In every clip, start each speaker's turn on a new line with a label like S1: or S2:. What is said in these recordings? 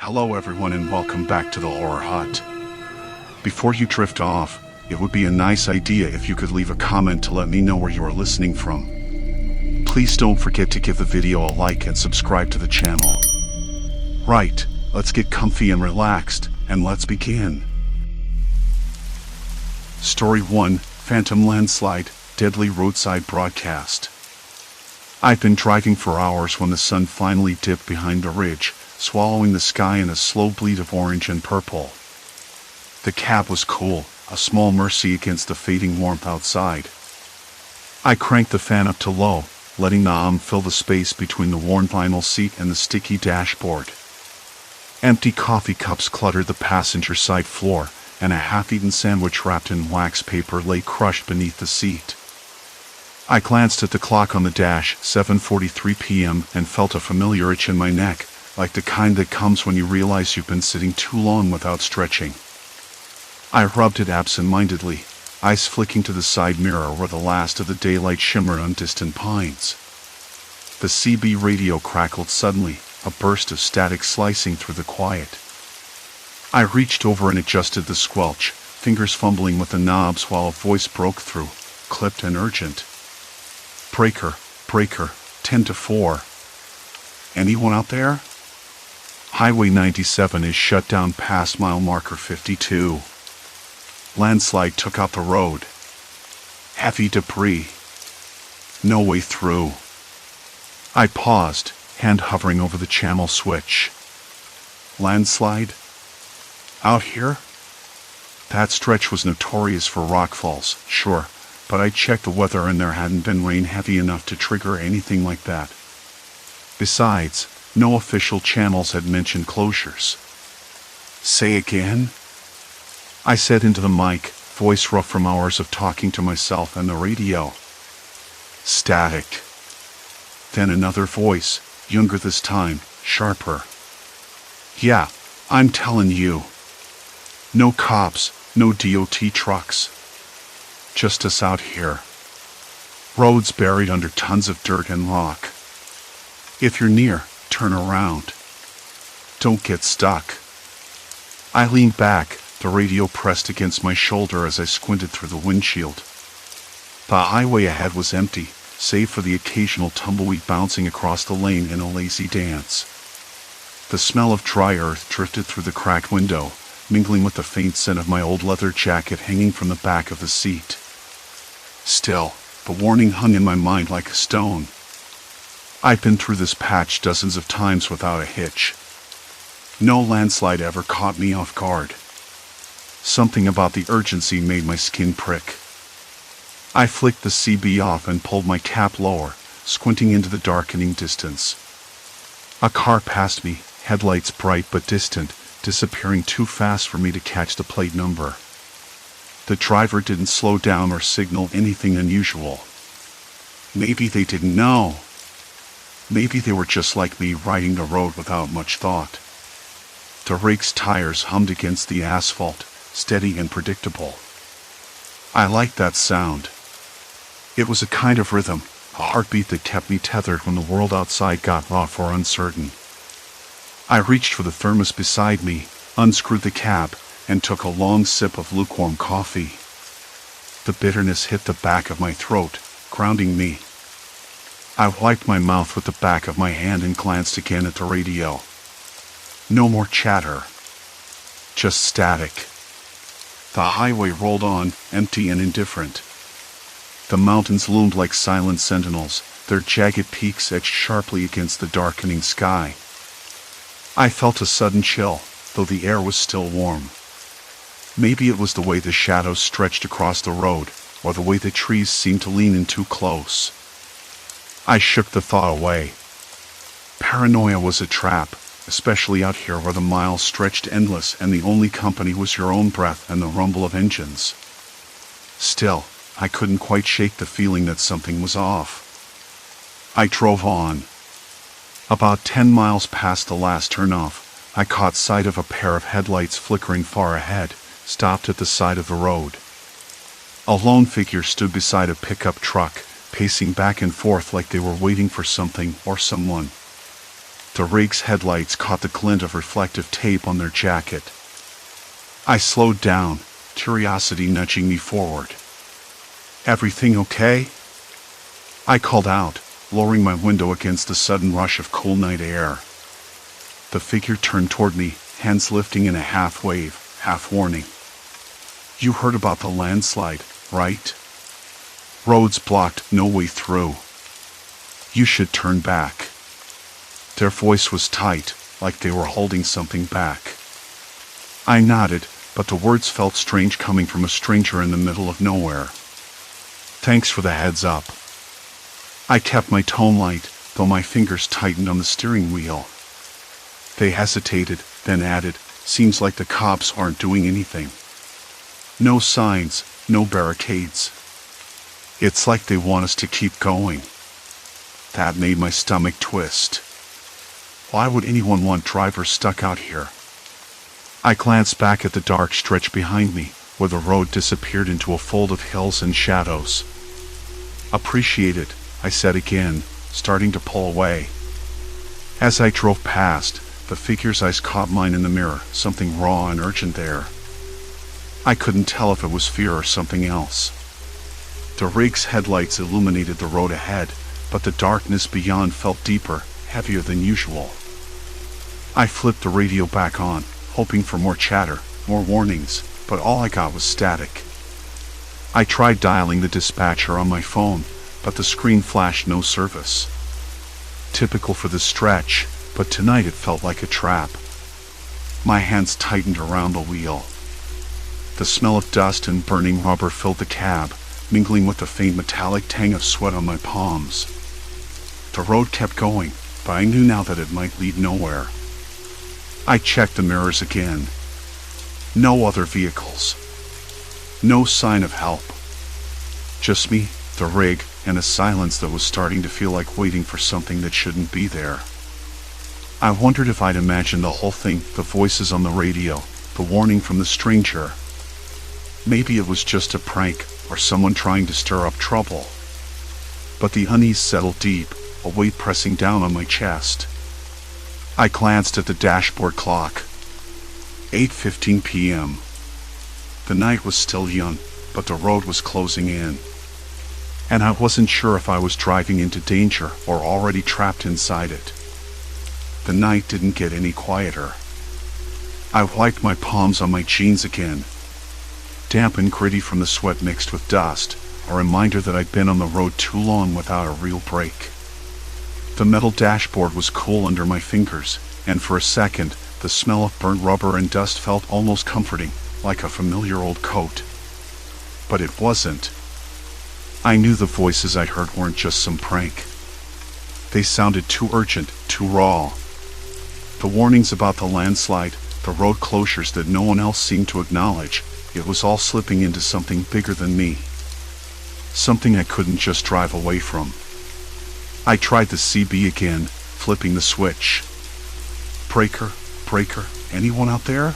S1: Hello everyone and welcome back to the Horror Hut. Before you drift off, it would be a nice idea if you could leave a comment to let me know where you are listening from. Please don't forget to give the video a like and subscribe to the channel. Right, let's get comfy and relaxed, and let's begin. Story 1, Phantom Landslide, Deadly Roadside Broadcast. I'd been driving for hours when the sun finally dipped behind a ridge, swallowing the sky in a slow bleed of orange and purple. The cab was cool, a small mercy against the fading warmth outside. I cranked the fan up to low, letting the fill the space between the worn vinyl seat and the sticky dashboard. Empty coffee cups cluttered the passenger side floor, and a half-eaten sandwich wrapped in wax paper lay crushed beneath the seat. I glanced at the clock on the dash, 7:43 p.m., and felt a familiar itch in my neck, like the kind that comes when you realize you've been sitting too long without stretching. I rubbed it absent-mindedly, eyes flicking to the side mirror where the last of the daylight shimmered on distant pines. The CB radio crackled suddenly, a burst of static slicing through the quiet. I reached over and adjusted the squelch, fingers fumbling with the knobs while a voice broke through, clipped and urgent. Breaker, 10-4. Anyone out there? Highway 97 is shut down past mile marker 52. Landslide took out the road. Heavy debris. No way through. I paused, hand hovering over the channel switch. Landslide? Out here? That stretch was notorious for rockfalls, sure, but I checked the weather and there hadn't been rain heavy enough to trigger anything like that. Besides, no official channels had mentioned closures. Say again? I said into the mic, voice rough from hours of talking to myself and the radio. Static. Then another voice, younger this time, sharper. Yeah, I'm telling you. No cops, no DOT trucks. Just us out here. Roads buried under tons of dirt and rock. If you're near, turn around. Don't get stuck. I leaned back, the radio pressed against my shoulder as I squinted through the windshield. The highway ahead was empty, save for the occasional tumbleweed bouncing across the lane in a lazy dance. The smell of dry earth drifted through the cracked window, mingling with the faint scent of my old leather jacket hanging from the back of the seat. Still, the warning hung in my mind like a stone. I'd been through this patch dozens of times without a hitch. No landslide ever caught me off guard. Something about the urgency made my skin prick. I flicked the CB off and pulled my cap lower, squinting into the darkening distance. A car passed me, headlights bright but distant, disappearing too fast for me to catch the plate number. The driver didn't slow down or signal anything unusual. Maybe they didn't know. Maybe they were just like me, riding the road without much thought. The rake's tires hummed against the asphalt, steady and predictable. I liked that sound. It was a kind of rhythm, a heartbeat that kept me tethered when the world outside got rough or uncertain. I reached for the thermos beside me, unscrewed the cap, and took a long sip of lukewarm coffee. The bitterness hit the back of my throat, grounding me. I wiped my mouth with the back of my hand and glanced again at the radio. No more chatter. Just static. The highway rolled on, empty and indifferent. The mountains loomed like silent sentinels, their jagged peaks etched sharply against the darkening sky. I felt a sudden chill, though the air was still warm. Maybe it was the way the shadows stretched across the road, or the way the trees seemed to lean in too close. I shook the thought away. Paranoia was a trap, especially out here where the miles stretched endless and the only company was your own breath and the rumble of engines. Still, I couldn't quite shake the feeling that something was off. I drove on. About 10 miles past the last turnoff, I caught sight of a pair of headlights flickering far ahead, stopped at the side of the road. A lone figure stood beside a pickup truck, pacing back and forth like they were waiting for something or someone. The rig's headlights caught the glint of reflective tape on their jacket. I slowed down, curiosity nudging me forward. "Everything okay?" I called out, lowering my window against the sudden rush of cool night air. The figure turned toward me, hands lifting in a half wave, half warning. "You heard about the landslide, right? Roads blocked, no way through. You should turn back." Their voice was tight, like they were holding something back. I nodded, but the words felt strange coming from a stranger in the middle of nowhere. "Thanks for the heads up." I kept my tone light, though my fingers tightened on the steering wheel. They hesitated, then added, "Seems like the cops aren't doing anything. No signs, no barricades. It's like they want us to keep going." That made my stomach twist. Why would anyone want drivers stuck out here? I glanced back at the dark stretch behind me, where the road disappeared into a fold of hills and shadows. "Appreciate it," I said again, starting to pull away. As I drove past, the figure's eyes caught mine in the mirror, something raw and urgent there. I couldn't tell if it was fear or something else. The rig's headlights illuminated the road ahead, but the darkness beyond felt deeper, heavier than usual. I flipped the radio back on, hoping for more chatter, more warnings, but all I got was static. I tried dialing the dispatcher on my phone, but the screen flashed no service. Typical for the stretch, but tonight it felt like a trap. My hands tightened around the wheel. The smell of dust and burning rubber filled the cab, mingling with the faint metallic tang of sweat on my palms. The road kept going, but I knew now that it might lead nowhere. I checked the mirrors again. No other vehicles. No sign of help. Just me, the rig, and a silence that was starting to feel like waiting for something that shouldn't be there. I wondered if I'd imagined the whole thing, the voices on the radio, the warning from the stranger. Maybe it was just a prank, or someone trying to stir up trouble. But the unease settled deep, a weight pressing down on my chest. I glanced at the dashboard clock. 8:15 p.m. The night was still young, but the road was closing in. And I wasn't sure if I was driving into danger or already trapped inside it. The night didn't get any quieter. I wiped my palms on my jeans again. Damp and gritty from the sweat mixed with dust, a reminder that I'd been on the road too long without a real break. The metal dashboard was cool under my fingers, and for a second, the smell of burnt rubber and dust felt almost comforting, like a familiar old coat. But it wasn't. I knew the voices I'd heard weren't just some prank. They sounded too urgent, too raw. The warnings about the landslide, the road closures that no one else seemed to acknowledge, it was all slipping into something bigger than me. Something I couldn't just drive away from. I tried the CB again, flipping the switch. "Breaker, breaker, anyone out there?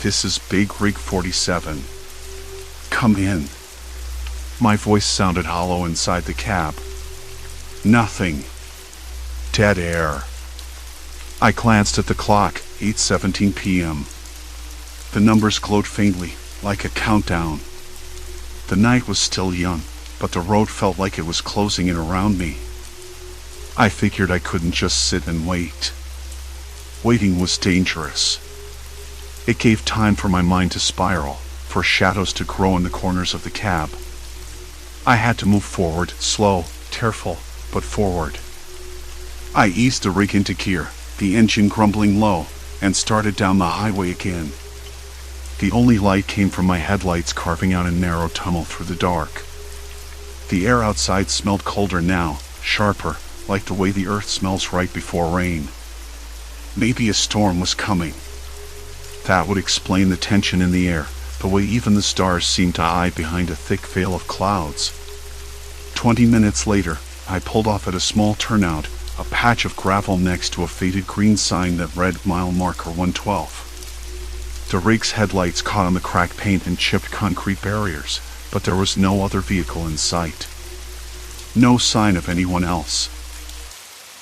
S1: This is Big Rig 47. Come in." My voice sounded hollow inside the cab. Nothing. Dead air. I glanced at the clock, 8:17 p.m. The numbers glowed faintly, like a countdown. The night was still young, but the road felt like it was closing in around me. I figured I couldn't just sit and wait. Waiting was dangerous. It gave time for my mind to spiral, for shadows to grow in the corners of the cab. I had to move forward, slow, careful, but forward. I eased the rig into gear, the engine grumbling low, and started down the highway again. The only light came from my headlights carving out a narrow tunnel through the dark. The air outside smelled colder now, sharper, like the way the earth smells right before rain. Maybe a storm was coming. That would explain the tension in the air, the way even the stars seemed to hide behind a thick veil of clouds. 20 minutes later, I pulled off at a small turnout, a patch of gravel next to a faded green sign that read mile marker 112. The rig's headlights caught on the cracked paint and chipped concrete barriers, but there was no other vehicle in sight. No sign of anyone else.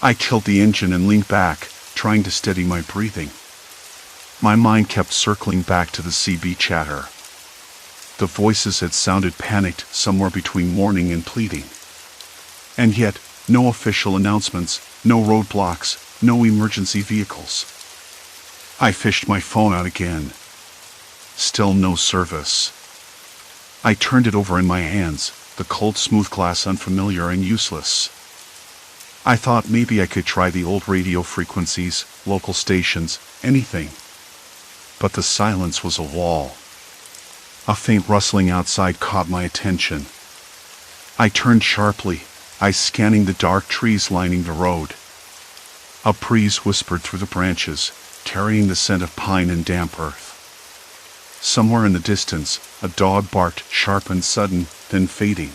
S1: I killed the engine and leaned back, trying to steady my breathing. My mind kept circling back to the CB chatter. The voices had sounded panicked somewhere between warning and pleading. And yet, no official announcements, no roadblocks, no emergency vehicles. I fished my phone out again. Still no service. I turned it over in my hands, the cold smooth glass unfamiliar and useless. I thought maybe I could try the old radio frequencies, local stations, anything. But the silence was a wall. A faint rustling outside caught my attention. I turned sharply, eyes scanning the dark trees lining the road. A breeze whispered through the branches, carrying the scent of pine and damp earth. Somewhere in the distance, a dog barked, sharp and sudden, then fading.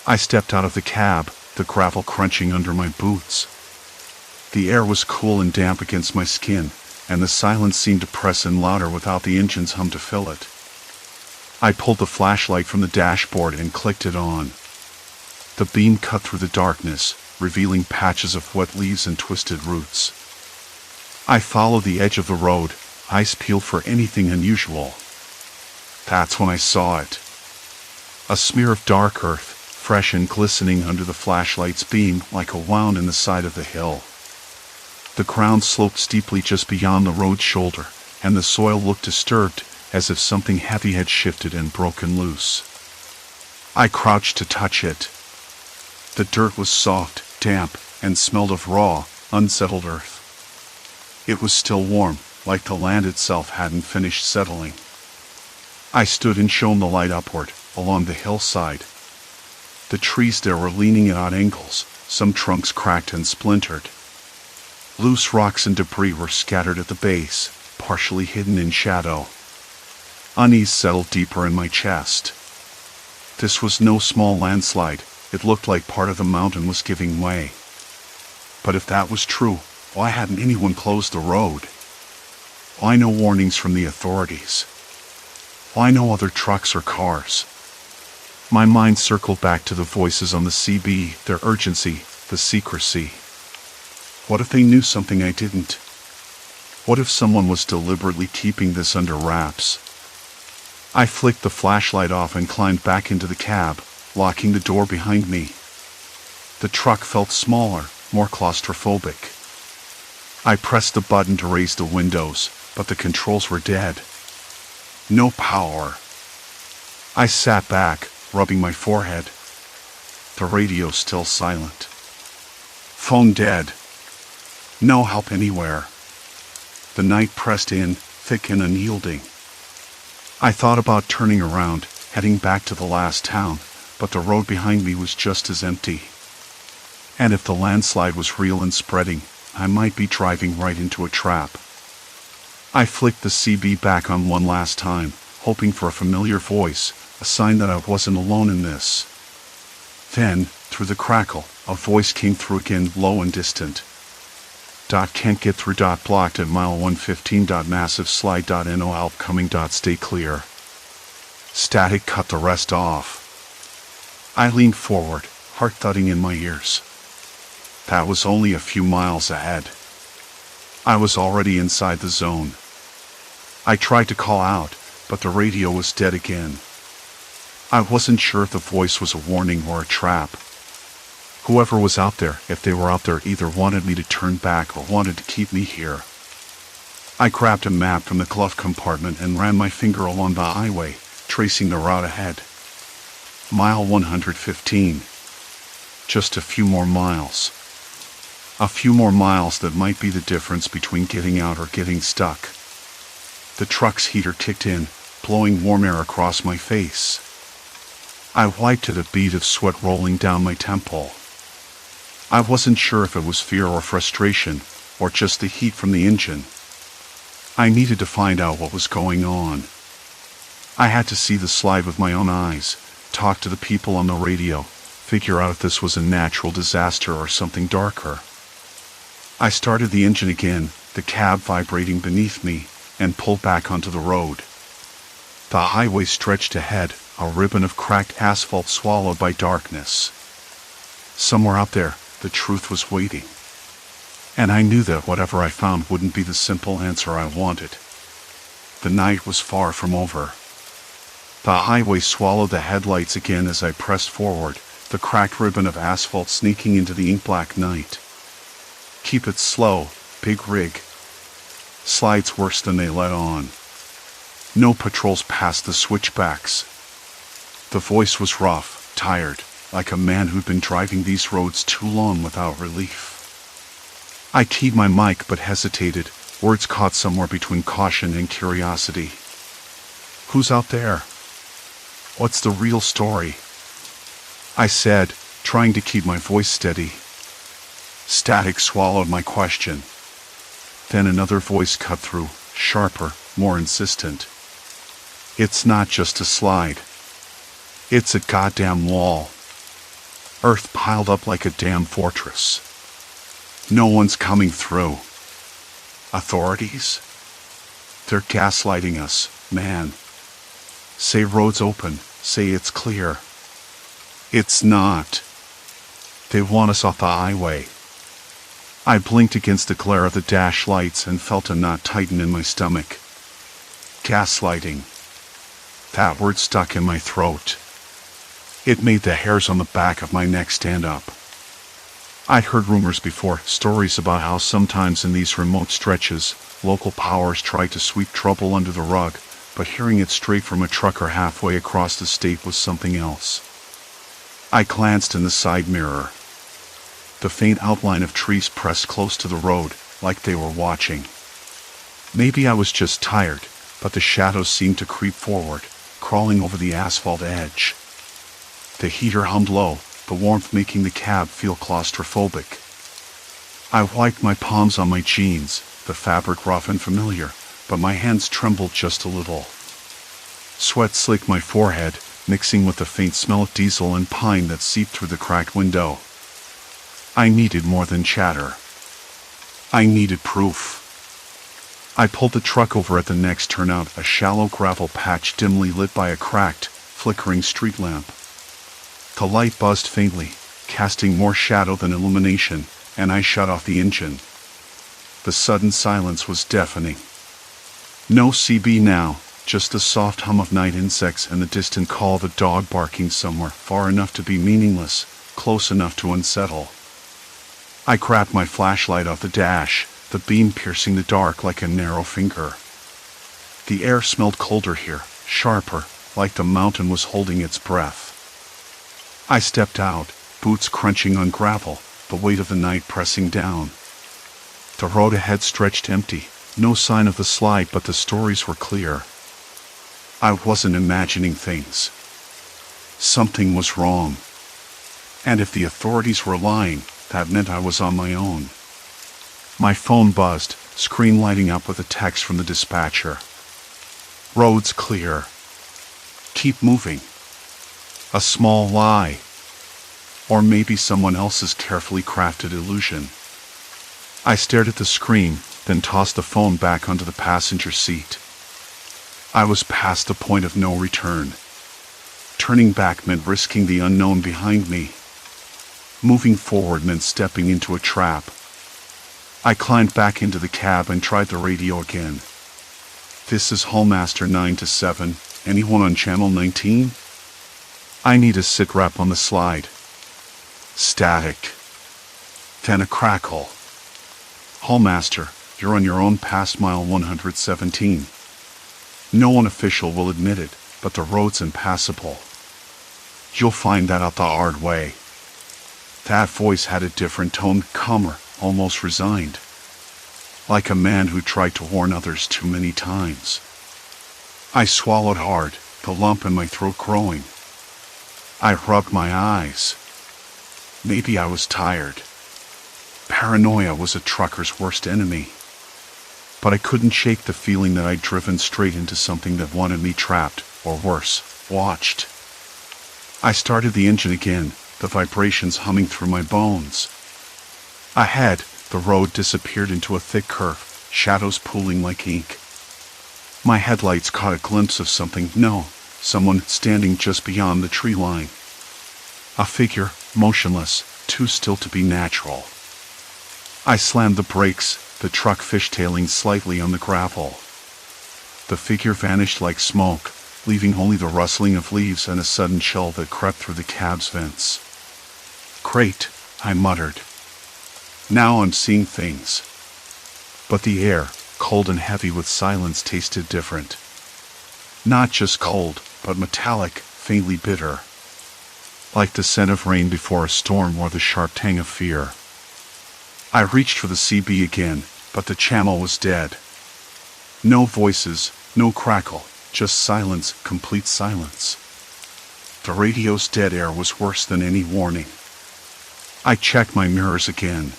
S1: I stepped out of the cab, the gravel crunching under my boots. The air was cool and damp against my skin, and the silence seemed to press in louder without the engine's hum to fill it. I pulled the flashlight from the dashboard and clicked it on. The beam cut through the darkness, revealing patches of wet leaves and twisted roots. I followed the edge of the road, eyes peeled for anything unusual. That's when I saw it. A smear of dark earth, fresh and glistening under the flashlight's beam like a wound in the side of the hill. The ground sloped steeply just beyond the road's shoulder, and the soil looked disturbed, as if something heavy had shifted and broken loose. I crouched to touch it. The dirt was soft, damp, and smelled of raw, unsettled earth. It was still warm, like the land itself hadn't finished settling. I stood and shone the light upward, along the hillside. The trees there were leaning at odd angles, some trunks cracked and splintered. Loose rocks and debris were scattered at the base, partially hidden in shadow. Unease settled deeper in my chest. This was no small landslide. It looked like part of the mountain was giving way. But if that was true, why hadn't anyone closed the road? Why no warnings from the authorities? Why no other trucks or cars? My mind circled back to the voices on the CB, their urgency, the secrecy. What if they knew something I didn't? What if someone was deliberately keeping this under wraps? I flicked the flashlight off and climbed back into the cab, locking the door behind me. The truck felt smaller, more claustrophobic. I pressed the button to raise the windows, but the controls were dead. No power. I sat back, rubbing my forehead. The radio still silent. Phone dead. No help anywhere. The night pressed in, thick and unyielding. I thought about turning around, heading back to the last town, but the road behind me was just as empty. And if the landslide was real and spreading, I might be driving right into a trap. I flicked the CB back on one last time, hoping for a familiar voice, a sign that I wasn't alone in this. Then, through the crackle, a voice came through again, low and distant. Can't get through. Blocked at mile 115. Massive slide. No help coming. Stay clear. Static cut the rest off. I leaned forward, heart thudding in my ears. That was only a few miles ahead. I was already inside the zone. I tried to call out, but the radio was dead again. I wasn't sure if the voice was a warning or a trap. Whoever was out there, if they were out there, either wanted me to turn back or wanted to keep me here. I grabbed a map from the glove compartment and ran my finger along the highway, tracing the route ahead. Mile 115. Just a few more miles. A few more miles that might be the difference between getting out or getting stuck. The truck's heater kicked in, blowing warm air across my face. I wiped at a bead of sweat rolling down my temple. I wasn't sure if it was fear or frustration, or just the heat from the engine. I needed to find out what was going on. I had to see the slide with my own eyes, talk to the people on the radio, figure out if this was a natural disaster or something darker. I started the engine again, the cab vibrating beneath me, and pulled back onto the road. The highway stretched ahead, a ribbon of cracked asphalt swallowed by darkness. Somewhere out there, the truth was waiting. And I knew that whatever I found wouldn't be the simple answer I wanted. The night was far from over. The highway swallowed the headlights again as I pressed forward, the cracked ribbon of asphalt sneaking into the ink-black night. Keep it slow, big rig. Slides worse than they let on. No patrols past the switchbacks. The voice was rough, tired, like a man who'd been driving these roads too long without relief. I keyed my mic but hesitated, words caught somewhere between caution and curiosity. Who's out there? What's the real story? I said, trying to keep my voice steady. Static swallowed my question. Then another voice cut through, sharper, more insistent. It's not just a slide. It's a goddamn wall. Earth piled up like a damn fortress. No one's coming through. Authorities? They're gaslighting us, man. Say road's open, say it's clear. It's not. They want us off the highway. I blinked against the glare of the dash lights and felt a knot tighten in my stomach. Gaslighting. That word stuck in my throat. It made the hairs on the back of my neck stand up. I'd heard rumors before, stories about how sometimes in these remote stretches, local powers tried to sweep trouble under the rug, but hearing it straight from a trucker halfway across the state was something else. I glanced in the side mirror. The faint outline of trees pressed close to the road, like they were watching. Maybe I was just tired, but the shadows seemed to creep forward, crawling over the asphalt edge. The heater hummed low, the warmth making the cab feel claustrophobic. I wiped my palms on my jeans, the fabric rough and familiar, but my hands trembled just a little. Sweat slicked my forehead, mixing with the faint smell of diesel and pine that seeped through the cracked window. I needed more than chatter. I needed proof. I pulled the truck over at the next turnout, a shallow gravel patch dimly lit by a cracked, flickering street lamp. The light buzzed faintly, casting more shadow than illumination, and I shut off the engine. The sudden silence was deafening. No CB now, just the soft hum of night insects and the distant call of a dog barking somewhere far enough to be meaningless, close enough to unsettle. I grabbed my flashlight off the dash, the beam piercing the dark like a narrow finger. The air smelled colder here, sharper, like the mountain was holding its breath. I stepped out, boots crunching on gravel, the weight of the night pressing down. The road ahead stretched empty, no sign of the slide, but the stories were clear. I wasn't imagining things. Something was wrong. And if the authorities were lying, that meant I was on my own. My phone buzzed, screen lighting up with a text from the dispatcher. Road's clear. Keep moving. A small lie. Or maybe someone else's carefully crafted illusion. I stared at the screen, then tossed the phone back onto the passenger seat. I was past the point of no return. Turning back meant risking the unknown behind me. Moving forward meant stepping into a trap. I climbed back into the cab and tried the radio again. This is Hallmaster 9 to 7. Anyone on channel 19? I need a sit rep on the slide. Static. Then a crackle. Hallmaster, you're on your own past mile 117. No one official will admit it, but the road's impassable. You'll find that out the hard way. That voice had a different tone, calmer, almost resigned. Like a man who tried to warn others too many times. I swallowed hard, the lump in my throat growing. I rubbed my eyes. Maybe I was tired. Paranoia was a trucker's worst enemy. But I couldn't shake the feeling that I'd driven straight into something that wanted me trapped, or worse, watched. I started the engine again, the vibrations humming through my bones. Ahead, the road disappeared into a thick curve, shadows pooling like ink. My headlights caught a glimpse of someone standing just beyond the tree line. A figure, motionless, too still to be natural. I slammed the brakes, the truck fishtailing slightly on the gravel. The figure vanished like smoke, leaving only the rustling of leaves and a sudden chill that crept through the cab's vents. "Great," I muttered. "Now I'm seeing things." But the air, cold and heavy with silence, tasted different. Not just cold, but metallic, faintly bitter. Like the scent of rain before a storm or the sharp tang of fear. I reached for the CB again, but the channel was dead. No voices, no crackle, just silence, complete silence. The radio's dead air was worse than any warning. I checked my mirrors again.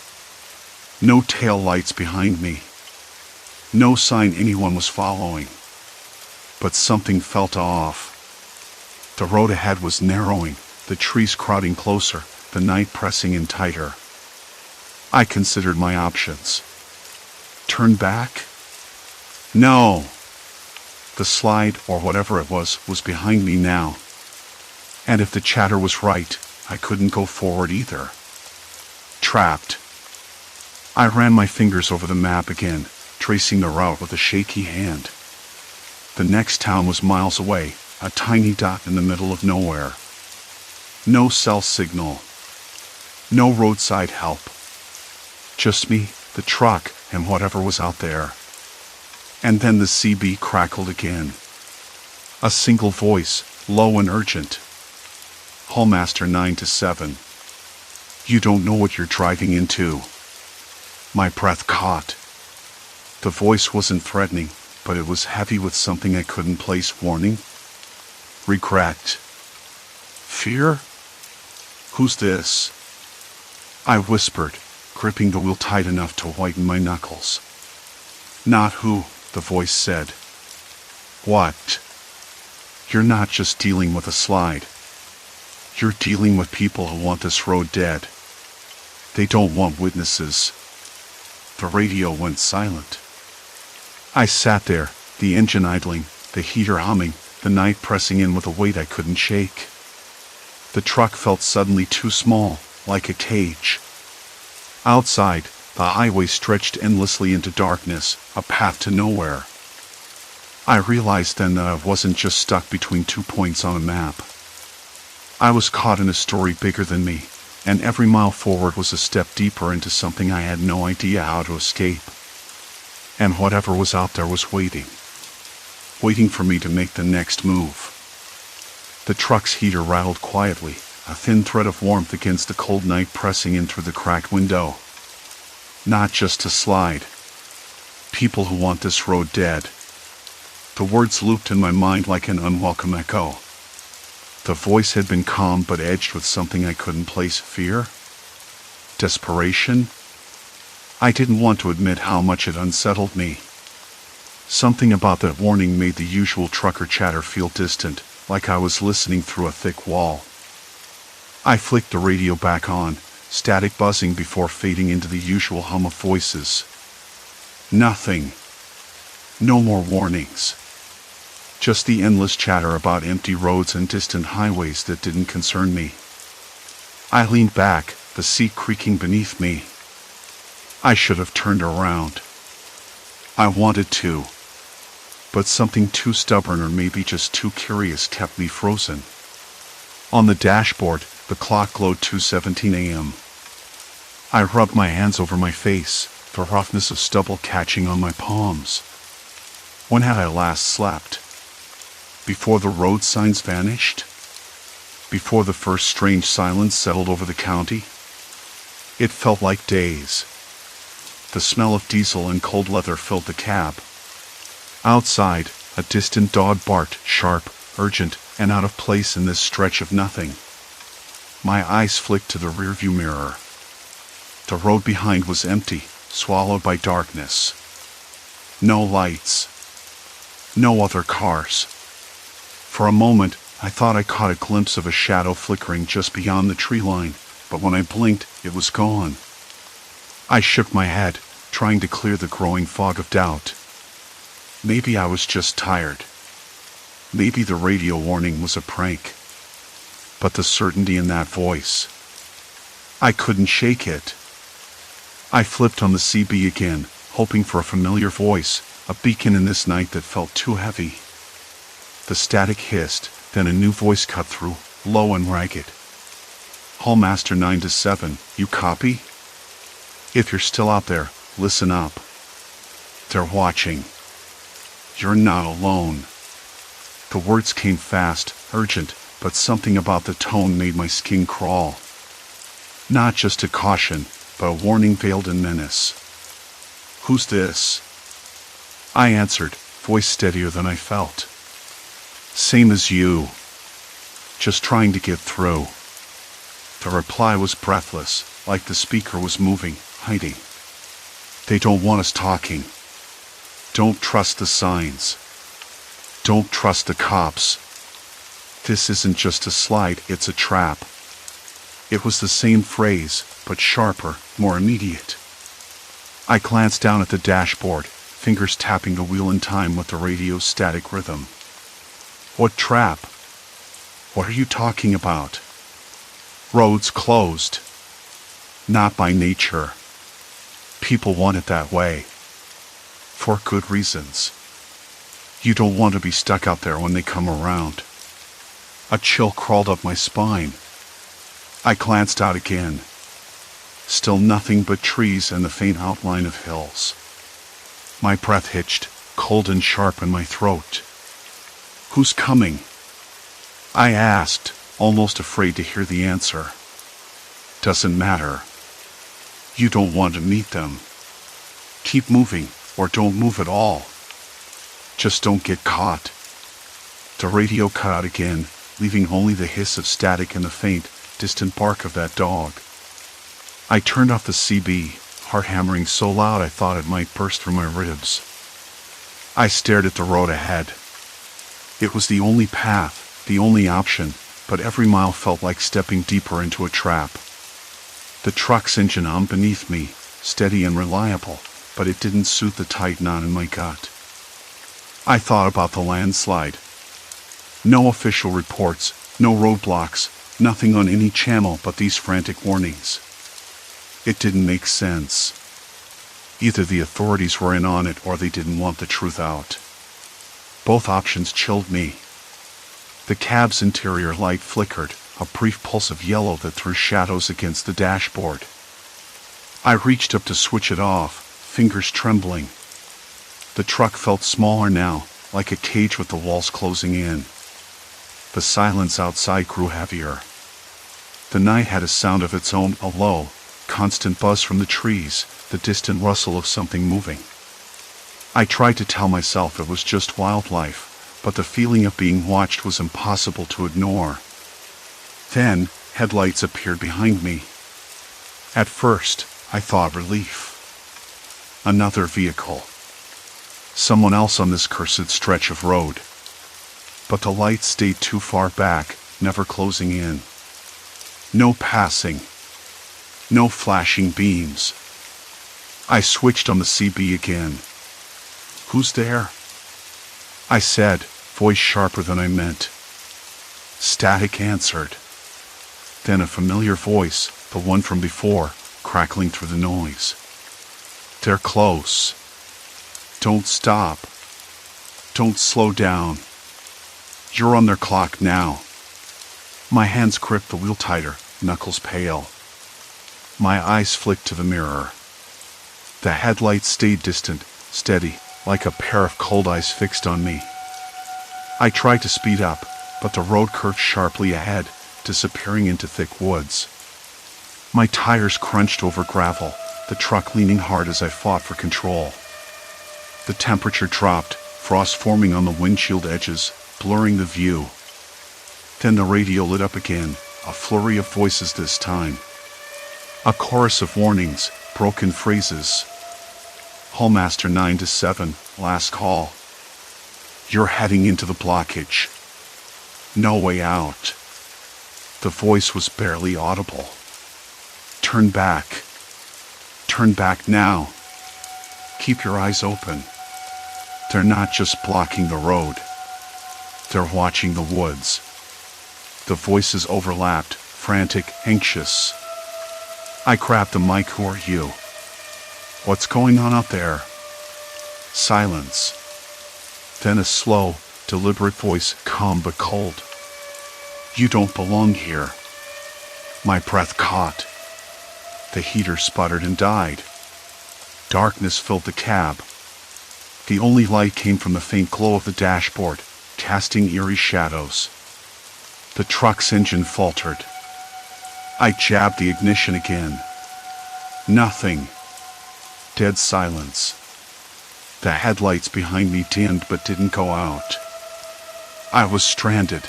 S1: No tail lights behind me. No sign anyone was following. But something felt off. The road ahead was narrowing, the trees crowding closer, the night pressing in tighter. I considered my options. Turn back? No. The slide, or whatever it was behind me now. And if the chatter was right, I couldn't go forward either. Trapped. I ran my fingers over the map again, tracing the route with a shaky hand. The next town was miles away, a tiny dot in the middle of nowhere. No cell signal. No roadside help. Just me, the truck, and whatever was out there. And then the CB crackled again. A single voice, low and urgent. "Hallmaster 9 to 7. You don't know what you're driving into." My breath caught. The voice wasn't threatening, but it was heavy with something I couldn't place. Warning? Regret? Fear? "Who's this?" I whispered, gripping the wheel tight enough to whiten my knuckles. "Not who," the voice said. "What?" "You're not just dealing with a slide. You're dealing with people who want this road dead. They don't want witnesses." The radio went silent. I sat there, the engine idling, the heater humming, the night pressing in with a weight I couldn't shake. The truck felt suddenly too small, like a cage. Outside, the highway stretched endlessly into darkness, a path to nowhere. I realized then that I wasn't just stuck between 2 points on a map. I was caught in a story bigger than me, and every mile forward was a step deeper into something I had no idea how to escape. And whatever was out there was waiting for me to make the next move. The truck's heater rattled quietly, a thin thread of warmth against the cold night pressing in through the cracked window. Not just a slide. People who want this road dead. The words looped in my mind like an unwelcome echo. The voice had been calm but edged with something I couldn't place. Fear? Desperation? I didn't want to admit how much it unsettled me. Something about that warning made the usual trucker chatter feel distant, like I was listening through a thick wall. I flicked the radio back on, static buzzing before fading into the usual hum of voices. Nothing. No more warnings. Just the endless chatter about empty roads and distant highways that didn't concern me. I leaned back, the seat creaking beneath me. I should have turned around. I wanted to. But something too stubborn or maybe just too curious kept me frozen. On the dashboard, the clock glowed 2:17 a.m. I rubbed my hands over my face, the roughness of stubble catching on my palms. When had I last slept? Before the road signs vanished? Before the first strange silence settled over the county? It felt like days. The smell of diesel and cold leather filled the cab. Outside, a distant dog barked, sharp, urgent, and out of place in this stretch of nothing. My eyes flicked to the rearview mirror. The road behind was empty, swallowed by darkness. No lights. No other cars. For a moment, I thought I caught a glimpse of a shadow flickering just beyond the tree line, but when I blinked, it was gone. I shook my head, trying to clear the growing fog of doubt. Maybe I was just tired. Maybe the radio warning was a prank. But the certainty in that voice. I couldn't shake it. I flipped on the CB again, hoping for a familiar voice, a beacon in this night that felt too heavy. The static hissed, then a new voice cut through, low and ragged. Hallmaster 9 to 7, you copy? If you're still out there, listen up. They're watching. You're not alone. The words came fast, urgent, but something about the tone made my skin crawl. Not just a caution, but a warning veiled in menace. Who's this? I answered, voice steadier than I felt. Same as you. Just trying to get through. The reply was breathless, like the speaker was moving, hiding. They don't want us talking. Don't trust the signs. Don't trust the cops. This isn't just a slide, it's a trap. It was the same phrase, but sharper, more immediate. I glanced down at the dashboard, fingers tapping the wheel in time with the radio's static rhythm. What trap? What are you talking about? Roads closed. Not by nature. People want it that way. For good reasons. You don't want to be stuck out there when they come around. A chill crawled up my spine. I glanced out again. Still nothing but trees and the faint outline of hills. My breath hitched, cold and sharp in my throat. Who's coming? I asked, almost afraid to hear the answer. Doesn't matter. You don't want to meet them. Keep moving, or don't move at all. Just don't get caught. The radio cut out again, leaving only the hiss of static and the faint, distant bark of that dog. I turned off the CB, heart hammering so loud I thought it might burst through my ribs. I stared at the road ahead. It was the only path, the only option, but every mile felt like stepping deeper into a trap. The truck's engine hummed beneath me, steady and reliable, but it didn't suit the tight knot in my gut. I thought about the landslide. No official reports, no roadblocks, nothing on any channel but these frantic warnings. It didn't make sense. Either the authorities were in on it or they didn't want the truth out. Both options chilled me. The cab's interior light flickered, a brief pulse of yellow that threw shadows against the dashboard. I reached up to switch it off, fingers trembling. The truck felt smaller now, like a cage with the walls closing in. The silence outside grew heavier. The night had a sound of its own, a low, constant buzz from the trees, the distant rustle of something moving. I tried to tell myself it was just wildlife, but the feeling of being watched was impossible to ignore. Then, headlights appeared behind me. At first, I thought relief. Another vehicle. Someone else on this cursed stretch of road. But the lights stayed too far back, never closing in. No passing. No flashing beams. I switched on the CB again. Who's there? I said, voice sharper than I meant. Static answered. Then a familiar voice, the one from before, crackling through the noise. They're close. Don't stop. Don't slow down. You're on their clock now. My hands gripped the wheel tighter, knuckles pale. My eyes flicked to the mirror. The headlights stayed distant, steady, like a pair of cold eyes fixed on me. I tried to speed up, but the road curved sharply ahead, disappearing into thick woods. My tires crunched over gravel, the truck leaning hard as I fought for control. The temperature dropped, frost forming on the windshield edges, blurring the view. Then the radio lit up again, a flurry of voices this time. A chorus of warnings, broken phrases. Hallmaster 9 to 7, last call. You're heading into the blockage. No way out. The voice was barely audible. Turn back. Turn back now. Keep your eyes open. They're not just blocking the road. They're watching the woods. The voices overlapped, frantic, anxious. I grabbed the mic. Who are you? What's going on out there? Silence. Then a slow, deliberate voice, calm but cold. You don't belong here. My breath caught. The heater sputtered and died. Darkness filled the cab. The only light came from the faint glow of the dashboard, casting eerie shadows. The truck's engine faltered. I jabbed the ignition again. Nothing. Dead silence. The headlights behind me dimmed but didn't go out. I was stranded.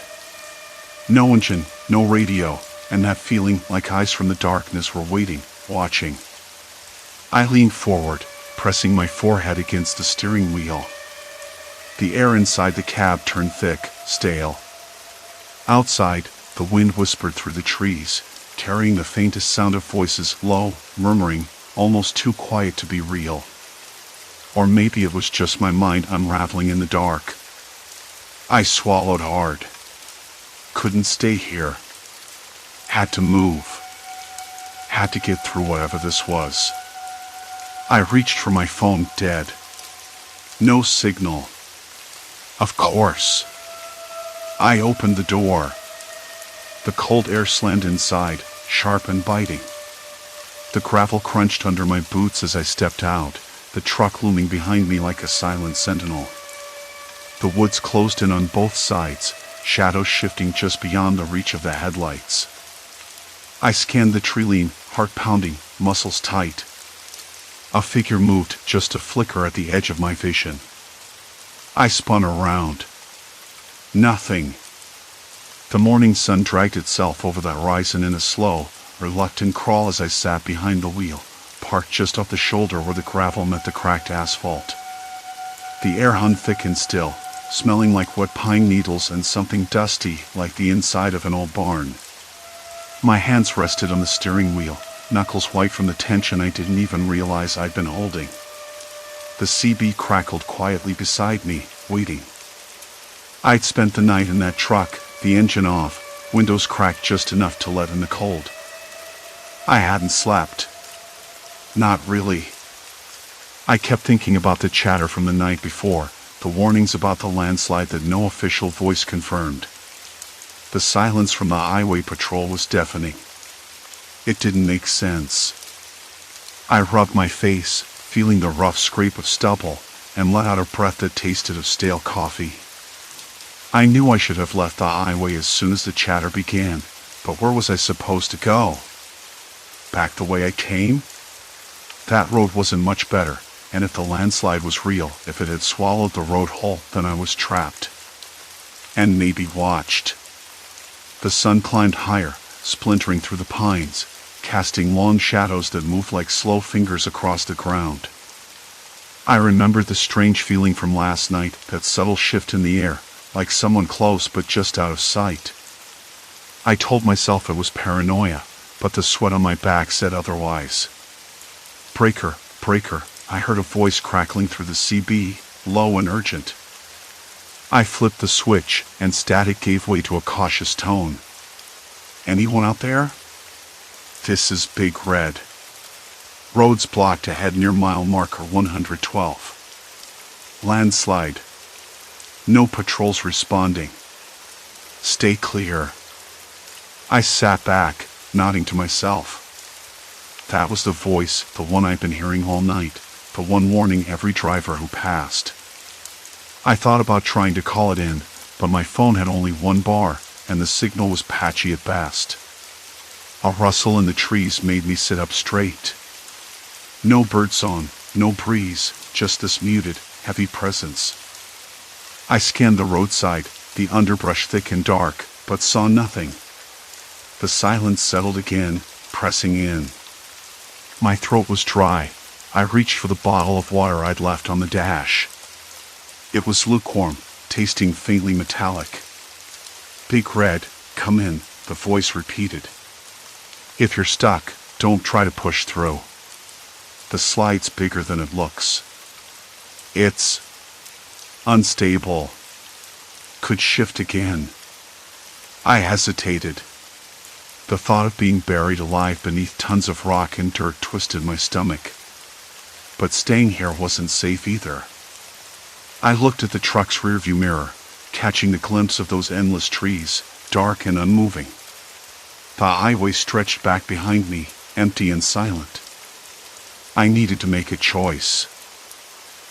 S1: No engine, no radio, and that feeling like eyes from the darkness were waiting, watching. I leaned forward, pressing my forehead against the steering wheel. The air inside the cab turned thick, stale. Outside, the wind whispered through the trees, carrying the faintest sound of voices, low, murmuring, almost too quiet to be real. Or maybe it was just my mind unraveling in the dark. I swallowed hard. Couldn't stay here. Had to move. Had to get through whatever this was. I reached for my phone, dead. No signal. Of course. I opened the door. The cold air slammed inside, sharp and biting. The gravel crunched under my boots as I stepped out, the truck looming behind me like a silent sentinel. The woods closed in on both sides, shadows shifting just beyond the reach of the headlights. I scanned the tree line, heart pounding, muscles tight. A figure moved, just a flicker at the edge of my vision. I spun around. Nothing. The morning sun dragged itself over the horizon in a slow, reluctant crawl as I sat behind the wheel, parked just off the shoulder where the gravel met the cracked asphalt. The air hung thick and still, smelling like wet pine needles and something dusty like the inside of an old barn. My hands rested on the steering wheel, knuckles white from the tension I didn't even realize I'd been holding. The CB crackled quietly beside me, waiting. I'd spent the night in that truck, the engine off, windows cracked just enough to let in the cold. I hadn't slept. Not really. I kept thinking about the chatter from the night before, the warnings about the landslide that no official voice confirmed. The silence from the highway patrol was deafening. It didn't make sense. I rubbed my face, feeling the rough scrape of stubble, and let out a breath that tasted of stale coffee. I knew I should have left the highway as soon as the chatter began, but where was I supposed to go? Back the way I came? That road wasn't much better, and if the landslide was real, if it had swallowed the road whole, then I was trapped. And maybe watched. The sun climbed higher, splintering through the pines, casting long shadows that moved like slow fingers across the ground. I remembered the strange feeling from last night, that subtle shift in the air, like someone close but just out of sight. I told myself it was paranoia, but the sweat on my back said otherwise. Breaker, breaker, I heard a voice crackling through the CB, low and urgent. I flipped the switch, and static gave way to a cautious tone. Anyone out there? This is Big Red. Roads blocked ahead near mile marker 112. Landslide. No patrols responding. Stay clear. I sat back, nodding to myself. That was the voice, the one I'd been hearing all night, the one warning every driver who passed. I thought about trying to call it in, but my phone had only one bar, and the signal was patchy at best. A rustle in the trees made me sit up straight. No birdsong, no breeze, just this muted, heavy presence. I scanned the roadside, the underbrush thick and dark, but saw nothing. The silence settled again, pressing in. My throat was dry. I reached for the bottle of water I'd left on the dash. It was lukewarm, tasting faintly metallic. Big Red, come in, the voice repeated. If you're stuck, don't try to push through. The slide's bigger than it looks. It's unstable. Could shift again. I hesitated. The thought of being buried alive beneath tons of rock and dirt twisted my stomach. But staying here wasn't safe either. I looked at the truck's rearview mirror, catching the glimpse of those endless trees, dark and unmoving. The highway stretched back behind me, empty and silent. I needed to make a choice.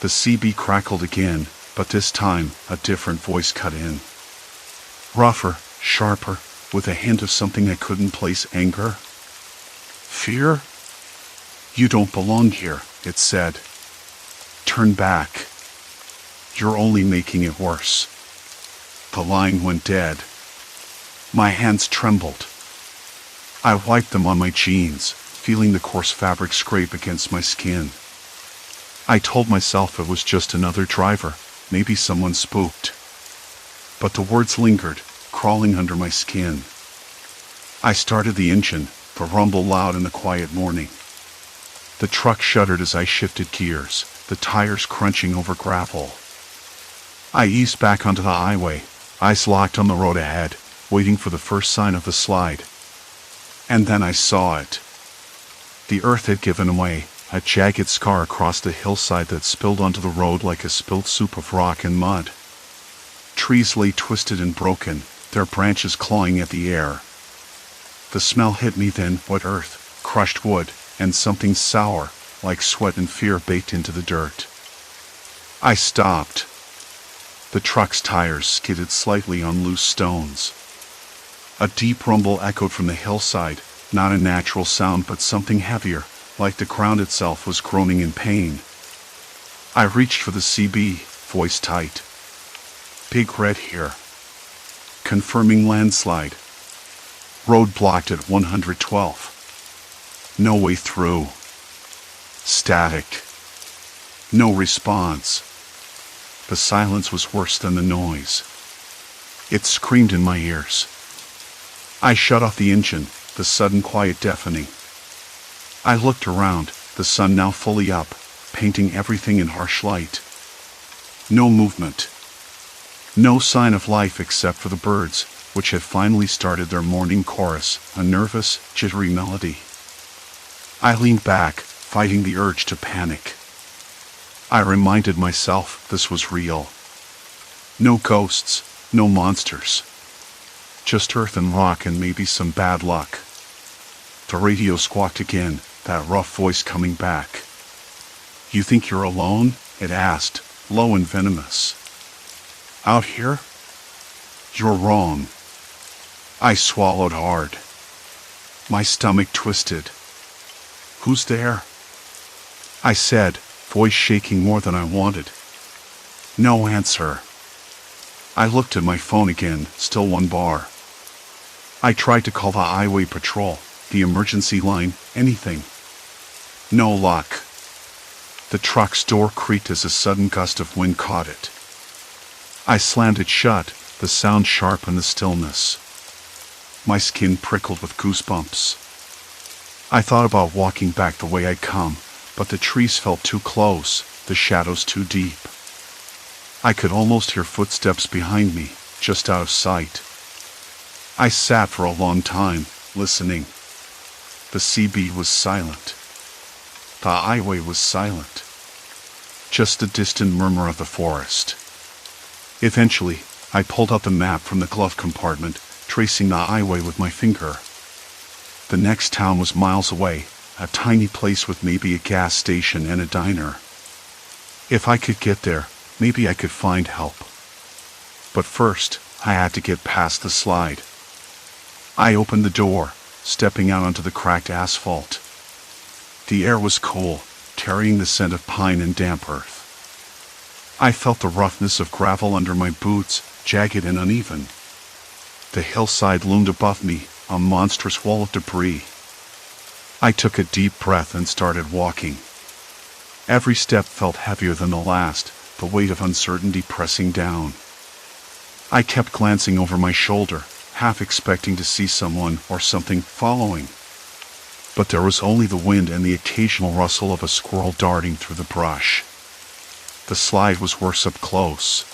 S1: The CB crackled again, but this time a different voice cut in. Rougher, sharper, with a hint of something I couldn't place. Anger? Fear? You don't belong here, it said. Turn back. You're only making it worse. The line went dead. My hands trembled. I wiped them on my jeans, feeling the coarse fabric scrape against my skin. I told myself it was just another driver, maybe someone spooked. But the words lingered, crawling under my skin. I started the engine, the rumble loud in the quiet morning. The truck shuddered as I shifted gears, the tires crunching over gravel. I eased back onto the highway, eyes locked on the road ahead, waiting for the first sign of the slide. And then I saw it. The earth had given way, a jagged scar across the hillside that spilled onto the road like a spilled soup of rock and mud. Trees lay twisted and broken, their branches clawing at the air. The smell hit me then, wet earth, crushed wood, and something sour, like sweat and fear baked into the dirt. I stopped. The truck's tires skidded slightly on loose stones. A deep rumble echoed from the hillside, not a natural sound but something heavier, like the ground itself was groaning in pain. I reached for the CB, voice tight. Big red here. Confirming landslide. Road blocked at 112. No way through. Static. No response. The silence was worse than the noise. It screamed in my ears. I shut off the engine, the sudden quiet deafening. I looked around, the sun now fully up, painting everything in harsh light. No movement. No sign of life except for the birds, which had finally started their morning chorus, a nervous, jittery melody. I leaned back, fighting the urge to panic. I reminded myself this was real. No ghosts, no monsters. Just earth and rock and maybe some bad luck. The radio squawked again, that rough voice coming back. You think you're alone? It asked, low and venomous. Out here? You're wrong. I swallowed hard. My stomach twisted. Who's there? I said, voice shaking more than I wanted. No answer. I looked at my phone again, still one bar. I tried to call the highway patrol, the emergency line, anything. No luck. The truck's door creaked as a sudden gust of wind caught it. I slammed it shut, the sound sharp in the stillness. My skin prickled with goosebumps. I thought about walking back the way I'd come, but the trees felt too close, the shadows too deep. I could almost hear footsteps behind me, just out of sight. I sat for a long time, listening. The CB was silent. The highway was silent. Just the distant murmur of the forest. Eventually, I pulled out the map from the glove compartment, tracing the highway with my finger. The next town was miles away, a tiny place with maybe a gas station and a diner. If I could get there, maybe I could find help. But first, I had to get past the slide. I opened the door, stepping out onto the cracked asphalt. The air was cool, carrying the scent of pine and damp earth. I felt the roughness of gravel under my boots, jagged and uneven. The hillside loomed above me, a monstrous wall of debris. I took a deep breath and started walking. Every step felt heavier than the last, the weight of uncertainty pressing down. I kept glancing over my shoulder, half expecting to see someone or something following. But there was only the wind and the occasional rustle of a squirrel darting through the brush. The slide was worse up close.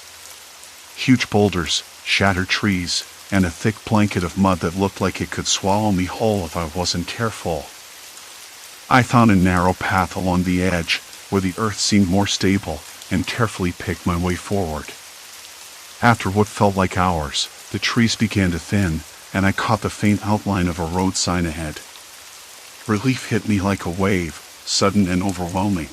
S1: Huge boulders, shattered trees, and a thick blanket of mud that looked like it could swallow me whole if I wasn't careful. I found a narrow path along the edge, where the earth seemed more stable, and carefully picked my way forward. After what felt like hours, the trees began to thin, and I caught the faint outline of a road sign ahead. Relief hit me like a wave, sudden and overwhelming.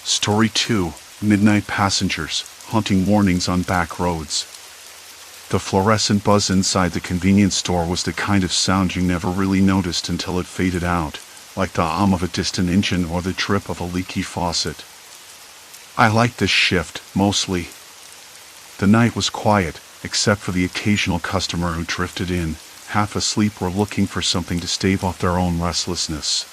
S1: Story 2: Midnight Passengers, Haunting Warnings on Back Roads. The fluorescent buzz inside the convenience store was the kind of sound you never really noticed until it faded out, like the hum of a distant engine or the drip of a leaky faucet. I liked this shift, mostly. The night was quiet, except for the occasional customer who drifted in, half asleep or looking for something to stave off their own restlessness.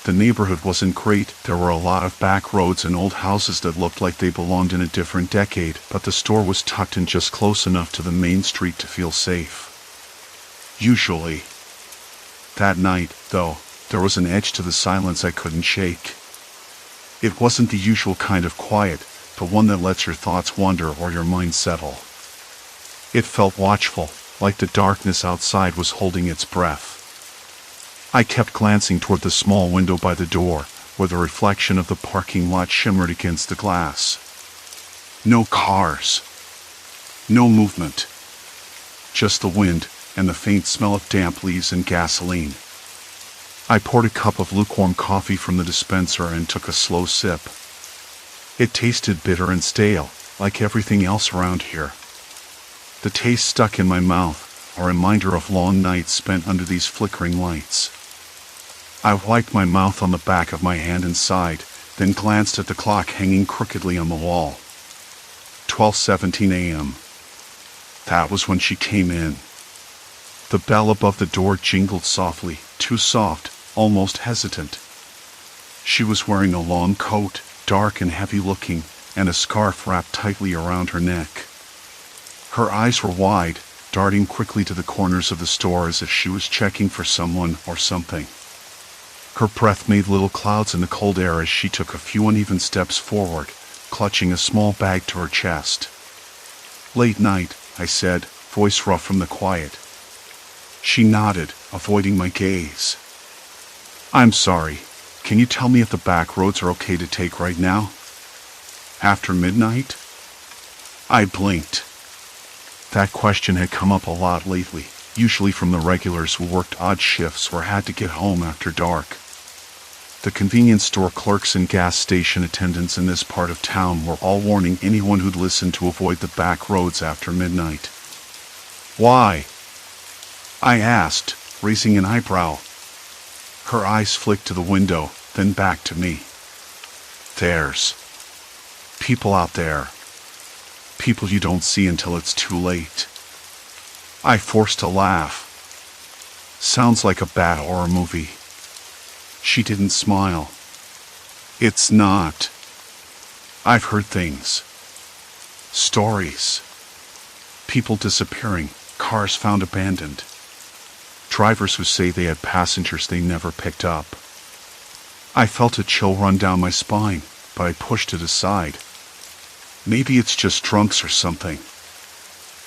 S1: The neighborhood wasn't great. There were a lot of back roads and old houses that looked like they belonged in a different decade, but the store was tucked in just close enough to the main street to feel safe. Usually. That night, though, there was an edge to the silence I couldn't shake. It wasn't the usual kind of quiet, but one that lets your thoughts wander or your mind settle. It felt watchful, like the darkness outside was holding its breath. I kept glancing toward the small window by the door, where the reflection of the parking lot shimmered against the glass. No cars. No movement. Just the wind, and the faint smell of damp leaves and gasoline. I poured a cup of lukewarm coffee from the dispenser and took a slow sip. It tasted bitter and stale, like everything else around here. The taste stuck in my mouth, a reminder of long nights spent under these flickering lights. I wiped my mouth on the back of my hand and sighed, then glanced at the clock hanging crookedly on the wall. 12:17 a.m. That was when she came in. The bell above the door jingled softly, too soft, almost hesitant. She was wearing a long coat, dark and heavy-looking, and a scarf wrapped tightly around her neck. Her eyes were wide, darting quickly to the corners of the store as if she was checking for someone or something. Her breath made little clouds in the cold air as she took a few uneven steps forward, clutching a small bag to her chest. "Late night," I said, voice rough from the quiet. She nodded, avoiding my gaze. "I'm sorry. Can you tell me if the back roads are okay to take right now? After midnight?" I blinked. That question had come up a lot lately, usually from the regulars who worked odd shifts or had to get home after dark. The convenience store clerks and gas station attendants in this part of town were all warning anyone who'd listen to avoid the back roads after midnight. "Why?" I asked, raising an eyebrow. Her eyes flicked to the window, then back to me. "There's people out there. People you don't see until it's too late." I forced a laugh. "Sounds like a bad horror movie." She didn't smile. "It's not. I've heard things. Stories. People disappearing, cars found abandoned. Drivers who say they had passengers they never picked up." I felt a chill run down my spine, but I pushed it aside. "Maybe it's just drunks or something.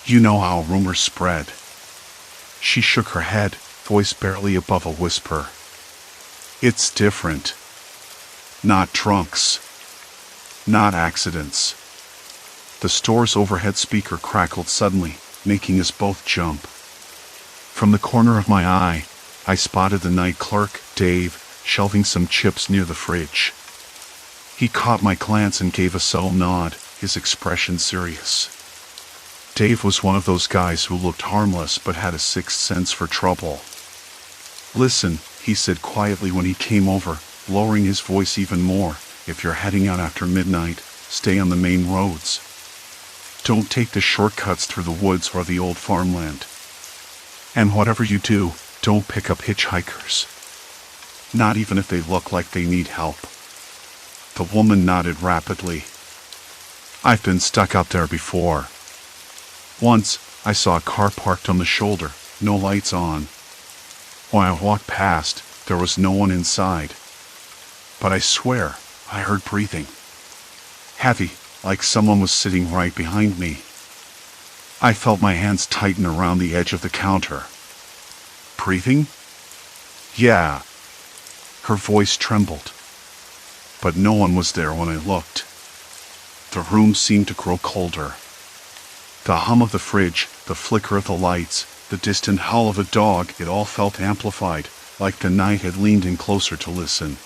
S1: You know how rumors spread." She shook her head, voice barely above a whisper. "It's different. Not drunks. Not accidents." The store's overhead speaker crackled suddenly, making us both jump. From the corner of my eye, I spotted the night clerk, Dave, shelving some chips near the fridge. He caught my glance and gave a subtle nod, his expression serious. Dave was one of those guys who looked harmless but had a sixth sense for trouble. "Listen," he said quietly when he came over, lowering his voice even more, "if you're heading out after midnight, stay on the main roads. Don't take the shortcuts through the woods or the old farmland. And whatever you do, don't pick up hitchhikers. Not even if they look like they need help." The woman nodded rapidly. "I've been stuck out there before. Once, I saw a car parked on the shoulder, no lights on. When I walked past, there was no one inside. But I swear, I heard breathing. Heavy, like someone was sitting right behind me. I felt my hands tighten around the edge of the counter. Breathing? Yeah. Her voice trembled. But no one was there when I looked. The room seemed to grow colder. The hum of the fridge, the flicker of the lights, the distant howl of a dog, it all felt amplified, like the night had leaned in closer to listen.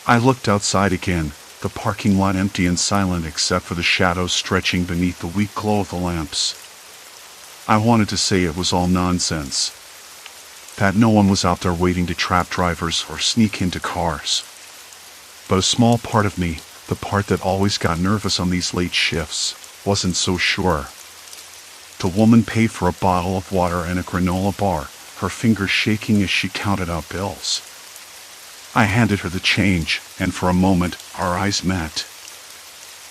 S1: I looked outside again, the parking lot empty and silent except for the shadows stretching beneath the weak glow of the lamps. I wanted to say it was all nonsense. That no one was out there waiting to trap drivers or sneak into cars. But a small part of me, the part that always got nervous on these late shifts, wasn't so sure. The woman paid for a bottle of water and a granola bar, her fingers shaking as she counted out bills. I handed her the change, and for a moment, our eyes met.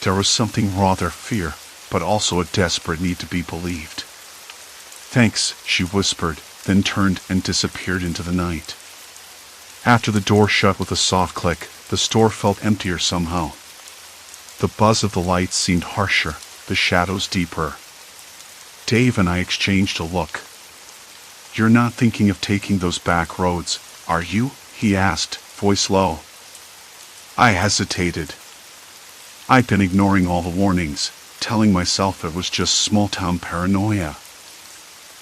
S1: There was something rather fear, but also a desperate need to be believed. Thanks, she whispered, then turned and disappeared into the night. After the door shut with a soft click, the store felt emptier somehow. The buzz of the lights seemed harsher, the shadows deeper. Dave and I exchanged a look. "You're not thinking of taking those back roads, are you?" he asked, voice low. I hesitated. I'd been ignoring all the warnings, telling myself it was just small-town paranoia.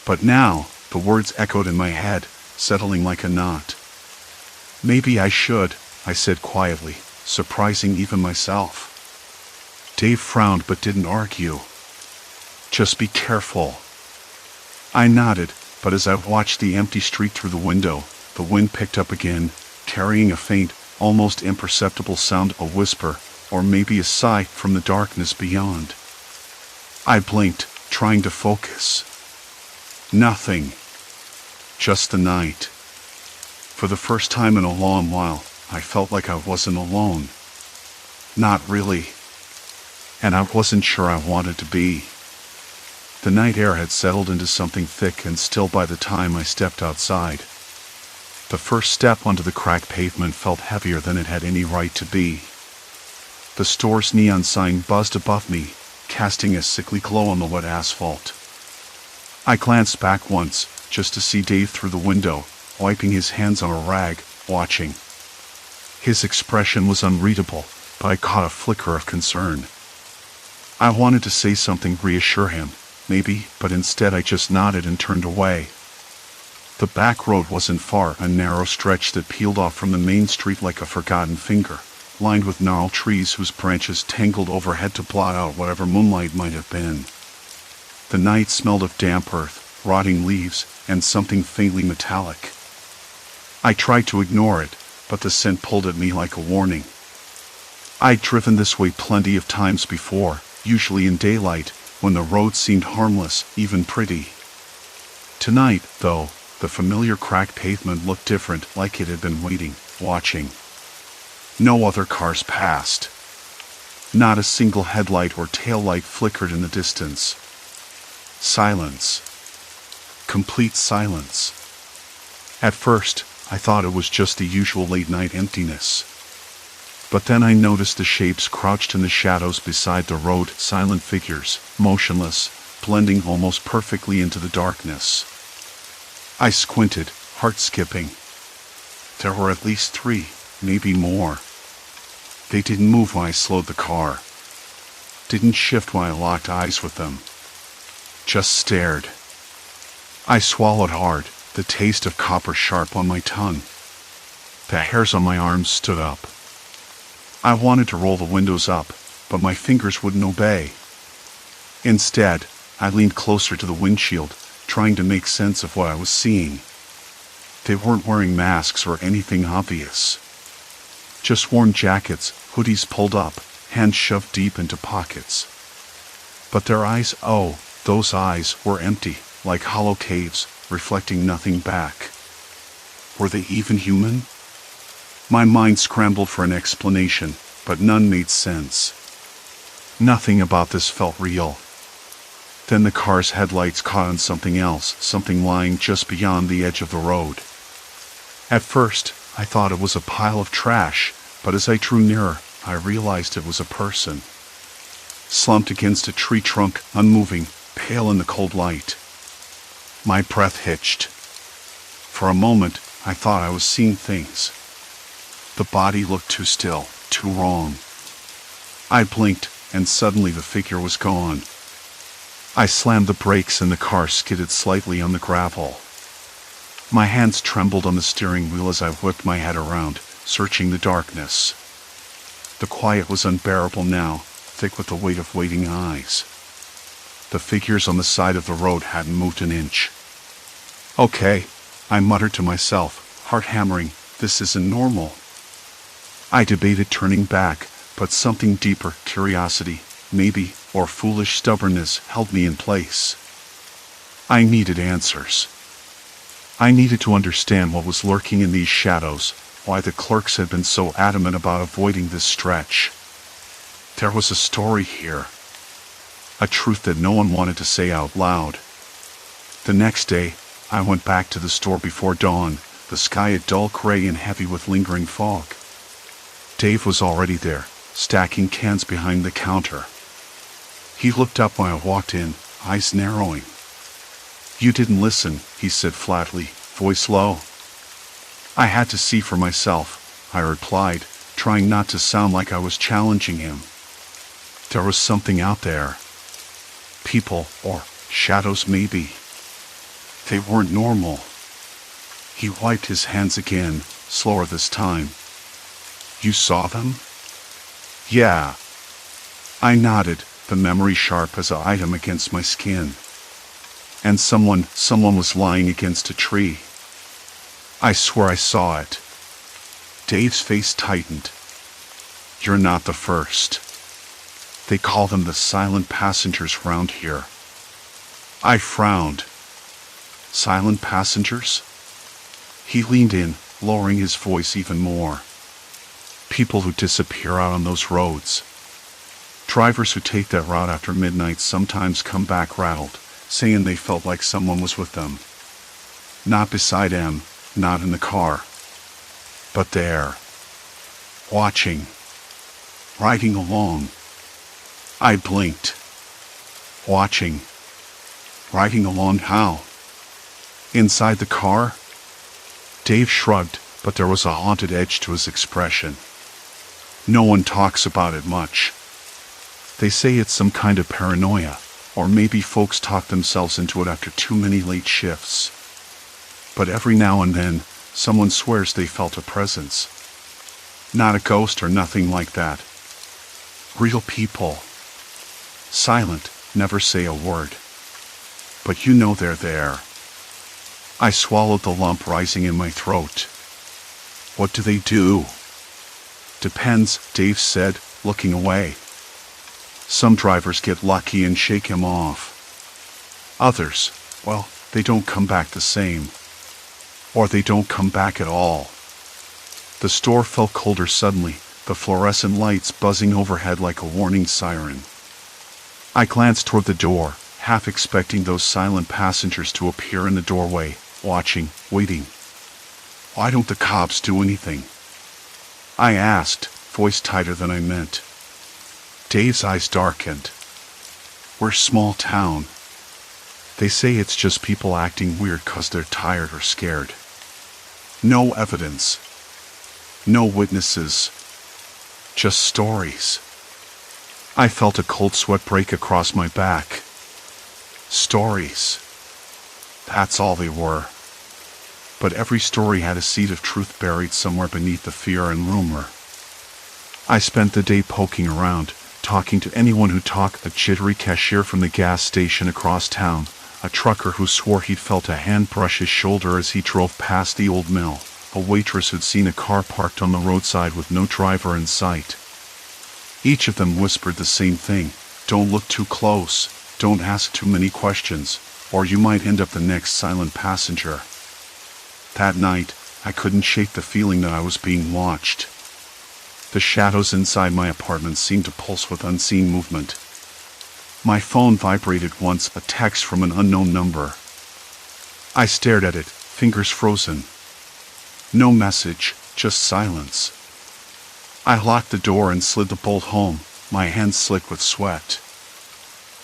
S1: But now, the words echoed in my head, settling like a knot. "Maybe I should," I said quietly, surprising even myself. Dave frowned but didn't argue. "Just be careful." I nodded, but as I watched the empty street through the window, the wind picked up again, carrying a faint, almost imperceptible sound, a whisper, or maybe a sigh from the darkness beyond. I blinked, trying to focus. Nothing. Just the night. For the first time in a long while, I felt like I wasn't alone. Not really. And I wasn't sure I wanted to be. The night air had settled into something thick and still by the time I stepped outside. The first step onto the cracked pavement felt heavier than it had any right to be. The store's neon sign buzzed above me, casting a sickly glow on the wet asphalt. I glanced back once, just to see Dave through the window, wiping his hands on a rag, watching. His expression was unreadable, but I caught a flicker of concern. I wanted to say something, reassure him, maybe, but instead I just nodded and turned away. The back road wasn't far, a narrow stretch that peeled off from the main street like a forgotten finger, lined with gnarled trees whose branches tangled overhead to blot out whatever moonlight might have been. The night smelled of damp earth, rotting leaves, and something faintly metallic. I tried to ignore it, but the scent pulled at me like a warning. I'd driven this way plenty of times before, usually in daylight, when the road seemed harmless, even pretty. Tonight, though, the familiar cracked pavement looked different, like it had been waiting, watching. No other cars passed. Not a single headlight or taillight flickered in the distance. Silence. Complete silence. At first, I thought it was just the usual late-night emptiness. But then I noticed the shapes crouched in the shadows beside the road, silent figures, motionless, blending almost perfectly into the darkness. I squinted, heart skipping. There were at least 3, maybe more. They didn't move when I slowed the car. Didn't shift when I locked eyes with them. Just stared. I swallowed hard, the taste of copper sharp on my tongue. The hairs on my arms stood up. I wanted to roll the windows up, but my fingers wouldn't obey. Instead, I leaned closer to the windshield, trying to make sense of what I was seeing. They weren't wearing masks or anything obvious. Just worn jackets, hoodies pulled up, hands shoved deep into pockets. But their eyes, oh, those eyes, were empty, like hollow caves, reflecting nothing back. Were they even human? My mind scrambled for an explanation, but none made sense. Nothing about this felt real. Then the car's headlights caught on something else, something lying just beyond the edge of the road. At first, I thought it was a pile of trash, but as I drew nearer, I realized it was a person. Slumped against a tree trunk, unmoving, pale in the cold light. My breath hitched. For a moment, I thought I was seeing things. The body looked too still, too wrong. I blinked, and suddenly the figure was gone. I slammed the brakes and the car skidded slightly on the gravel. My hands trembled on the steering wheel as I whipped my head around, searching the darkness. The quiet was unbearable now, thick with the weight of waiting eyes. The figures on the side of the road hadn't moved an inch. Okay, I muttered to myself, heart hammering, this isn't normal. I debated turning back, but something deeper, curiosity, maybe, or foolish stubbornness held me in place. I needed answers. I needed to understand what was lurking in these shadows, why the clerks had been so adamant about avoiding this stretch. There was a story here. A truth that no one wanted to say out loud. The next day, I went back to the store before dawn, the sky a dull gray and heavy with lingering fog. Dave was already there, stacking cans behind the counter. He looked up when I walked in, eyes narrowing. "You didn't listen," he said flatly, voice low. "I had to see for myself," I replied, trying not to sound like I was challenging him. There was something out there. People, or shadows maybe. They weren't normal. He wiped his hands again, slower this time. "You saw them?" "Yeah." I nodded, the memory sharp as an item against my skin. "And someone was lying against a tree. I swear I saw it." Dave's face tightened. "You're not the first. They call them the silent passengers round here." I frowned. Silent passengers? He leaned in, lowering his voice even more. People who disappear out on those roads. Drivers who take that route after midnight sometimes come back rattled, saying they felt like someone was with them. Not beside them, not in the car, but there. Watching. Riding along. I blinked. Watching. Riding along how? Inside the car? Dave shrugged, but there was a haunted edge to his expression. No one talks about it much. They say it's some kind of paranoia, or maybe folks talk themselves into it after too many late shifts. But every now and then, someone swears they felt a presence. Not a ghost or nothing like that. Real people. Silent, never say a word. But you know they're there. I swallowed the lump rising in my throat. What do they do? Depends, Dave said, looking away. Some drivers get lucky and shake him off. Others, well, they don't come back the same. Or they don't come back at all. The store felt colder suddenly, the fluorescent lights buzzing overhead like a warning siren. I glanced toward the door, half expecting those silent passengers to appear in the doorway, watching, waiting. Why don't the cops do anything? I asked, voice tighter than I meant. Dave's eyes darkened. We're small town. They say it's just people acting weird 'cause they're tired or scared. No evidence. No witnesses. Just stories. I felt a cold sweat break across my back. Stories. That's all they were. But every story had a seed of truth buried somewhere beneath the fear and rumor. I spent the day poking around, talking to anyone who talked, a jittery cashier from the gas station across town, a trucker who swore he'd felt a hand brush his shoulder as he drove past the old mill, a waitress who'd seen a car parked on the roadside with no driver in sight. Each of them whispered the same thing: don't look too close, don't ask too many questions, or you might end up the next silent passenger. That night, I couldn't shake the feeling that I was being watched. The shadows inside my apartment seemed to pulse with unseen movement. My phone vibrated once, a text from an unknown number. I stared at it, fingers frozen. No message, just silence. I locked the door and slid the bolt home, my hands slick with sweat.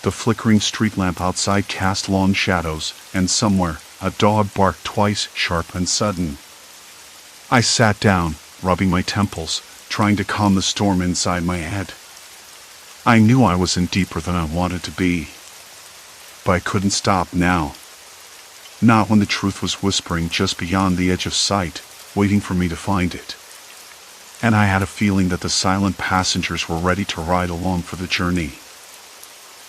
S1: The flickering street lamp outside cast long shadows, and somewhere, a dog barked twice, sharp and sudden. I sat down, rubbing my temples, trying to calm the storm inside my head. I knew I was in deeper than I wanted to be. But I couldn't stop now. Not when the truth was whispering just beyond the edge of sight, waiting for me to find it. And I had a feeling that the silent passengers were ready to ride along for the journey.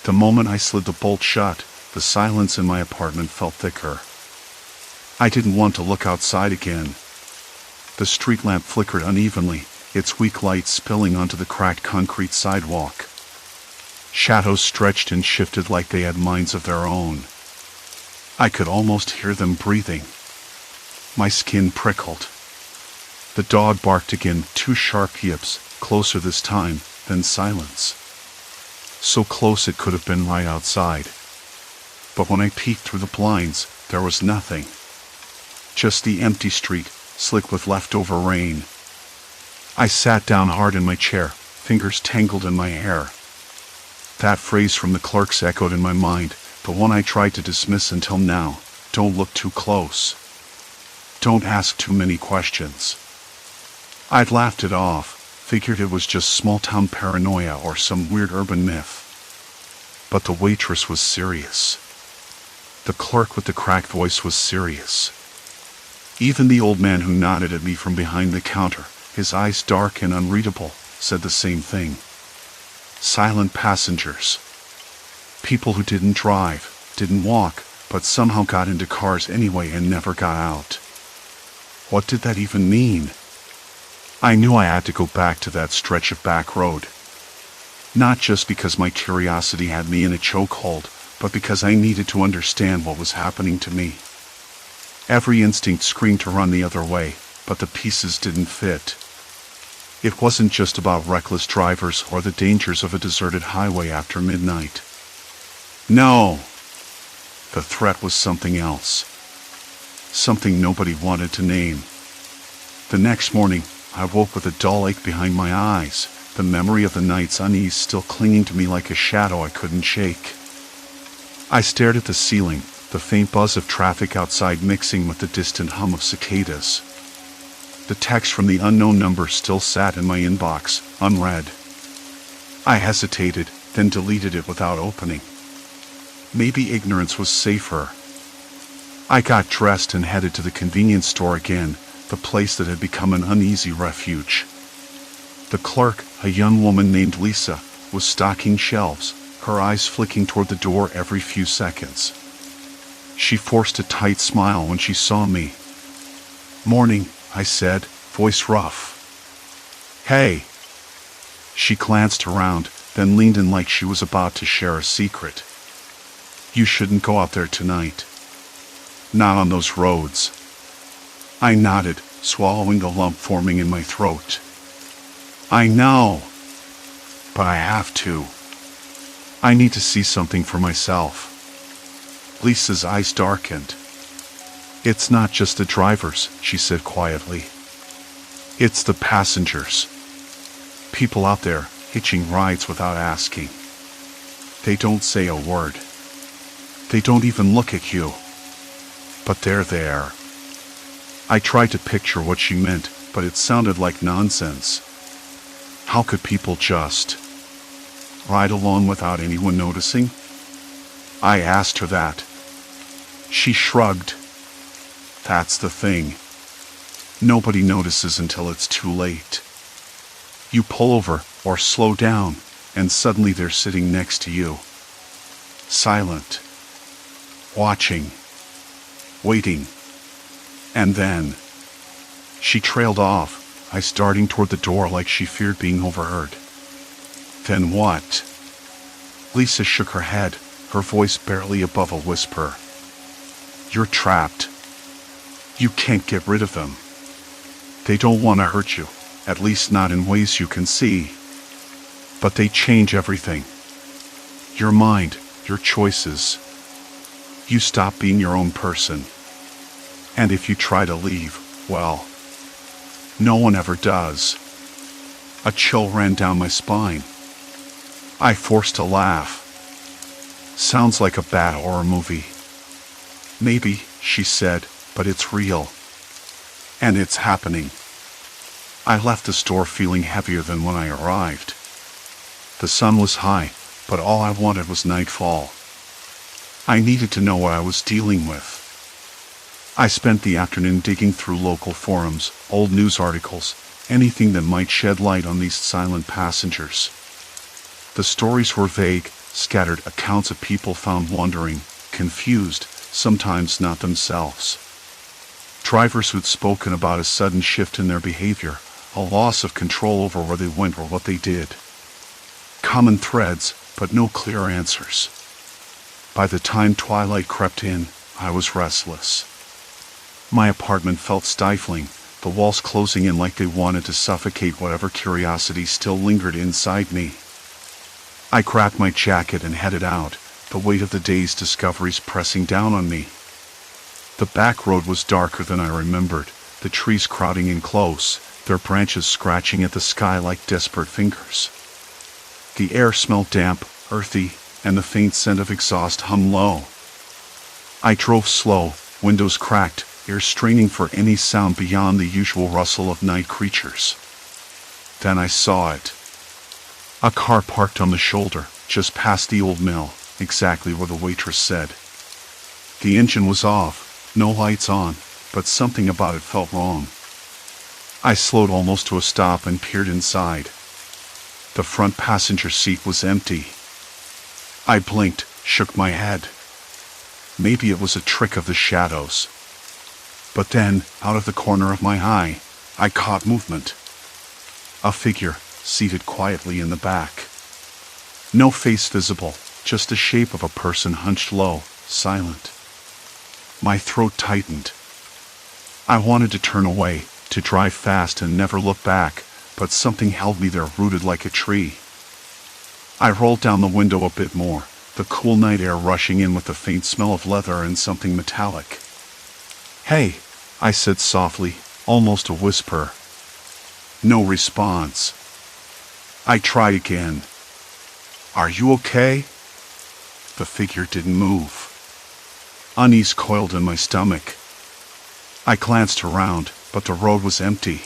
S1: The moment I slid the bolt shut, the silence in my apartment felt thicker. I didn't want to look outside again. The street lamp flickered unevenly, its weak light spilling onto the cracked concrete sidewalk. Shadows stretched and shifted like they had minds of their own. I could almost hear them breathing. My skin prickled. The dog barked again, 2 sharp yips, closer this time, then silence. So close it could have been right outside. But when I peeked through the blinds, there was nothing. Just the empty street, slick with leftover rain. I sat down hard in my chair, fingers tangled in my hair. That phrase from the clerks echoed in my mind, the one I tried to dismiss until now. Don't look too close. Don't ask too many questions. I'd laughed it off, figured it was just small-town paranoia or some weird urban myth. But the waitress was serious. The clerk with the cracked voice was serious. Even the old man who nodded at me from behind the counter, his eyes dark and unreadable, said the same thing. Silent passengers. People who didn't drive, didn't walk, but somehow got into cars anyway and never got out. What did that even mean? I knew I had to go back to that stretch of back road. Not just because my curiosity had me in a chokehold, but because I needed to understand what was happening to me. Every instinct screamed to run the other way, but the pieces didn't fit. It wasn't just about reckless drivers or the dangers of a deserted highway after midnight. No! The threat was something else. Something nobody wanted to name. The next morning, I woke with a dull ache behind my eyes, the memory of the night's unease still clinging to me like a shadow I couldn't shake. I stared at the ceiling, the faint buzz of traffic outside mixing with the distant hum of cicadas. The text from the unknown number still sat in my inbox, unread. I hesitated, then deleted it without opening. Maybe ignorance was safer. I got dressed and headed to the convenience store again, the place that had become an uneasy refuge. The clerk, a young woman named Lisa, was stocking shelves, her eyes flicking toward the door every few seconds. She forced a tight smile when she saw me. "Morning," I said, voice rough. "Hey." She glanced around, then leaned in like she was about to share a secret. "You shouldn't go out there tonight. Not on those roads." I nodded, swallowing the lump forming in my throat. "I know, but I have to. I need to see something for myself." Lisa's eyes darkened. "It's not just the drivers," she said quietly. "It's the passengers. People out there, hitching rides without asking. They don't say a word. They don't even look at you. But they're there." I tried to picture what she meant, but it sounded like nonsense. How could people just ride along without anyone noticing? I asked her that. She shrugged. "That's the thing. Nobody notices until it's too late. You pull over or slow down, and suddenly they're sitting next to you. Silent. Watching. Waiting. And then..." She trailed off, eyes darting toward the door like she feared being overheard. "Then what?" Lisa shook her head, her voice barely above a whisper. "You're trapped. You can't get rid of them. They don't want to hurt you, at least not in ways you can see. But they change everything. Your mind, your choices. You stop being your own person. And if you try to leave, well, no one ever does." A chill ran down my spine. I forced a laugh. Sounds like a bad horror movie. Maybe, she said, but it's real. And it's happening. I left the store feeling heavier than when I arrived. The sun was high, but all I wanted was nightfall. I needed to know what I was dealing with. I spent the afternoon digging through local forums, old news articles, anything that might shed light on these silent passengers. The stories were vague, scattered accounts of people found wandering, confused, sometimes not themselves. Drivers who'd spoken about a sudden shift in their behavior, a loss of control over where they went or what they did. Common threads, but no clear answers. By the time twilight crept in, I was restless. My apartment felt stifling, the walls closing in like they wanted to suffocate whatever curiosity still lingered inside me. I grabbed my jacket and headed out, the weight of the day's discoveries pressing down on me. The back road was darker than I remembered, the trees crowding in close, their branches scratching at the sky like desperate fingers. The air smelled damp, earthy, and the faint scent of exhaust hummed low. I drove slow, windows cracked, ears straining for any sound beyond the usual rustle of night creatures. Then I saw it. A car parked on the shoulder, just past the old mill, exactly where the waitress said. The engine was off, no lights on, but something about it felt wrong. I slowed almost to a stop and peered inside. The front passenger seat was empty. I blinked, shook my head. Maybe it was a trick of the shadows. But then, out of the corner of my eye, I caught movement. A figure, seated quietly in the back. No face visible, just the shape of a person hunched low, silent. My throat tightened. I wanted to turn away, to drive fast and never look back, but something held me there rooted like a tree. I rolled down the window a bit more, the cool night air rushing in with the faint smell of leather and something metallic. "Hey," I said softly, almost a whisper. No response. I tried again. "Are you okay?" The figure didn't move. Unease coiled in my stomach. I glanced around, but the road was empty.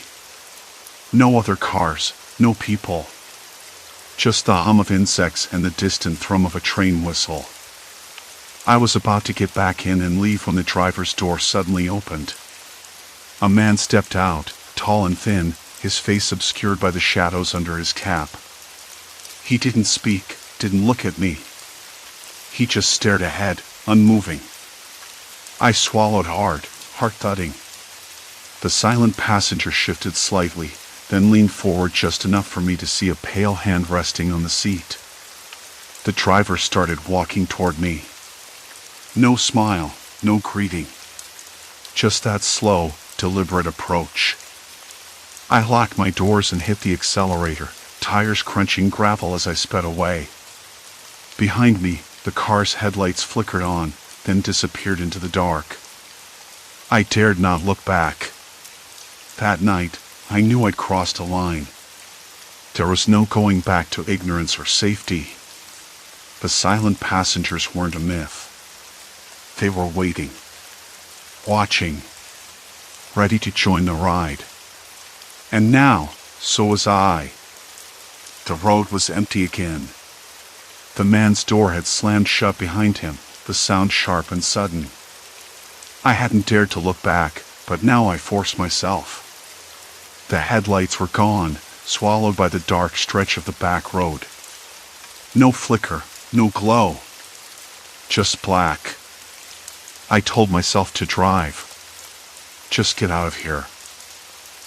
S1: No other cars, no people. Just the hum of insects and the distant thrum of a train whistle. I was about to get back in and leave when the driver's door suddenly opened. A man stepped out, tall and thin, his face obscured by the shadows under his cap. He didn't speak, didn't look at me. He just stared ahead, unmoving. I swallowed hard, heart thudding. The silent passenger shifted slightly, then leaned forward just enough for me to see a pale hand resting on the seat. The driver started walking toward me. No smile, no greeting. Just that slow, deliberate approach. I locked my doors and hit the accelerator, tires crunching gravel as I sped away. Behind me, the car's headlights flickered on, then disappeared into the dark. I dared not look back. That night, I knew I'd crossed a line. There was no going back to ignorance or safety. The silent passengers weren't a myth. They were waiting, watching, ready to join the ride. And now, so was I. The road was empty again. The man's door had slammed shut behind him, the sound sharp and sudden. I hadn't dared to look back, but now I forced myself. The headlights were gone, swallowed by the dark stretch of the back road. No flicker, no glow. Just black. I told myself to drive. Just get out of here.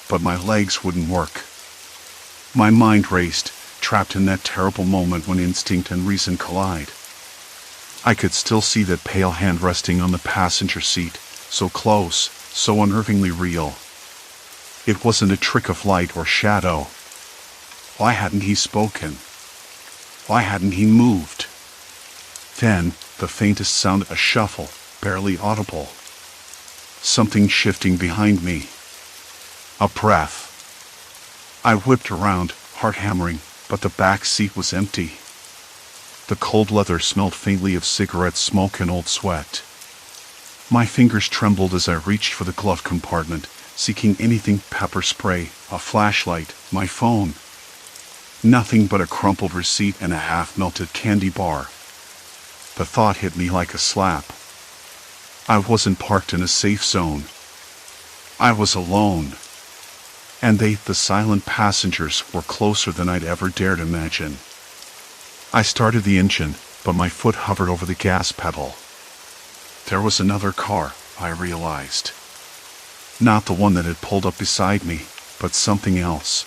S1: But my legs wouldn't work. My mind raced, trapped in that terrible moment when instinct and reason collide. I could still see that pale hand resting on the passenger seat, so close, so unnervingly real. It wasn't a trick of light or shadow. Why hadn't he spoken? Why hadn't he moved? Then, the faintest sound, a shuffle, barely audible. Something shifting behind me. A breath. I whipped around, heart hammering, but the back seat was empty. The cold leather smelled faintly of cigarette smoke and old sweat. My fingers trembled as I reached for the glove compartment, seeking anything: pepper spray, a flashlight, my phone. Nothing but a crumpled receipt and a half-melted candy bar. The thought hit me like a slap. I wasn't parked in a safe zone. I was alone. And they, the silent passengers, were closer than I'd ever dared imagine. I started the engine, but my foot hovered over the gas pedal. There was another car, I realized. Not the one that had pulled up beside me, but something else.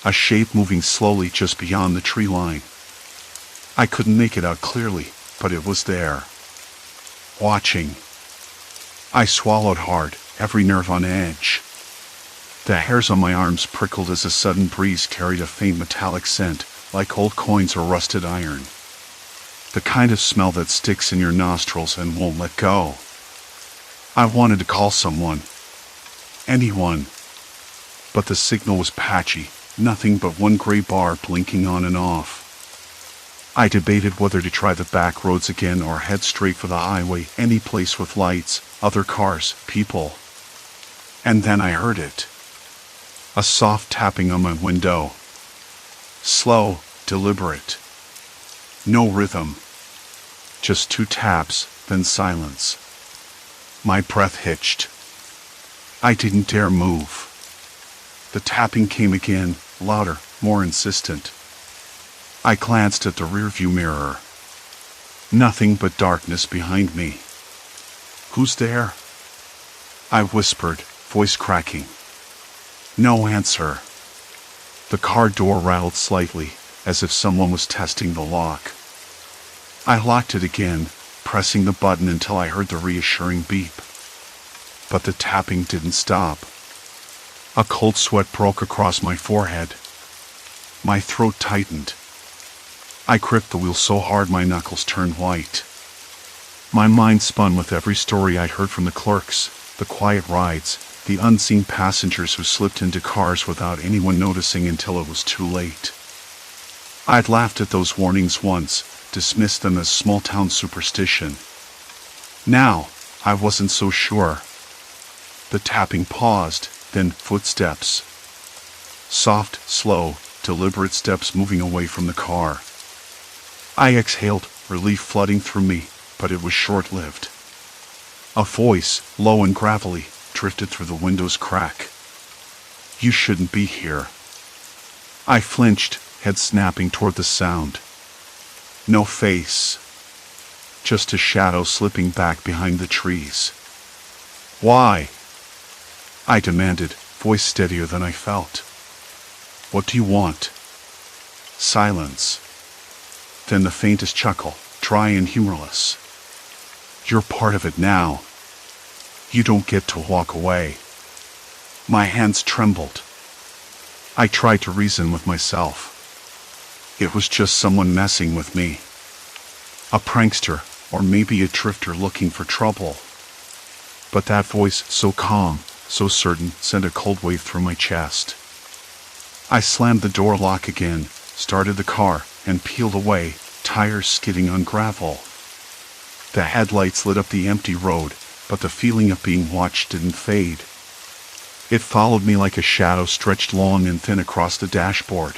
S1: A shape moving slowly just beyond the tree line. I couldn't make it out clearly, but it was there. Watching. I swallowed hard, every nerve on edge. The hairs on my arms prickled as a sudden breeze carried a faint metallic scent, like old coins or rusted iron. The kind of smell that sticks in your nostrils and won't let go. I wanted to call someone. Anyone. But the signal was patchy, nothing but one gray bar blinking on and off. I debated whether to try the back roads again or head straight for the highway, any place with lights, other cars, people. And then I heard it. A soft tapping on my window. Slow, deliberate. No rhythm. Just 2 taps, then silence. My breath hitched. I didn't dare move. The tapping came again, louder, more insistent. I glanced at the rearview mirror. Nothing but darkness behind me. Who's there? I whispered, voice cracking. No answer. The car door rattled slightly, as if someone was testing the lock. I locked it again, pressing the button until I heard the reassuring beep. But the tapping didn't stop. A cold sweat broke across my forehead. My throat tightened. I gripped the wheel so hard my knuckles turned white. My mind spun with every story I'd heard from the clerks, the quiet rides, the unseen passengers who slipped into cars without anyone noticing until it was too late. I'd laughed at those warnings once, dismissed them as small-town superstition. Now, I wasn't so sure. The tapping paused, then footsteps. Soft, slow, deliberate steps moving away from the car. I exhaled, relief flooding through me, but it was short-lived. A voice, low and gravelly, drifted through the window's crack. You shouldn't be here. I flinched, head snapping toward the sound. No face. Just a shadow slipping back behind the trees. Why? I demanded, voice steadier than I felt. What do you want? Silence. Then the faintest chuckle, dry and humorless. You're part of it now. You don't get to walk away. My hands trembled. I tried to reason with myself. It was just someone messing with me. A prankster, or maybe a drifter looking for trouble. But that voice, so calm, so certain, sent a cold wave through my chest. I slammed the door lock again, started the car, and peeled away, tires skidding on gravel. The headlights lit up the empty road, but the feeling of being watched didn't fade. It followed me like a shadow stretched long and thin across the dashboard.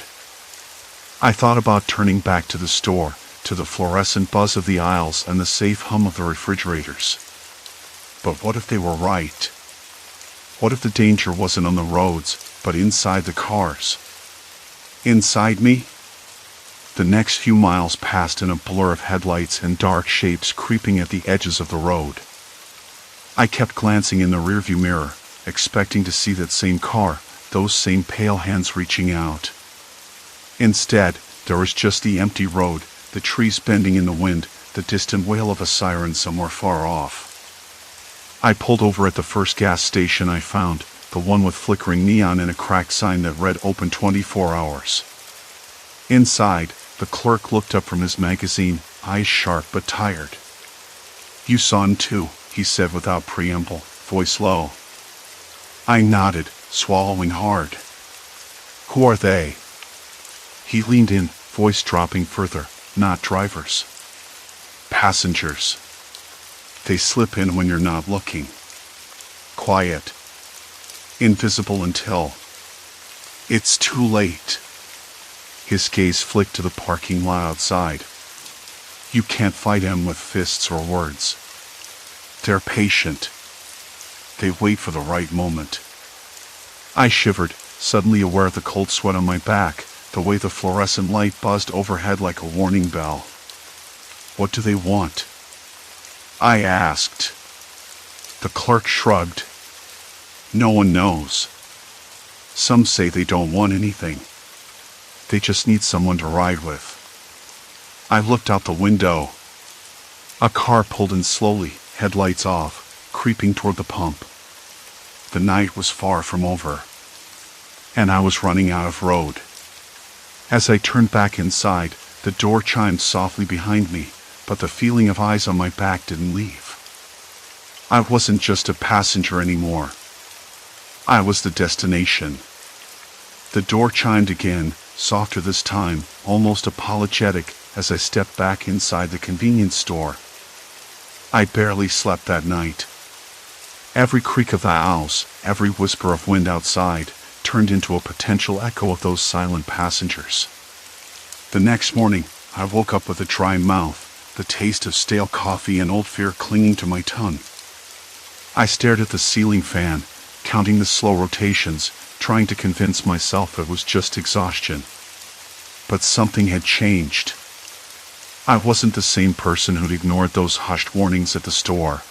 S1: I thought about turning back to the store, to the fluorescent buzz of the aisles and the safe hum of the refrigerators. But what if they were right? What if the danger wasn't on the roads, but inside the cars? Inside me? The next few miles passed in a blur of headlights and dark shapes creeping at the edges of the road. I kept glancing in the rearview mirror, expecting to see that same car, those same pale hands reaching out. Instead, there was just the empty road, the trees bending in the wind, the distant wail of a siren somewhere far off. I pulled over at the first gas station I found, the one with flickering neon and a cracked sign that read open 24 hours. Inside, the clerk looked up from his magazine, eyes sharp but tired. You saw him too, he said without preamble, voice low. I nodded, swallowing hard. Who are they? He leaned in, voice dropping further, not drivers. Passengers. They slip in when you're not looking. Quiet. Invisible until it's too late. His gaze flicked to the parking lot outside. You can't fight him with fists or words. They're patient. They wait for the right moment. I shivered, suddenly aware of the cold sweat on my back, the way the fluorescent light buzzed overhead like a warning bell. What do they want? I asked. The clerk shrugged. No one knows. Some say they don't want anything. They just need someone to ride with. I looked out the window. A car pulled in slowly, headlights off, creeping toward the pump. The night was far from over, and I was running out of road. As I turned back inside, the door chimed softly behind me, but the feeling of eyes on my back didn't leave. I wasn't just a passenger anymore. I was the destination. The door chimed again, softer this time, almost apologetic, as I stepped back inside the convenience store. I barely slept that night. Every creak of the house, every whisper of wind outside, turned into a potential echo of those silent passengers. The next morning, I woke up with a dry mouth, the taste of stale coffee and old fear clinging to my tongue. I stared at the ceiling fan, counting the slow rotations, trying to convince myself it was just exhaustion. But something had changed. I wasn't the same person who'd ignored those hushed warnings at the store.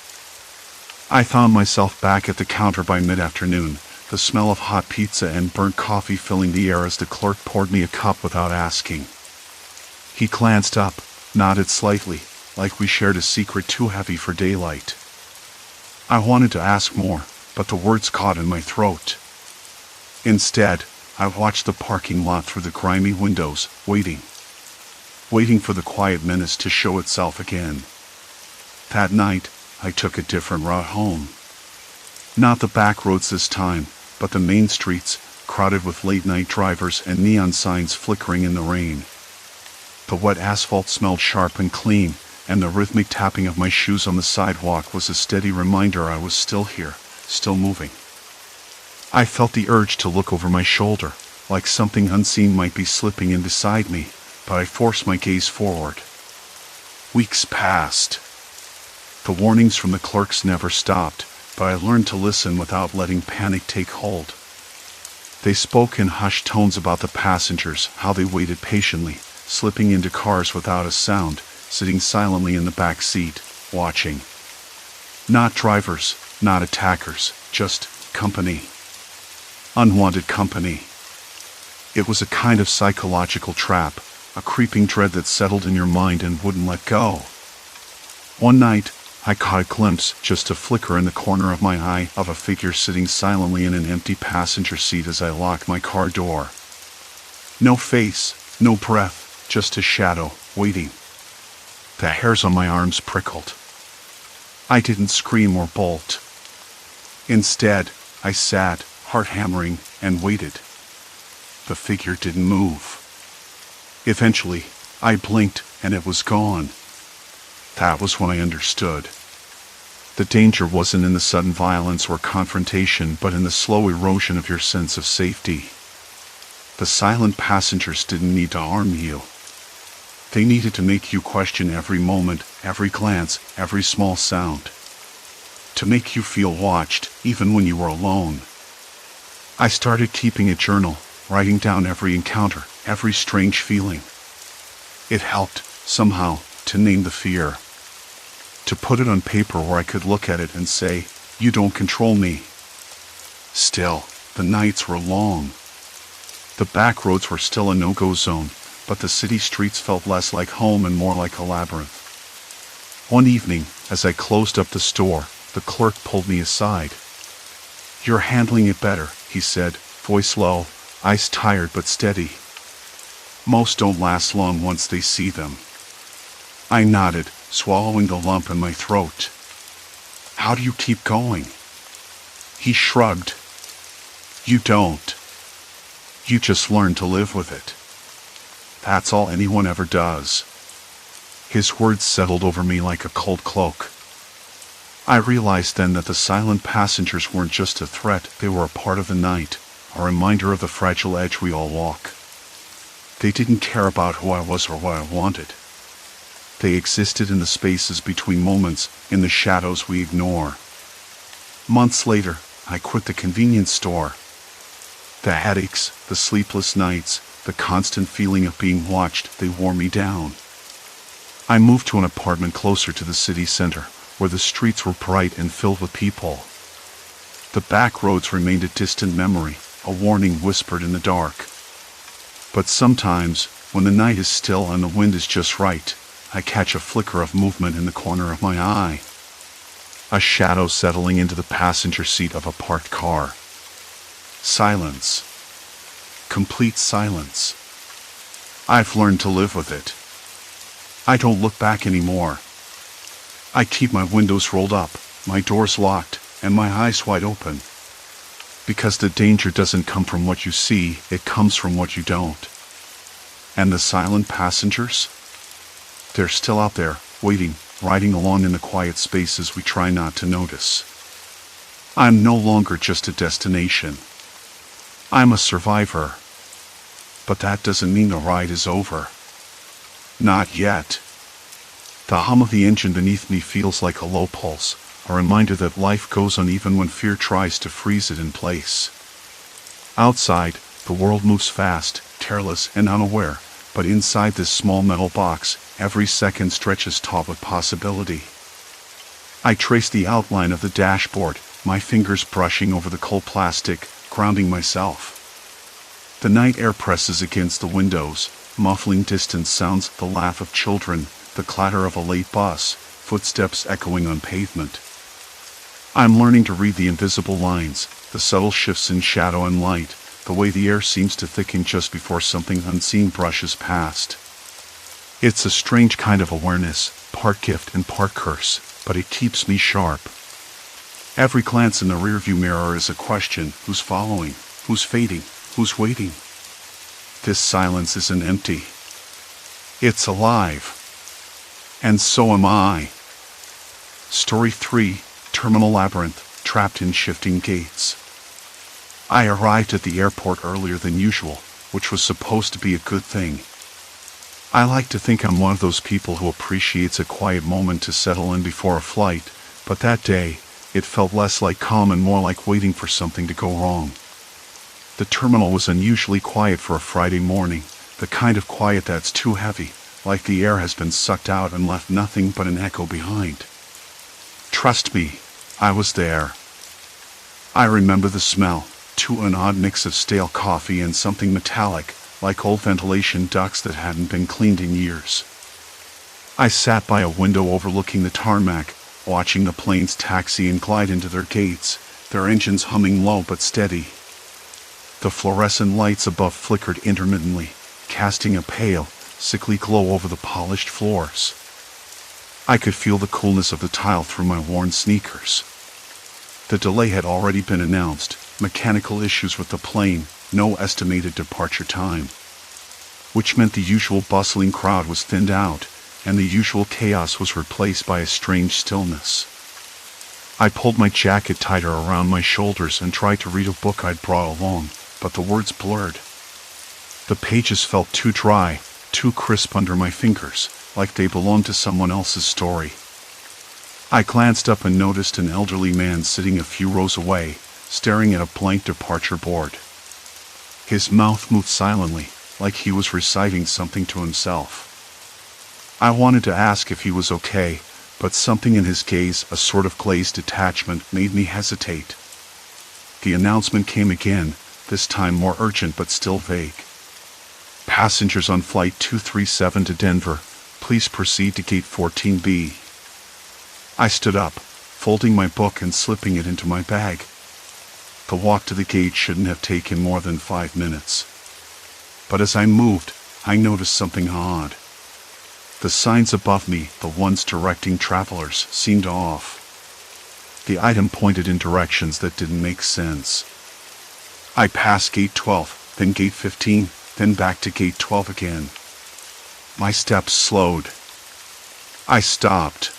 S1: I found myself back at the counter by mid-afternoon, the smell of hot pizza and burnt coffee filling the air as the clerk poured me a cup without asking. He glanced up, nodded slightly, like we shared a secret too heavy for daylight. I wanted to ask more, but the words caught in my throat. Instead, I watched the parking lot through the grimy windows, waiting for the quiet menace to show itself again. That night, I took a different route home. Not the back roads this time, but the main streets, crowded with late-night drivers and neon signs flickering in the rain. The wet asphalt smelled sharp and clean, and the rhythmic tapping of my shoes on the sidewalk was a steady reminder I was still here, still moving. I felt the urge to look over my shoulder, like something unseen might be slipping in beside me, but I forced my gaze forward. Weeks passed. The warnings from the clerks never stopped, but I learned to listen without letting panic take hold. They spoke in hushed tones about the passengers, how they waited patiently, slipping into cars without a sound, sitting silently in the back seat, watching. Not drivers, not attackers, just company. Unwanted company. It was a kind of psychological trap, a creeping dread that settled in your mind and wouldn't let go. One night, I caught a glimpse, just a flicker in the corner of my eye, of a figure sitting silently in an empty passenger seat as I locked my car door. No face, no breath, just a shadow, waiting. The hairs on my arms prickled. I didn't scream or bolt. Instead, I sat, heart hammering, and waited. The figure didn't move. Eventually, I blinked, and it was gone. That was when I understood. The danger wasn't in the sudden violence or confrontation, but in the slow erosion of your sense of safety. The silent passengers didn't need to harm you. They needed to make you question every moment, every glance, every small sound. To make you feel watched, even when you were alone. I started keeping a journal, writing down every encounter, every strange feeling. It helped, somehow, to name the fear. To put it on paper where I could look at it and say, "You don't control me." Still, the nights were long. The back roads were still a no-go zone, but the city streets felt less like home and more like a labyrinth. One evening, as I closed up the store, the clerk pulled me aside. "You're handling it better," he said, voice low, eyes tired but steady. "Most don't last long once they see them." I nodded, swallowing the lump in my throat. "How do you keep going?" He shrugged. "You don't. You just learn to live with it. That's all anyone ever does." His words settled over me like a cold cloak. I realized then that the silent passengers weren't just a threat, they were a part of the night, a reminder of the fragile edge we all walk. They didn't care about who I was or what I wanted. They existed in the spaces between moments, in the shadows we ignore. Months later, I quit the convenience store. The headaches, the sleepless nights, the constant feeling of being watched, they wore me down. I moved to an apartment closer to the city center, where the streets were bright and filled with people. The back roads remained a distant memory, a warning whispered in the dark. But sometimes, when the night is still and the wind is just right, I catch a flicker of movement in the corner of my eye. A shadow settling into the passenger seat of a parked car. Silence. Complete silence. I've learned to live with it. I don't look back anymore. I keep my windows rolled up, my doors locked, and my eyes wide open. Because the danger doesn't come from what you see, it comes from what you don't. And the silent passengers? They're still out there, waiting, riding along in the quiet spaces we try not to notice. I'm no longer just a destination. I'm a survivor. But that doesn't mean the ride is over. Not yet. The hum of the engine beneath me feels like a low pulse, a reminder that life goes on even when fear tries to freeze it in place. Outside, the world moves fast, careless and unaware, but inside this small metal box, every second stretches taut with possibility. I trace the outline of the dashboard, my fingers brushing over the cold plastic, grounding myself. The night air presses against the windows, muffling distant sounds, the laugh of children, the clatter of a late bus, footsteps echoing on pavement. I'm learning to read the invisible lines, the subtle shifts in shadow and light, the way the air seems to thicken just before something unseen brushes past. It's a strange kind of awareness, part gift and part curse, but it keeps me sharp. Every glance in the rearview mirror is a question: who's following? Who's fading? Who's waiting? This silence isn't empty. It's alive. And so am I. Story 3, Terminal Labyrinth, trapped in shifting gates. I arrived at the airport earlier than usual, which was supposed to be a good thing. I like to think I'm one of those people who appreciates a quiet moment to settle in before a flight, but that day, it felt less like calm and more like waiting for something to go wrong. The terminal was unusually quiet for a Friday morning, the kind of quiet that's too heavy, like the air has been sucked out and left nothing but an echo behind. Trust me, I was there. I remember the smell, too, an odd mix of stale coffee and something metallic, like old ventilation ducts that hadn't been cleaned in years. I sat by a window overlooking the tarmac, watching the planes taxi and glide into their gates, their engines humming low but steady. The fluorescent lights above flickered intermittently, casting a pale, sickly glow over the polished floors. I could feel the coolness of the tile through my worn sneakers. The delay had already been announced, mechanical issues with the plane, no estimated departure time. Which meant the usual bustling crowd was thinned out, and the usual chaos was replaced by a strange stillness. I pulled my jacket tighter around my shoulders and tried to read a book I'd brought along, but the words blurred. The pages felt too dry, too crisp under my fingers, like they belonged to someone else's story. I glanced up and noticed an elderly man sitting a few rows away, staring at a blank departure board. His mouth moved silently, like he was reciting something to himself. I wanted to ask if he was okay, but something in his gaze, a sort of glazed detachment, made me hesitate. The announcement came again, this time more urgent but still vague. Passengers on Flight 237 to Denver, please proceed to Gate 14B. I stood up, folding my book and slipping it into my bag. The walk to the gate shouldn't have taken more than 5 minutes. But as I moved, I noticed something odd. The signs above me, the ones directing travelers, seemed off. The item pointed in directions that didn't make sense. I passed Gate 12, then Gate 15, then back to Gate 12 again. My steps slowed. I stopped.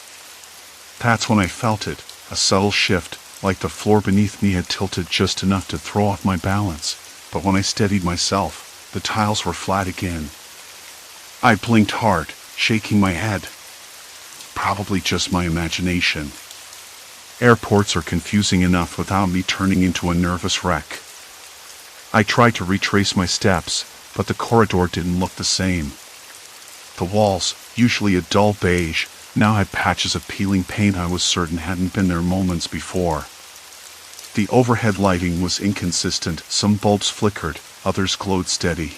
S1: That's when I felt it, a subtle shift, like the floor beneath me had tilted just enough to throw off my balance, but when I steadied myself, the tiles were flat again. I blinked hard, shaking my head. Probably just my imagination. Airports are confusing enough without me turning into a nervous wreck. I tried to retrace my steps, but the corridor didn't look the same. The walls, usually a dull beige, now had patches of peeling paint I was certain hadn't been there moments before. The overhead lighting was inconsistent, some bulbs flickered, others glowed steady.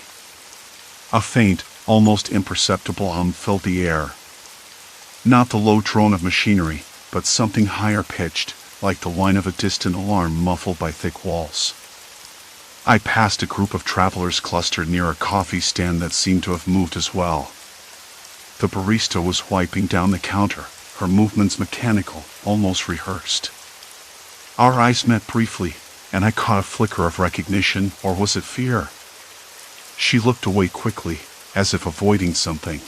S1: A faint, almost imperceptible hum filled the air. Not the low drone of machinery, but something higher pitched, like the whine of a distant alarm muffled by thick walls. I passed a group of travelers clustered near a coffee stand that seemed to have moved as well. The barista was wiping down the counter, her movements mechanical, almost rehearsed. Our eyes met briefly, and I caught a flicker of recognition, or was it fear? She looked away quickly, as if avoiding something.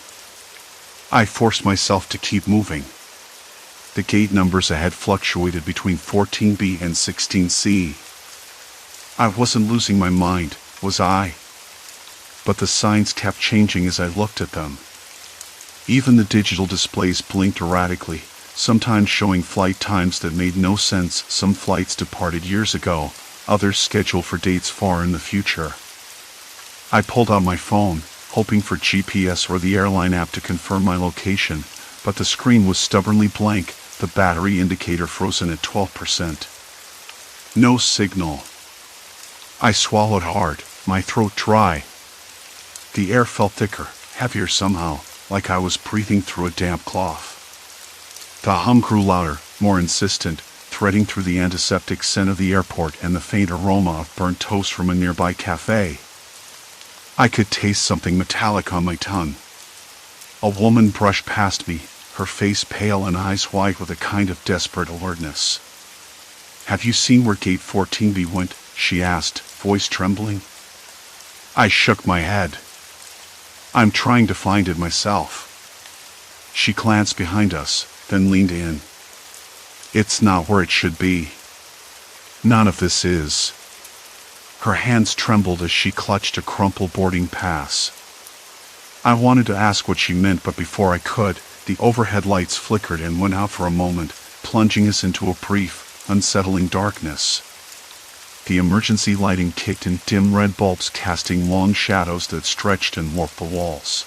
S1: I forced myself to keep moving. The gate numbers ahead fluctuated between 14B and 16C. I wasn't losing my mind, was I? But the signs kept changing as I looked at them. Even the digital displays blinked erratically, sometimes showing flight times that made no sense. Some flights departed years ago, others scheduled for dates far in the future. I pulled out my phone, hoping for GPS or the airline app to confirm my location, but the screen was stubbornly blank, the battery indicator frozen at 12%. No signal. I swallowed hard, my throat dry. The air felt thicker, heavier somehow, like I was breathing through a damp cloth. The hum grew louder, more insistent, threading through the antiseptic scent of the airport and the faint aroma of burnt toast from a nearby cafe. I could taste something metallic on my tongue. A woman brushed past me, her face pale and eyes wide with a kind of desperate alertness. "Have you seen where Gate 14B went?" she asked, voice trembling. I shook my head. "I'm trying to find it myself." She glanced behind us, then leaned in. "It's not where it should be. None of this is." Her hands trembled as she clutched a crumpled boarding pass. I wanted to ask what she meant, but before I could, the overhead lights flickered and went out for a moment, plunging us into a brief, unsettling darkness. The emergency lighting kicked in, dim red bulbs casting long shadows that stretched and warped the walls.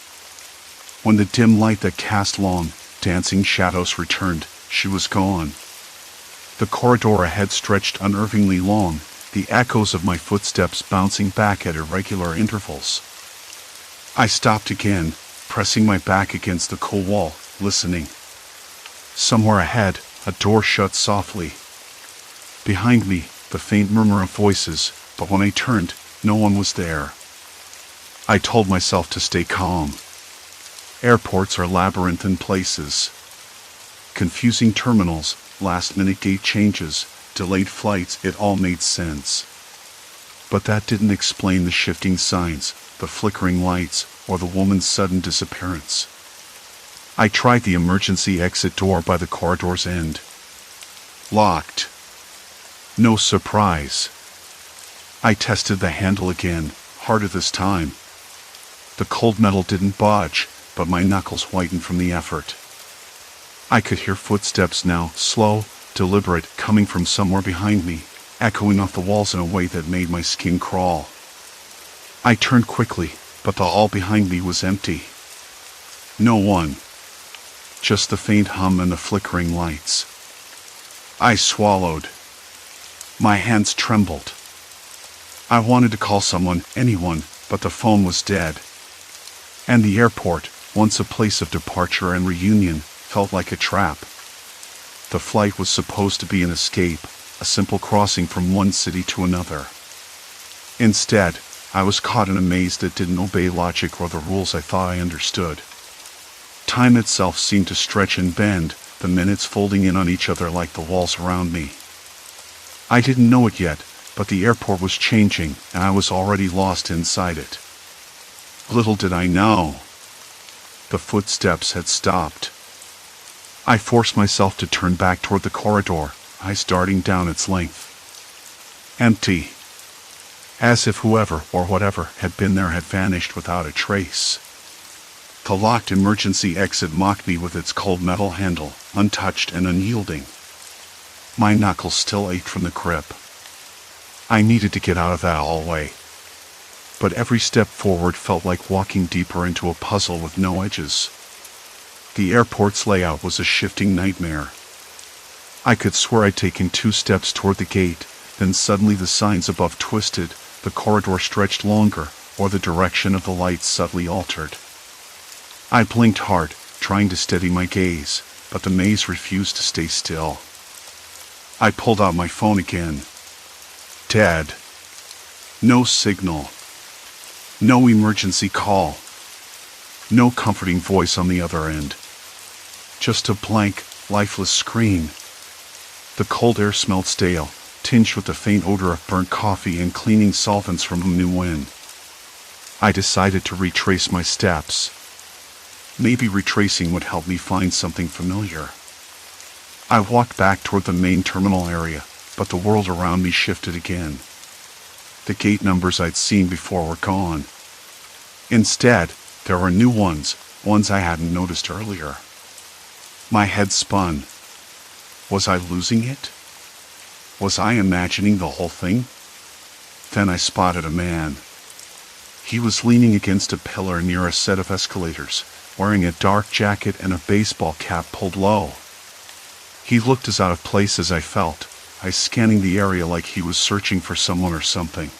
S1: When the dim light that cast long, dancing shadows returned, she was gone. The corridor ahead stretched unnervingly long, the echoes of my footsteps bouncing back at irregular intervals. I stopped again, pressing my back against the cool wall, listening. Somewhere ahead, a door shut softly. Behind me, the faint murmur of voices, but when I turned, no one was there. I told myself to stay calm. Airports are labyrinthine places. Confusing terminals, last-minute gate changes, delayed flights, it all made sense. But that didn't explain the shifting signs, the flickering lights, or the woman's sudden disappearance. I tried the emergency exit door by the corridor's end. Locked. No surprise. I tested the handle again, harder this time. The cold metal didn't budge, but my knuckles whitened from the effort. I could hear footsteps now, slow, deliberate, coming from somewhere behind me, echoing off the walls in a way that made my skin crawl. I turned quickly, but the hall behind me was empty. No one. Just the faint hum and the flickering lights. I swallowed. My hands trembled. I wanted to call someone, anyone, but the phone was dead. And the airport, once a place of departure and reunion, felt like a trap. The flight was supposed to be an escape, a simple crossing from one city to another. Instead, I was caught in a maze that didn't obey logic or the rules I thought I understood. Time itself seemed to stretch and bend, the minutes folding in on each other like the walls around me. I didn't know it yet, but the airport was changing, and I was already lost inside it. Little did I know. The footsteps had stopped. I forced myself to turn back toward the corridor, eyes darting down its length. Empty. As if whoever or whatever had been there had vanished without a trace. The locked emergency exit mocked me with its cold metal handle, untouched and unyielding. My knuckles still ached from the grip. I needed to get out of that hallway. But every step forward felt like walking deeper into a puzzle with no edges. The airport's layout was a shifting nightmare. I could swear I'd taken 2 steps toward the gate, then suddenly the signs above twisted, the corridor stretched longer, or the direction of the lights subtly altered. I blinked hard, trying to steady my gaze, but the maze refused to stay still. I pulled out my phone again. Dead. No signal. No emergency call. No comforting voice on the other end. Just a blank, lifeless screen. The cold air smelled stale, tinged with the faint odor of burnt coffee and cleaning solvents from a new wind. I decided to retrace my steps. Maybe retracing would help me find something familiar. I walked back toward the main terminal area, but the world around me shifted again. The gate numbers I'd seen before were gone. Instead, there were new ones I hadn't noticed earlier. My head spun. Was I losing it? Was I imagining the whole thing? Then I spotted a man. He was leaning against a pillar near a set of escalators, wearing a dark jacket and a baseball cap pulled low. He looked as out of place as I felt, eyes scanning the area like he was searching for someone or something.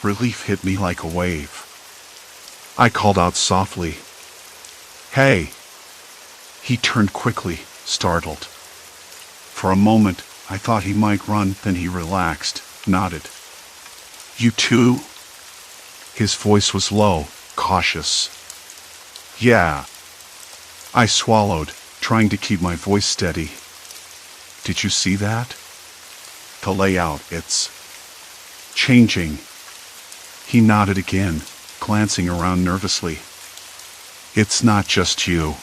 S1: Relief hit me like a wave. I called out softly, "Hey!" He turned quickly, startled. For a moment, I thought he might run, then he relaxed, nodded. "You too?" His voice was low, cautious. "Yeah." I swallowed, trying to keep my voice steady. "Did you see that? The layout, it's changing." He nodded again, glancing around nervously. "It's not just you.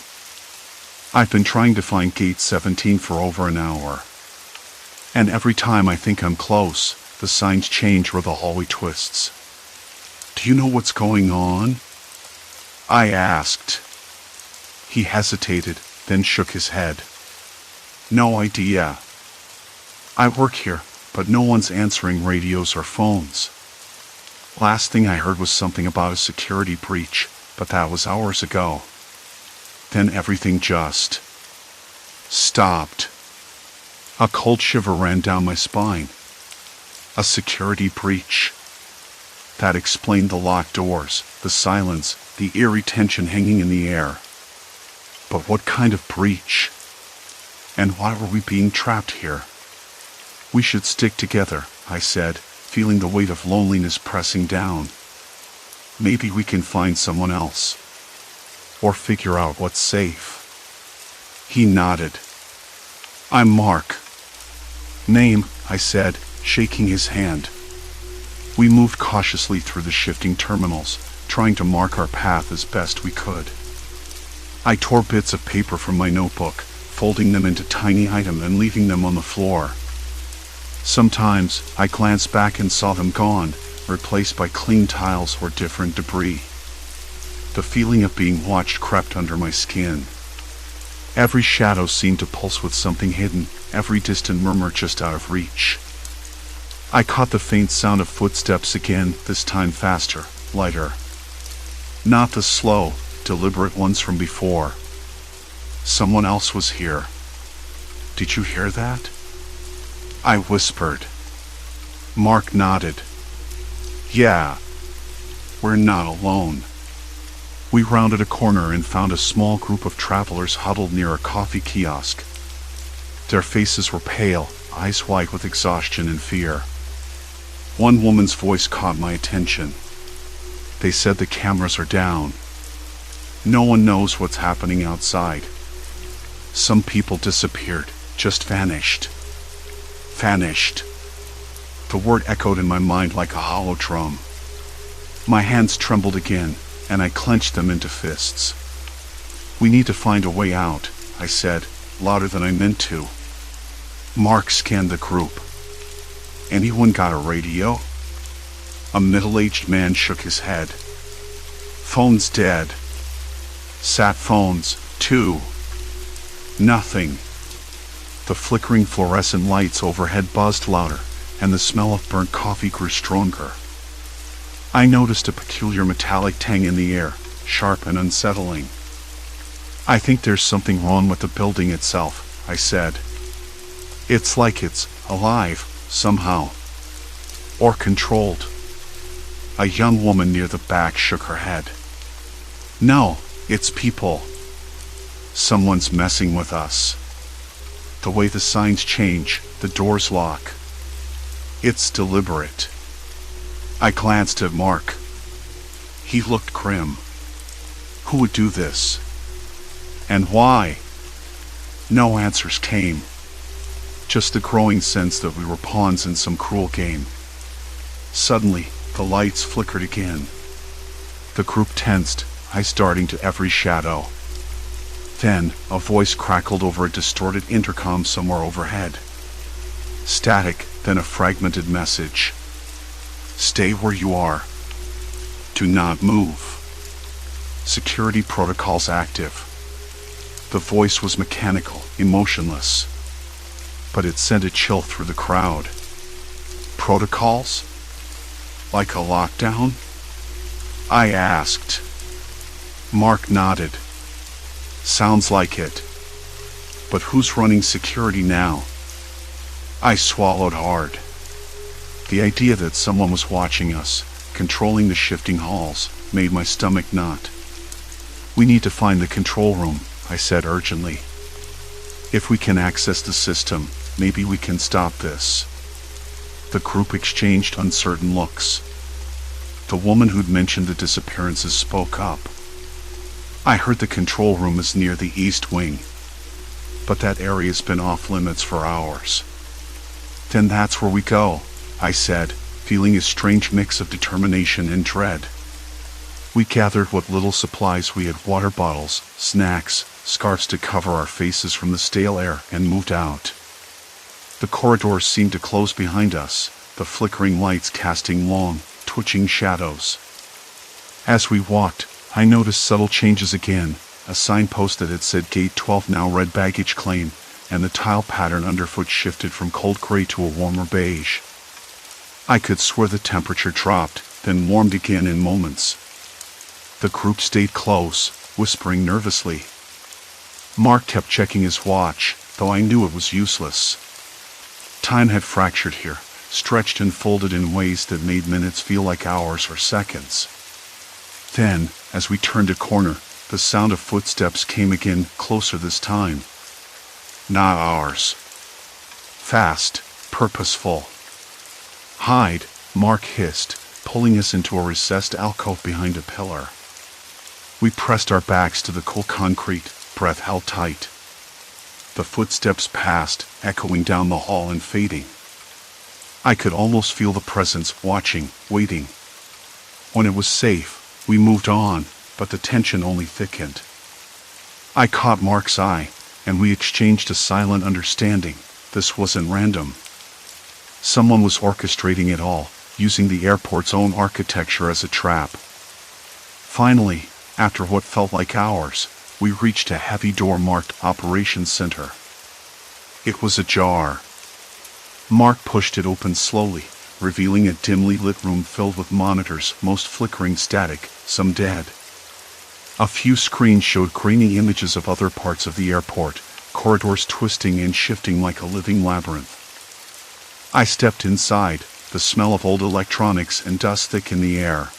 S1: I've been trying to find Gate 17 for over an hour. And every time I think I'm close, the signs change or the hallway twists. Do you know what's going on?" I asked. He hesitated, then shook his head. "No idea. I work here, but no one's answering radios or phones. Last thing I heard was something about a security breach, but that was hours ago. Then everything just stopped." A cold shiver ran down my spine. A security breach. That explained the locked doors, the silence, the eerie tension hanging in the air. But what kind of breach? And why were we being trapped here? "We should stick together," I said, feeling the weight of loneliness pressing down. "Maybe we can find someone else. Or figure out what's safe." He nodded. "I'm Mark." "Name," I said, shaking his hand. We moved cautiously through the shifting terminals, trying to mark our path as best we could. I tore bits of paper from my notebook, folding them into tiny items and leaving them on the floor. Sometimes I glanced back and saw them gone, replaced by clean tiles or different debris. The feeling of being watched crept under my skin. Every shadow seemed to pulse with something hidden, every distant murmur just out of reach. I caught the faint sound of footsteps again, this time faster, lighter. Not the slow, deliberate ones from before. Someone else was here. "Did you hear that?" I whispered. Mark nodded. "Yeah, we're not alone." We rounded a corner and found a small group of travelers huddled near a coffee kiosk. Their faces were pale, eyes white with exhaustion and fear. One woman's voice caught my attention. They said the cameras are down. No one knows what's happening outside. Some people disappeared, just vanished. Vanished. The word echoed in my mind like a hollow drum. My hands trembled again, and I clenched them into fists. "We need to find a way out," I said, louder than I meant to. Mark scanned the group. Anyone got a radio? A middle-aged man shook his head. Phone's dead. Sat phones, too. Nothing. The flickering fluorescent lights overhead buzzed louder, and the smell of burnt coffee grew stronger. I noticed a peculiar metallic tang in the air, sharp and unsettling. I think there's something wrong with the building itself, I said. It's like it's alive, somehow. Or controlled. A young woman near the back shook her head. No, it's people. Someone's messing with us. The way the signs change, the doors lock. It's deliberate. I glanced at Mark. He looked grim. Who would do this? And why? No answers came. Just the growing sense that we were pawns in some cruel game. Suddenly, the lights flickered again. The group tensed, eyes darting to every shadow. Then, a voice crackled over a distorted intercom somewhere overhead. Static, then a fragmented message. Stay where you are. Do not move. Security protocols active. The voice was mechanical, emotionless. But it sent a chill through the crowd. Protocols? Like a lockdown? I asked. Mark nodded. Sounds like it. But who's running security now? I swallowed hard. The idea that someone was watching us, controlling the shifting halls, made my stomach knot. We need to find the control room, I said urgently. If we can access the system, maybe we can stop this. The group exchanged uncertain looks. The woman who'd mentioned the disappearances spoke up. I heard the control room is near the east wing, but that area's been off limits for hours. Then that's where we go, I said, feeling a strange mix of determination and dread. We gathered what little supplies we had, water bottles, snacks, scarves to cover our faces from the stale air, and moved out. The corridors seemed to close behind us, the flickering lights casting long, twitching shadows. As we walked, I noticed subtle changes again. A signpost that had said Gate 12 now read baggage claim, and the tile pattern underfoot shifted from cold gray to a warmer beige. I could swear the temperature dropped, then warmed again in moments. The group stayed close, whispering nervously. Mark kept checking his watch, though I knew it was useless. Time had fractured here, stretched and folded in ways that made minutes feel like hours or seconds. Then, as we turned a corner, the sound of footsteps came again, closer this time. Not ours. Fast, purposeful. Hide, Mark hissed, pulling us into a recessed alcove behind a pillar. We pressed our backs to the cool concrete, breath held tight. The footsteps passed, echoing down the hall and fading. I could almost feel the presence, watching, waiting. When it was safe, we moved on, but the tension only thickened. I caught Mark's eye, and we exchanged a silent understanding. This wasn't random. Someone was orchestrating it all, using the airport's own architecture as a trap. Finally, after what felt like hours, we reached a heavy door marked Operations Center. It was ajar. Mark pushed it open slowly, revealing a dimly lit room filled with monitors, most flickering static, some dead. A few screens showed grainy images of other parts of the airport, corridors twisting and shifting like a living labyrinth. I stepped inside, the smell of old electronics and dust thick in the air.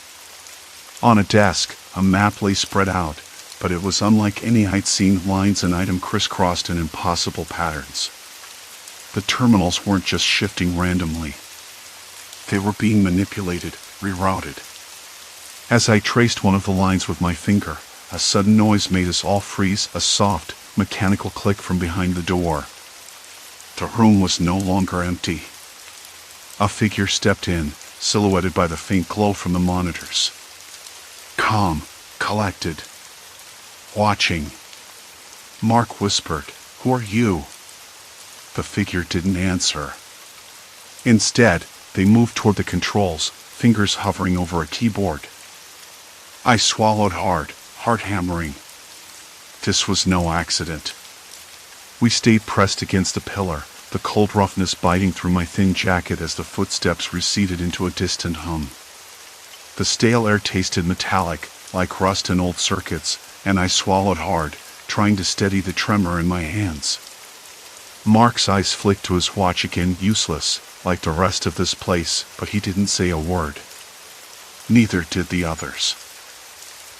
S1: On a desk, a map lay spread out, but it was unlike any I'd seen, lines and items crisscrossed in impossible patterns. The terminals weren't just shifting randomly. They were being manipulated, rerouted. As I traced one of the lines with my finger, a sudden noise made us all freeze, a soft, mechanical click from behind the door. The room was no longer empty. A figure stepped in, silhouetted by the faint glow from the monitors. Calm, collected. Watching. Mark whispered, "Who are you?" The figure didn't answer. Instead, they moved toward the controls, fingers hovering over a keyboard. I swallowed hard, heart hammering. This was no accident. We stayed pressed against the pillar, the cold roughness biting through my thin jacket as the footsteps receded into a distant hum. The stale air tasted metallic, like rust in old circuits, and I swallowed hard, trying to steady the tremor in my hands. Mark's eyes flicked to his watch again, useless, like the rest of this place, but he didn't say a word. Neither did the others.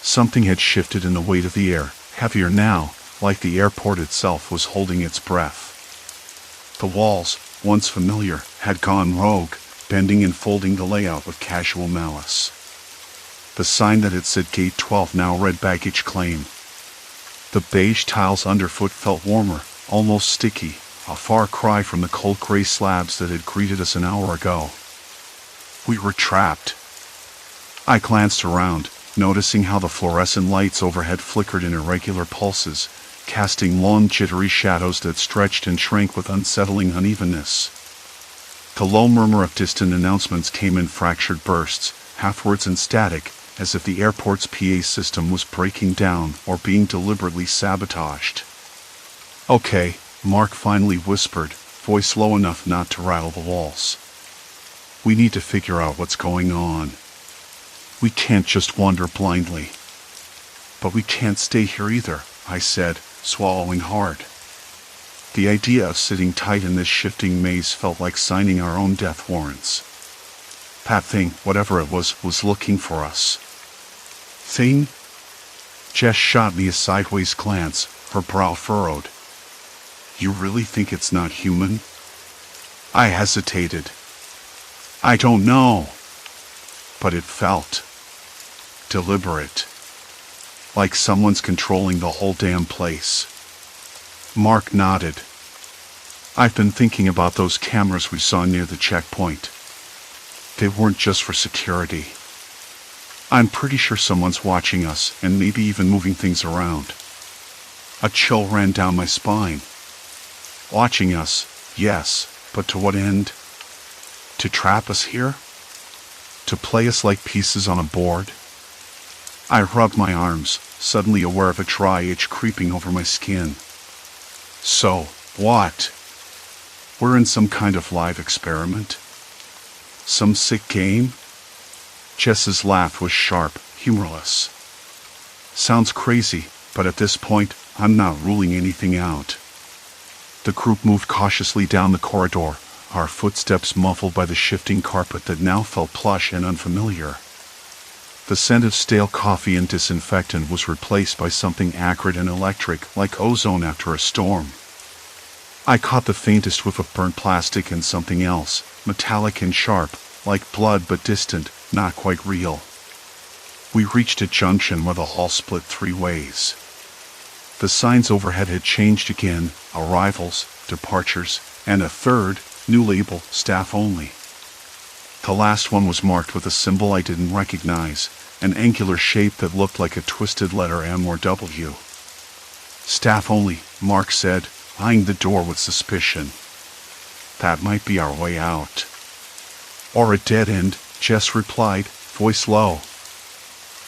S1: Something had shifted in the weight of the air, heavier now, like the airport itself was holding its breath. The walls, once familiar, had gone rogue, bending and folding the layout with casual malice. The sign that had said Gate 12 now read baggage claim. The beige tiles underfoot felt warmer, almost sticky, a far cry from the cold gray slabs that had greeted us an hour ago. We were trapped. I glanced around, noticing how the fluorescent lights overhead flickered in irregular pulses, casting long jittery shadows that stretched and shrank with unsettling unevenness. The low murmur of distant announcements came in fractured bursts, half words and static, as if the airport's PA system was breaking down or being deliberately sabotaged. "Okay," Mark finally whispered, voice low enough not to rattle the walls. "We need to figure out what's going on. We can't just wander blindly." "But we can't stay here either," I said, swallowing hard. The idea of sitting tight in this shifting maze felt like signing our own death warrants. That thing, whatever it was looking for us. "Thing?" Jess shot me a sideways glance, her brow furrowed. "You really think it's not human?" I hesitated. "I don't know." But it felt deliberate. Like someone's controlling the whole damn place. Mark nodded. "I've been thinking about those cameras we saw near the checkpoint. They weren't just for security. I'm pretty sure someone's watching us and maybe even moving things around." A chill ran down my spine. Watching us, yes, but to what end? To trap us here? To play us like pieces on a board? I rubbed my arms, suddenly aware of a dry itch creeping over my skin. So, what? We're in some kind of live experiment? Some sick game? Jess's laugh was sharp, humorless. Sounds crazy, but at this point, I'm not ruling anything out. The group moved cautiously down the corridor, our footsteps muffled by the shifting carpet that now felt plush and unfamiliar. The scent of stale coffee and disinfectant was replaced by something acrid and electric, like ozone after a storm. I caught the faintest whiff of burnt plastic and something else, metallic and sharp, like blood but distant, not quite real. We reached a junction where the hall split three ways. The signs overhead had changed again, arrivals, departures, and a third, new label, staff only. The last one was marked with a symbol I didn't recognize, an angular shape that looked like a twisted letter M or W. "Staff only," Mark said, eyeing the door with suspicion. "That might be our way out." "Or a dead end," Jess replied, voice low.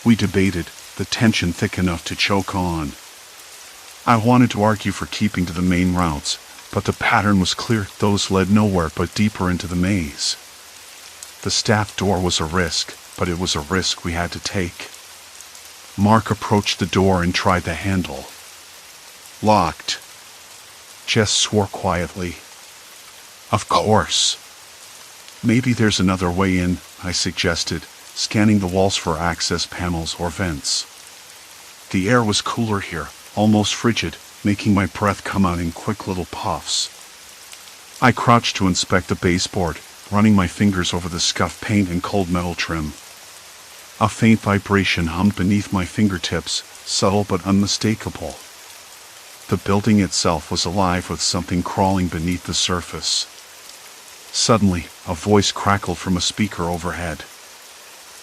S1: We debated, the tension thick enough to choke on. I wanted to argue for keeping to the main routes, but the pattern was clear, those led nowhere but deeper into the maze. The staff door was a risk, but it was a risk we had to take. Mark approached the door and tried the handle. Locked. Jess swore quietly. "Of course." "Maybe there's another way in," I suggested, scanning the walls for access panels or vents. The air was cooler here, almost frigid, making my breath come out in quick little puffs. I crouched to inspect the baseboard, running my fingers over the scuffed paint and cold metal trim. A faint vibration hummed beneath my fingertips, subtle but unmistakable. The building itself was alive with something crawling beneath the surface. Suddenly, a voice crackled from a speaker overhead.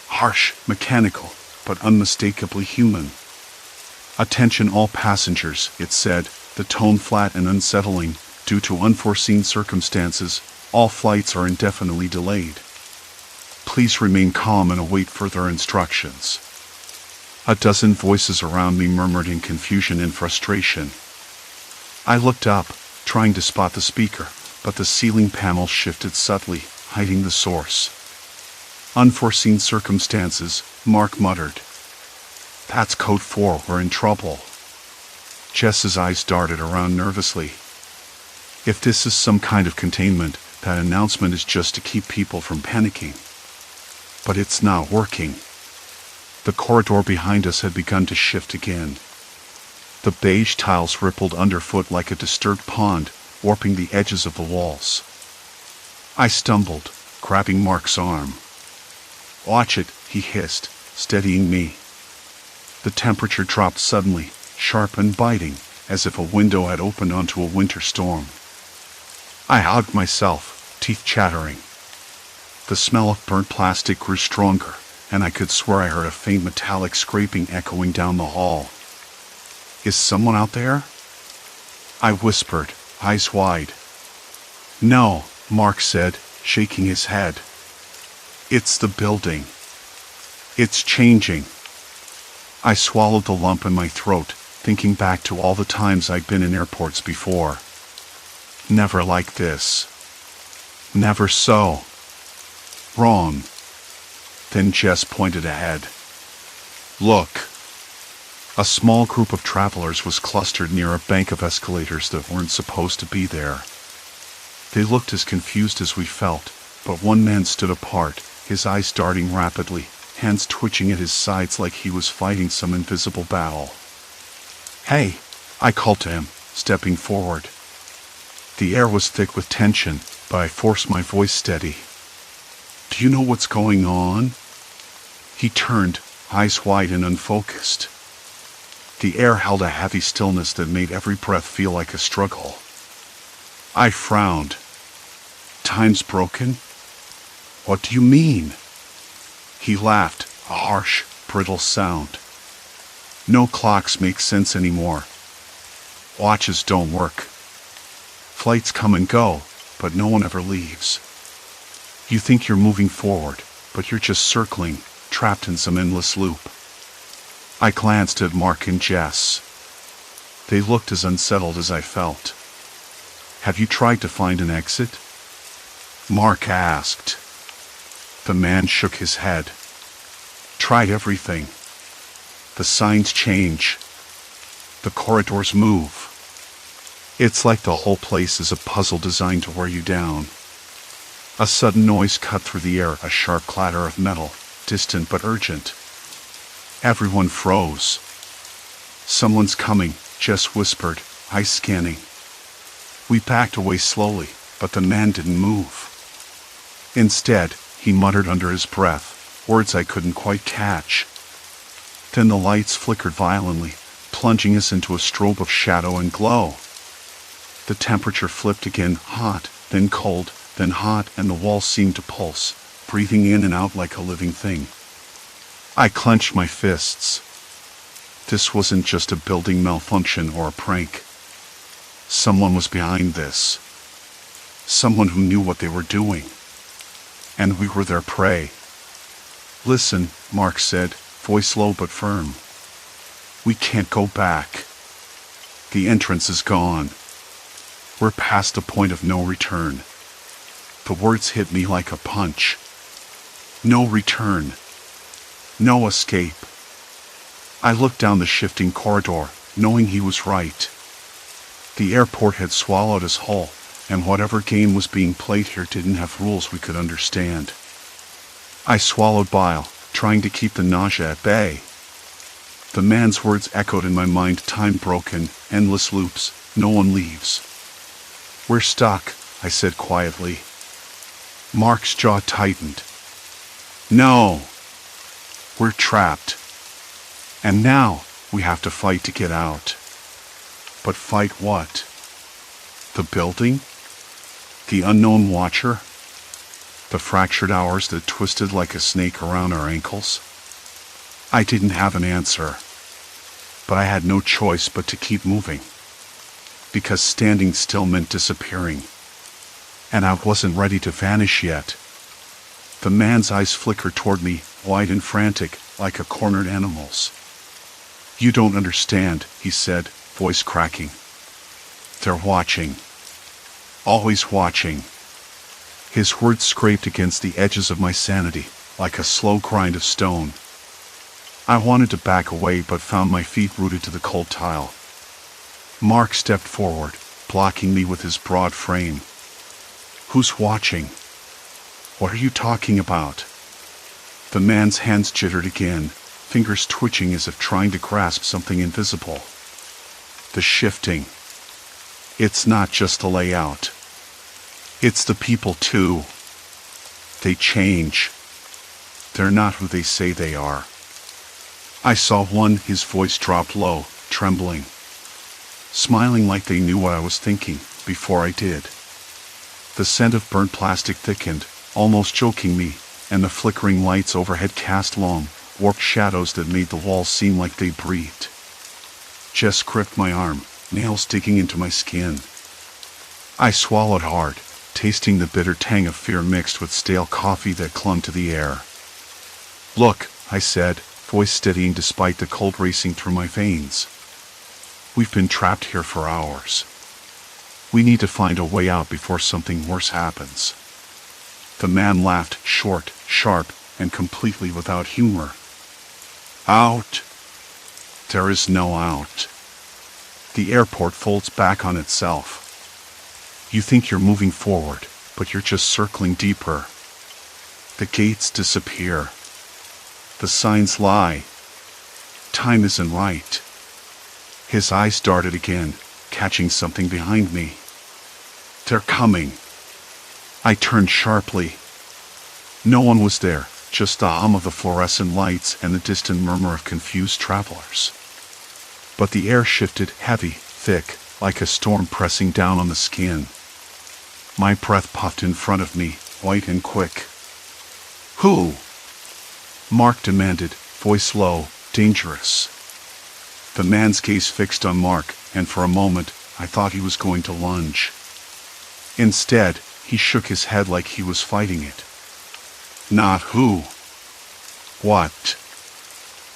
S1: Harsh, mechanical, but unmistakably human. "Attention all passengers," it said, the tone flat and unsettling. Due to unforeseen circumstances, all flights are indefinitely delayed. Please remain calm and await further instructions. A dozen voices around me murmured in confusion and frustration. I looked up, trying to spot the speaker, but the ceiling panel shifted subtly, hiding the source. Unforeseen circumstances, Mark muttered. That's code 4, we're in trouble. Jess's eyes darted around nervously. If this is some kind of containment, that announcement is just to keep people from panicking. But it's not working. The corridor behind us had begun to shift again. The beige tiles rippled underfoot like a disturbed pond, warping the edges of the walls. I stumbled, grabbing Mark's arm. Watch it, he hissed, steadying me. The temperature dropped suddenly, sharp and biting, as if a window had opened onto a winter storm. I hugged myself, teeth chattering. The smell of burnt plastic grew stronger, and I could swear I heard a faint metallic scraping echoing down the hall. Is someone out there? I whispered, eyes wide. No, Mark said, shaking his head. It's the building. It's changing. I swallowed the lump in my throat, thinking back to all the times I'd been in airports before. Never like this. Never so. Wrong. Then Jess pointed ahead. Look. A small group of travelers was clustered near a bank of escalators that weren't supposed to be there. They looked as confused as we felt, but one man stood apart, his eyes darting rapidly, hands twitching at his sides like he was fighting some invisible battle. Hey, I called to him, stepping forward. The air was thick with tension, but I forced my voice steady. Do you know what's going on? He turned, eyes wide and unfocused. The air held a heavy stillness that made every breath feel like a struggle. I frowned. Time's broken? What do you mean? He laughed, a harsh, brittle sound. No clocks make sense anymore. Watches don't work. Flights come and go, but no one ever leaves. You think you're moving forward, but you're just circling, trapped in some endless loop. I glanced at Mark and Jess. They looked as unsettled as I felt. Have you tried to find an exit? Mark asked. The man shook his head. Tried everything. The signs change. The corridors move. It's like the whole place is a puzzle designed to wear you down. A sudden noise cut through the air, a sharp clatter of metal, distant but urgent. Everyone froze. Someone's coming, Jess whispered, eyes scanning. We backed away slowly, but the man didn't move. Instead, he muttered under his breath, words I couldn't quite catch. Then the lights flickered violently, plunging us into a strobe of shadow and glow. The temperature flipped again, hot, then cold, then hot, and the walls seemed to pulse, breathing in and out like a living thing. I clenched my fists. This wasn't just a building malfunction or a prank. Someone was behind this. Someone who knew what they were doing. And we were their prey. Listen, Mark said, voice low but firm. We can't go back. The entrance is gone. We're past the point of no return. The words hit me like a punch. No return. No escape. I looked down the shifting corridor, knowing he was right. The airport had swallowed us whole, and whatever game was being played here didn't have rules we could understand. I swallowed bile, trying to keep the nausea at bay. The man's words echoed in my mind, time broken, endless loops, no one leaves. We're stuck, I said quietly. Mark's jaw tightened. No. We're trapped. And now, we have to fight to get out. But fight what? The building? The unknown watcher? The fractured hours that twisted like a snake around our ankles? I didn't have an answer. But I had no choice but to keep moving. because standing still meant disappearing. And I wasn't ready to vanish yet. The man's eyes flickered toward me, wide and frantic, like a cornered animal's. "You don't understand," he said, voice cracking. "They're watching. Always watching." His words scraped against the edges of my sanity, like a slow grind of stone. I wanted to back away but found my feet rooted to the cold tile. Mark stepped forward, blocking me with his broad frame. "Who's watching? What are you talking about?" The man's hands jittered again, fingers twitching as if trying to grasp something invisible. "The shifting. It's not just the layout. It's the people too. They change. They're not who they say they are." I saw one, his voice dropped low, trembling, smiling like they knew what I was thinking before I did. The scent of burnt plastic thickened, almost choking me, and the flickering lights overhead cast long, warped shadows that made the walls seem like they breathed. Jess gripped my arm, nails digging into my skin. I swallowed hard, tasting the bitter tang of fear mixed with stale coffee that clung to the air. "Look," I said, voice steadying despite the cold racing through my veins. "We've been trapped here for hours. We need to find a way out before something worse happens." The man laughed, short, sharp, and completely without humor. "Out? There is no out. The airport folds back on itself. You think you're moving forward, but you're just circling deeper. The gates disappear. The signs lie. Time isn't right." His eyes darted again, catching something behind me. "They're coming." I turned sharply. No one was there, just the hum of the fluorescent lights and the distant murmur of confused travelers. But the air shifted, heavy, thick, like a storm pressing down on the skin. My breath puffed in front of me, white and quick. "Who?" Mark demanded, voice low, dangerous. The man's gaze fixed on Mark, and for a moment, I thought he was going to lunge. Instead, he shook his head like he was fighting it. "Not who." "What?"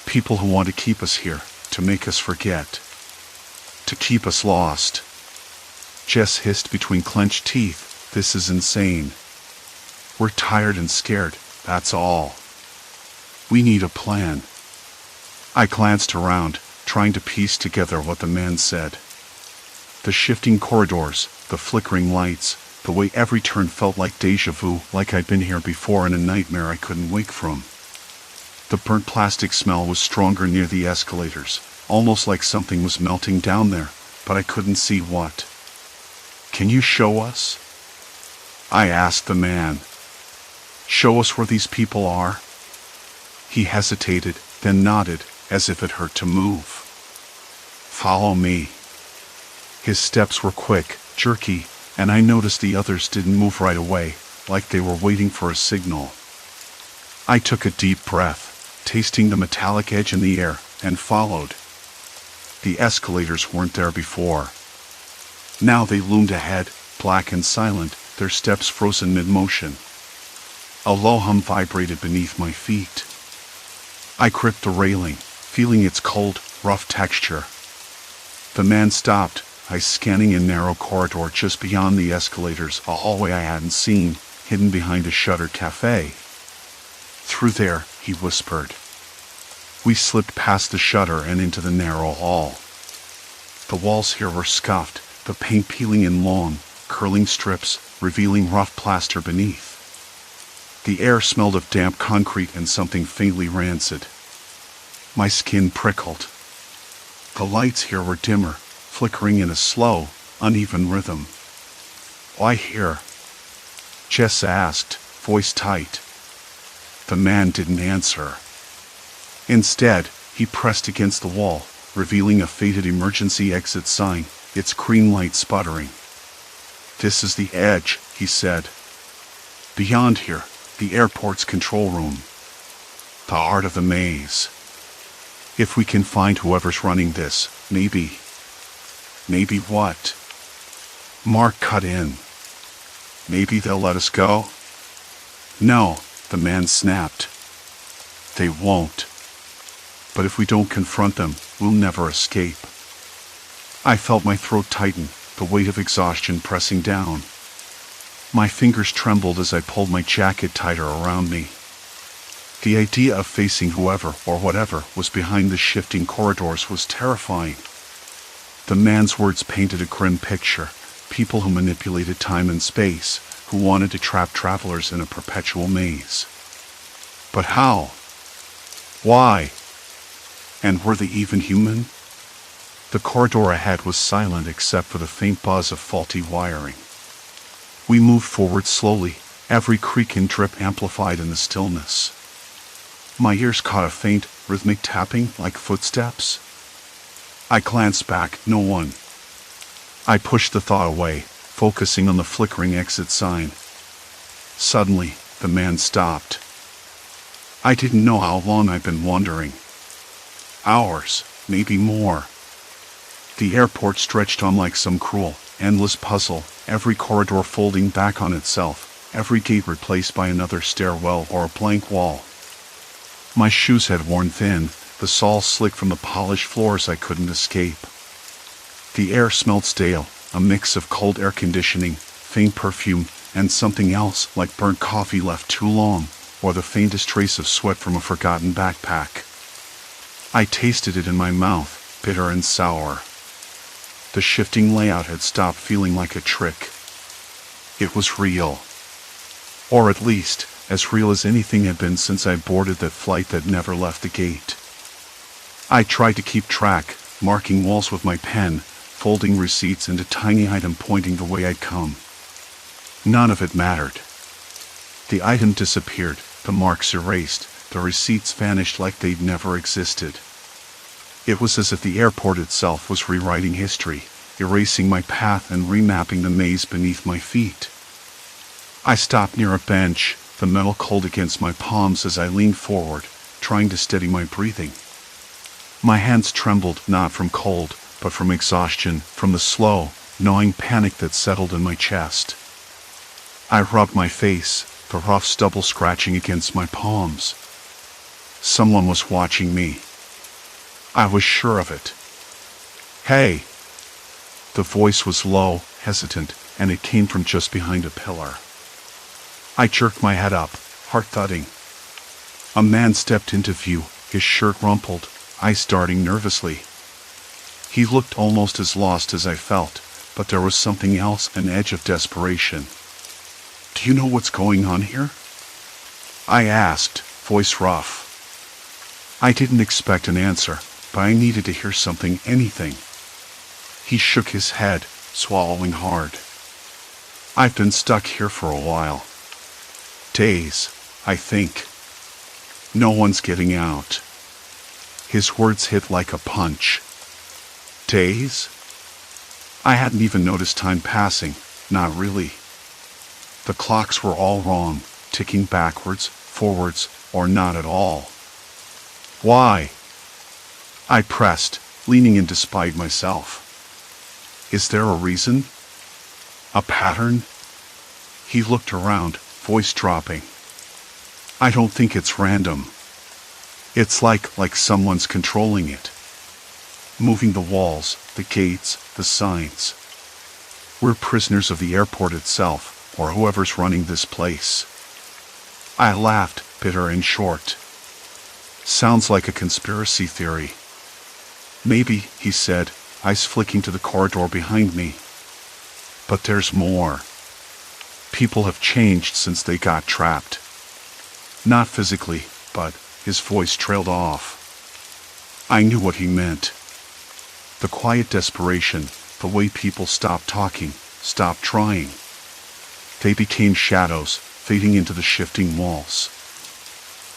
S1: "People who want to keep us here, to make us forget. To keep us lost." Jess hissed between clenched teeth, "This is insane. We're tired and scared, that's all. We need a plan." I glanced around, trying to piece together what the man said. The shifting corridors, the flickering lights, the way every turn felt like déjà vu, like I'd been here before in a nightmare I couldn't wake from. The burnt plastic smell was stronger near the escalators, almost like something was melting down there, but I couldn't see what. "Can you show us?" I asked the man. "Show us where these people are?" He hesitated, then nodded, as if it hurt to move. "Follow me." His steps were quick, jerky, and I noticed the others didn't move right away, like they were waiting for a signal. I took a deep breath, tasting the metallic edge in the air, and followed. The escalators weren't there before. Now they loomed ahead, black and silent, their steps frozen mid-motion. A low hum vibrated beneath my feet. I gripped the railing, feeling its cold, rough texture. The man stopped, eyes scanning a narrow corridor just beyond the escalators, a hallway I hadn't seen, hidden behind a shuttered cafe. "Through there," he whispered. We slipped past the shutter and into the narrow hall. The walls here were scuffed, the paint peeling in long, curling strips, revealing rough plaster beneath. The air smelled of damp concrete and something faintly rancid. My skin prickled. The lights here were dimmer, flickering in a slow, uneven rhythm. "Why here?" Jess asked, voice tight. The man didn't answer. Instead, he pressed against the wall, revealing a faded emergency exit sign, its green light sputtering. "This is the edge," he said. "Beyond here, the airport's control room. The heart of the maze. If we can find whoever's running this, maybe..." "Maybe what?" Mark cut in. Maybe they'll let us go? No, the man snapped. They won't. But if we don't confront them, we'll never escape. I felt my throat tighten, the weight of exhaustion pressing down. My fingers trembled as I pulled my jacket tighter around me. The idea of facing whoever or whatever was behind the shifting corridors was terrifying. The man's words painted a grim picture. People who manipulated time and space, who wanted to trap travelers in a perpetual maze. But how? Why? And were they even human? The corridor ahead was silent except for the faint buzz of faulty wiring. We moved forward slowly, every creak and drip amplified in the stillness. My ears caught a faint, rhythmic tapping like footsteps. I glanced back, no one. I pushed the thought away, focusing on the flickering exit sign. Suddenly, the man stopped. I didn't know how long I'd been wandering. Hours, maybe more. The airport stretched on like some cruel, endless puzzle, every corridor folding back on itself, every gate replaced by another stairwell or a blank wall. My shoes had worn thin, the soles slick from the polished floors I couldn't escape. The air smelled stale, a mix of cold air conditioning, faint perfume, and something else like burnt coffee left too long, or the faintest trace of sweat from a forgotten backpack. I tasted it in my mouth, bitter and sour. The shifting layout had stopped feeling like a trick. It was real. Or at least, as real as anything had been since I boarded that flight that never left the gate. I tried to keep track, marking walls with my pen, folding receipts into tiny item pointing the way I'd come. None of it mattered. The item disappeared, the marks erased, the receipts vanished like they'd never existed. It was as if the airport itself was rewriting history, erasing my path and remapping the maze beneath my feet. I stopped near a bench, the metal cold against my palms as I leaned forward, trying to steady my breathing. My hands trembled not from cold, but from exhaustion, from the slow, gnawing panic that settled in my chest. I rubbed my face, the rough stubble scratching against my palms. Someone was watching me. I was sure of it. Hey! The voice was low, hesitant, and it came from just behind a pillar. I jerked my head up, heart thudding. A man stepped into view, his shirt rumpled, eyes darting nervously. He looked almost as lost as I felt, but there was something else, an edge of desperation. Do you know what's going on here? I asked, voice rough. I didn't expect an answer, but I needed to hear something, anything. He shook his head, swallowing hard. I've been stuck here for a while. Days, I think. No one's getting out. His words hit like a punch. Days? I hadn't even noticed time passing, not really. The clocks were all wrong, ticking backwards, forwards, or not at all. Why? I pressed, leaning in despite myself. Is there a reason? A pattern? He looked around, voice dropping. I don't think it's random. It's like someone's controlling it. Moving the walls, the gates, the signs. We're prisoners of the airport itself, or whoever's running this place. I laughed, bitter and short. Sounds like a conspiracy theory. Maybe, he said, eyes flicking to the corridor behind me. But there's more. People have changed since they got trapped. Not physically, but his voice trailed off. I knew what he meant. The quiet desperation, the way people stopped talking, stopped trying. They became shadows, fading into the shifting walls.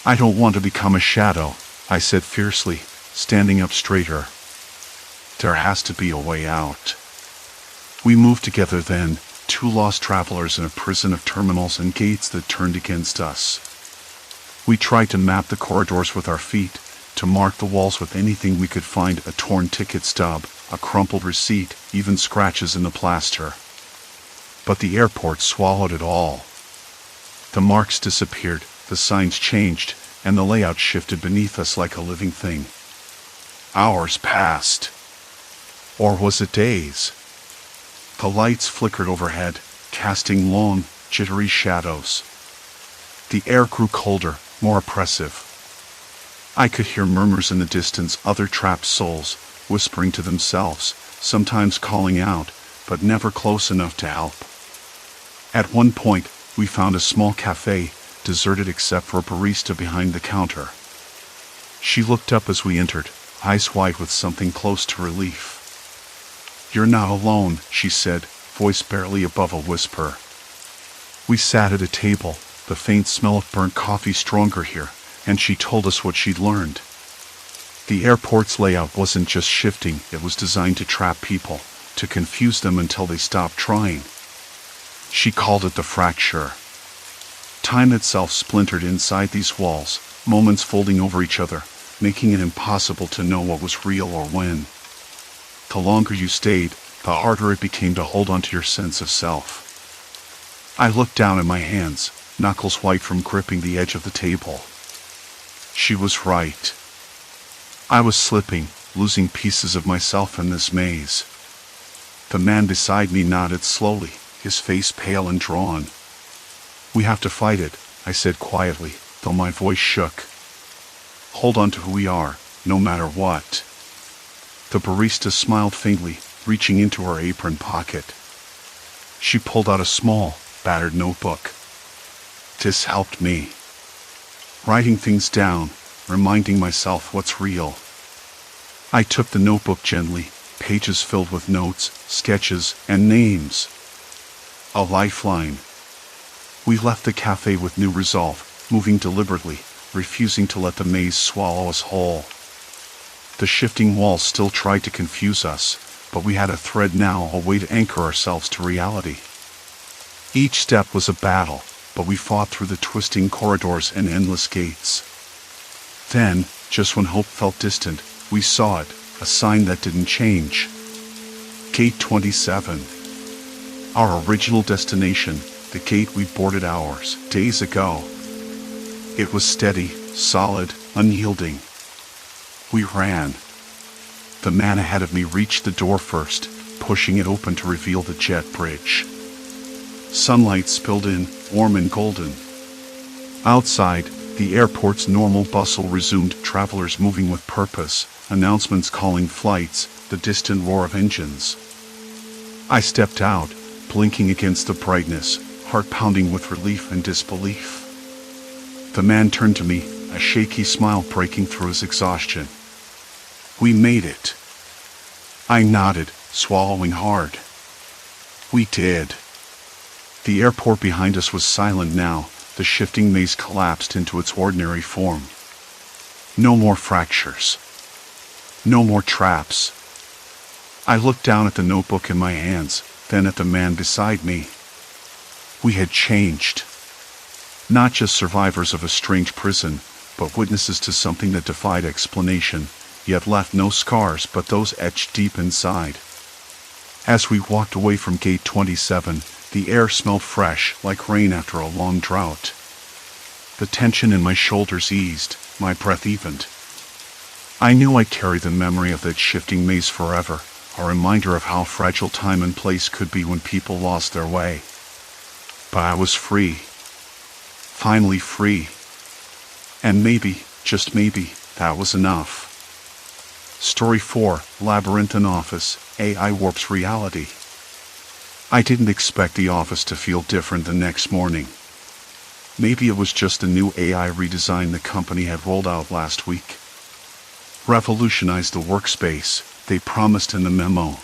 S1: I don't want to become a shadow, I said fiercely, standing up straighter. There has to be a way out. We moved together then, two lost travelers in a prison of terminals and gates that turned against us. We tried to map the corridors with our feet, to mark the walls with anything we could find, a torn ticket stub, a crumpled receipt, even scratches in the plaster. but the airport swallowed it all. The marks disappeared, the signs changed, and the layout shifted beneath us like a living thing. Hours passed. Or was it days? The lights flickered overhead, casting long, jittery shadows. The air grew colder, more oppressive. I could hear murmurs in the distance, other trapped souls, whispering to themselves, sometimes calling out, but never close enough to help. At one point, we found a small cafe, deserted except for a barista behind the counter. She looked up as we entered, eyes wide with something close to relief. "You're not alone," she said, voice barely above a whisper. We sat at a table, the faint smell of burnt coffee stronger here, and she told us what she'd learned. The airport's layout wasn't just shifting, it was designed to trap people, to confuse them until they stopped trying. She called it the fracture. Time itself splintered inside these walls, moments folding over each other, making it impossible to know what was real or when. The longer you stayed, the harder it became to hold onto your sense of self. I looked down at my hands, knuckles white from gripping the edge of the table. She was right. I was slipping, losing pieces of myself in this maze. The man beside me nodded slowly, his face pale and drawn. "We have to fight it," I said quietly, though my voice shook. "Hold on to who we are, no matter what." The barista smiled faintly, reaching into her apron pocket. She pulled out a small, battered notebook. This helped me. Writing things down, reminding myself what's real. I took the notebook gently, pages filled with notes, sketches, and names. A lifeline. We left the cafe with new resolve, moving deliberately, refusing to let the maze swallow us whole. The shifting walls still tried to confuse us, but we had a thread now, a way to anchor ourselves to reality. Each step was a battle, but we fought through the twisting corridors and endless gates. Then, just when hope felt distant, we saw it, a sign that didn't change. Gate 27. Our original destination, the gate we boarded hours, days ago. It was steady, solid, unyielding. We ran. The man ahead of me reached the door first, pushing it open to reveal the jet bridge. Sunlight spilled in, warm and golden. Outside, the airport's normal bustle resumed, travelers moving with purpose, announcements calling flights, the distant roar of engines. I stepped out, blinking against the brightness, heart pounding with relief and disbelief. The man turned to me, a shaky smile breaking through his exhaustion. "We made it." I nodded, swallowing hard. We did. The airport behind us was silent now, the shifting maze collapsed into its ordinary form. No more fractures. No more traps. I looked down at the notebook in my hands, then at the man beside me. We had changed. Not just survivors of a strange prison, but witnesses to something that defied explanation, yet left no scars but those etched deep inside. As we walked away from Gate 27, the air smelled fresh, like rain after a long drought. The tension in my shoulders eased, my breath evened. I knew I'd carry the memory of that shifting maze forever, a reminder of how fragile time and place could be when people lost their way. But I was free. Finally free. And maybe, just maybe, that was enough. Story 4, Labyrinthine Office, AI warps reality. I didn't expect the office to feel different the next morning. Maybe it was just a new AI redesign the company had rolled out last week. Revolutionized the workspace, they promised in the memo.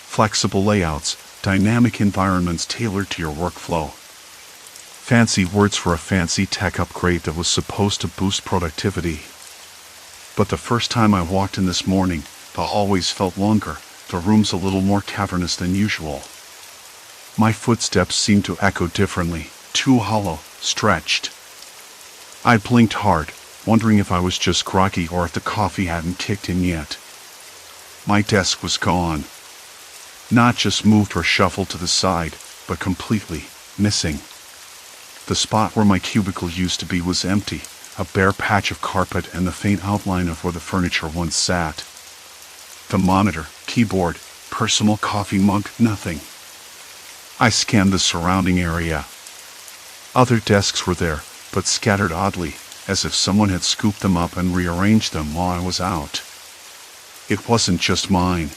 S1: Flexible layouts, dynamic environments tailored to your workflow. Fancy words for a fancy tech upgrade that was supposed to boost productivity. But the first time I walked in this morning, the hallways felt longer, the rooms a little more cavernous than usual. My footsteps seemed to echo differently, too hollow, stretched. I blinked hard, wondering if I was just groggy or if the coffee hadn't kicked in yet. My desk was gone. Not just moved or shuffled to the side, but completely missing. The spot where my cubicle used to be was empty, a bare patch of carpet and the faint outline of where the furniture once sat. The monitor, keyboard, personal coffee mug, nothing. I scanned the surrounding area. Other desks were there, but scattered oddly, as if someone had scooped them up and rearranged them while I was out. It wasn't just mine.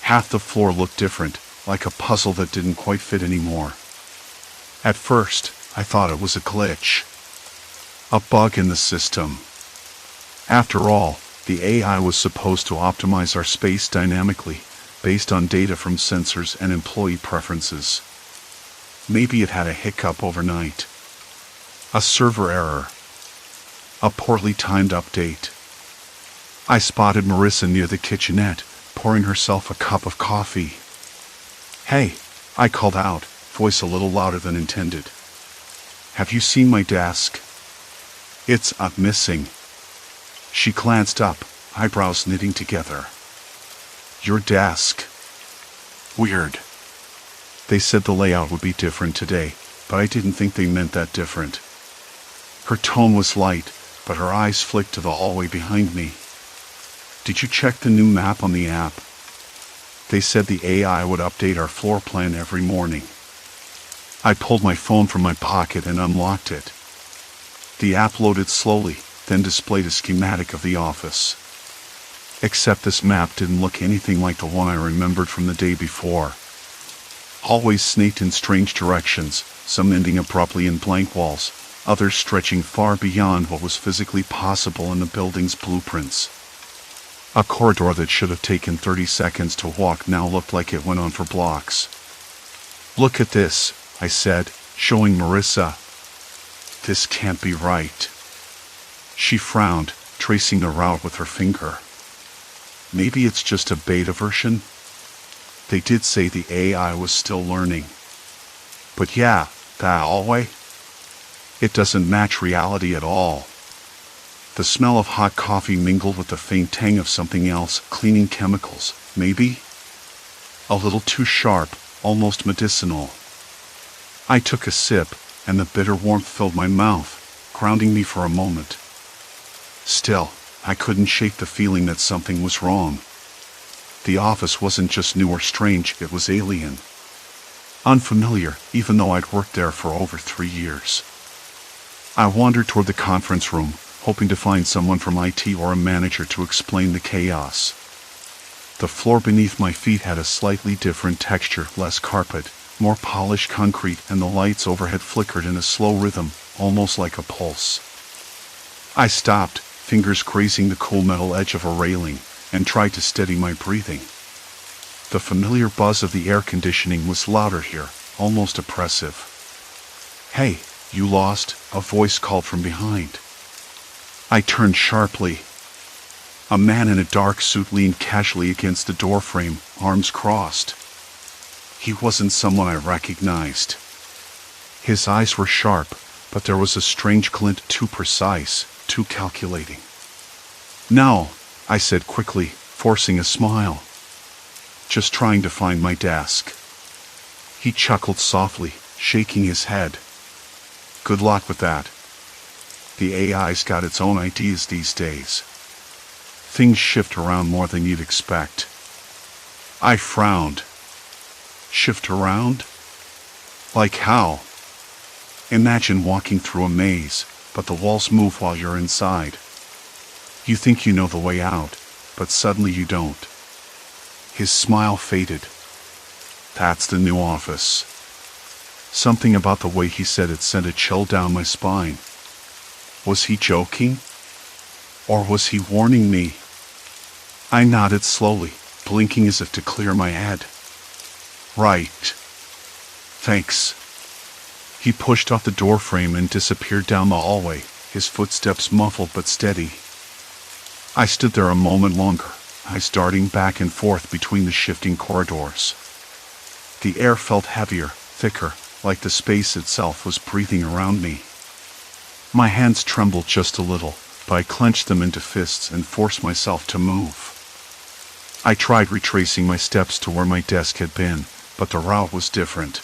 S1: Half the floor looked different, like a puzzle that didn't quite fit anymore. At first, I thought it was a glitch. A bug in the system. After all, the AI was supposed to optimize our space dynamically, based on data from sensors and employee preferences. Maybe it had a hiccup overnight. A server error. A poorly timed update. I spotted Marissa near the kitchenette, pouring herself a cup of coffee. "Hey," I called out, voice a little louder than intended. "Have you seen my desk? It's missing." She glanced up, eyebrows knitting together. "Your desk? Weird." They said the layout would be different today, but I didn't think they meant that different. Her tone was light, but her eyes flicked to the hallway behind me. "Did you check the new map on the app? They said the AI would update our floor plan every morning." I pulled my phone from my pocket and unlocked it. The app loaded slowly, then displayed a schematic of the office. Except this map didn't look anything like the one I remembered from the day before. Hallways snaked in strange directions, some ending abruptly in blank walls, others stretching far beyond what was physically possible in the building's blueprints. A corridor that should have taken 30 seconds to walk now looked like it went on for blocks. "Look at this," I said, showing Marissa. "This can't be right." She frowned, tracing the route with her finger. "Maybe it's just a beta version?" They did say the AI was still learning. But yeah, that hallway? It doesn't match reality at all. The smell of hot coffee mingled with the faint tang of something else, cleaning chemicals, maybe? A little too sharp, almost medicinal. I took a sip, and the bitter warmth filled my mouth, grounding me for a moment. Still, I couldn't shake the feeling that something was wrong. The office wasn't just new or strange, it was alien. Unfamiliar, even though I'd worked there for over 3 years. I wandered toward the conference room, hoping to find someone from IT or a manager to explain the chaos. The floor beneath my feet had a slightly different texture, less carpet, more polished concrete, and the lights overhead flickered in a slow rhythm, almost like a pulse. I stopped, fingers grazing the cool metal edge of a railing, and tried to steady my breathing. The familiar buzz of the air conditioning was louder here, almost oppressive. "Hey, you lost?" a voice called from behind. I turned sharply. A man in a dark suit leaned casually against the doorframe, arms crossed. He wasn't someone I recognized. His eyes were sharp, but there was a strange glint, too precise, too calculating. "No," I said quickly, forcing a smile. "Just trying to find my desk." He chuckled softly, shaking his head. "Good luck with that. The AI's got its own ideas these days. Things shift around more than you'd expect." I frowned. Shift around? Like how? Imagine walking through a maze, but the walls move while you're inside. You think you know the way out, but suddenly you don't. His smile faded. "That's the new office." Something about the way he said it sent a chill down my spine. Was he joking? Or was he warning me? I nodded slowly, blinking as if to clear my head. "Right. Thanks." He pushed off the doorframe and disappeared down the hallway, his footsteps muffled but steady. I stood there a moment longer, eyes darting back and forth between the shifting corridors. The air felt heavier, thicker, like the space itself was breathing around me. My hands trembled just a little, but I clenched them into fists and forced myself to move. I tried retracing my steps to where my desk had been, but the route was different.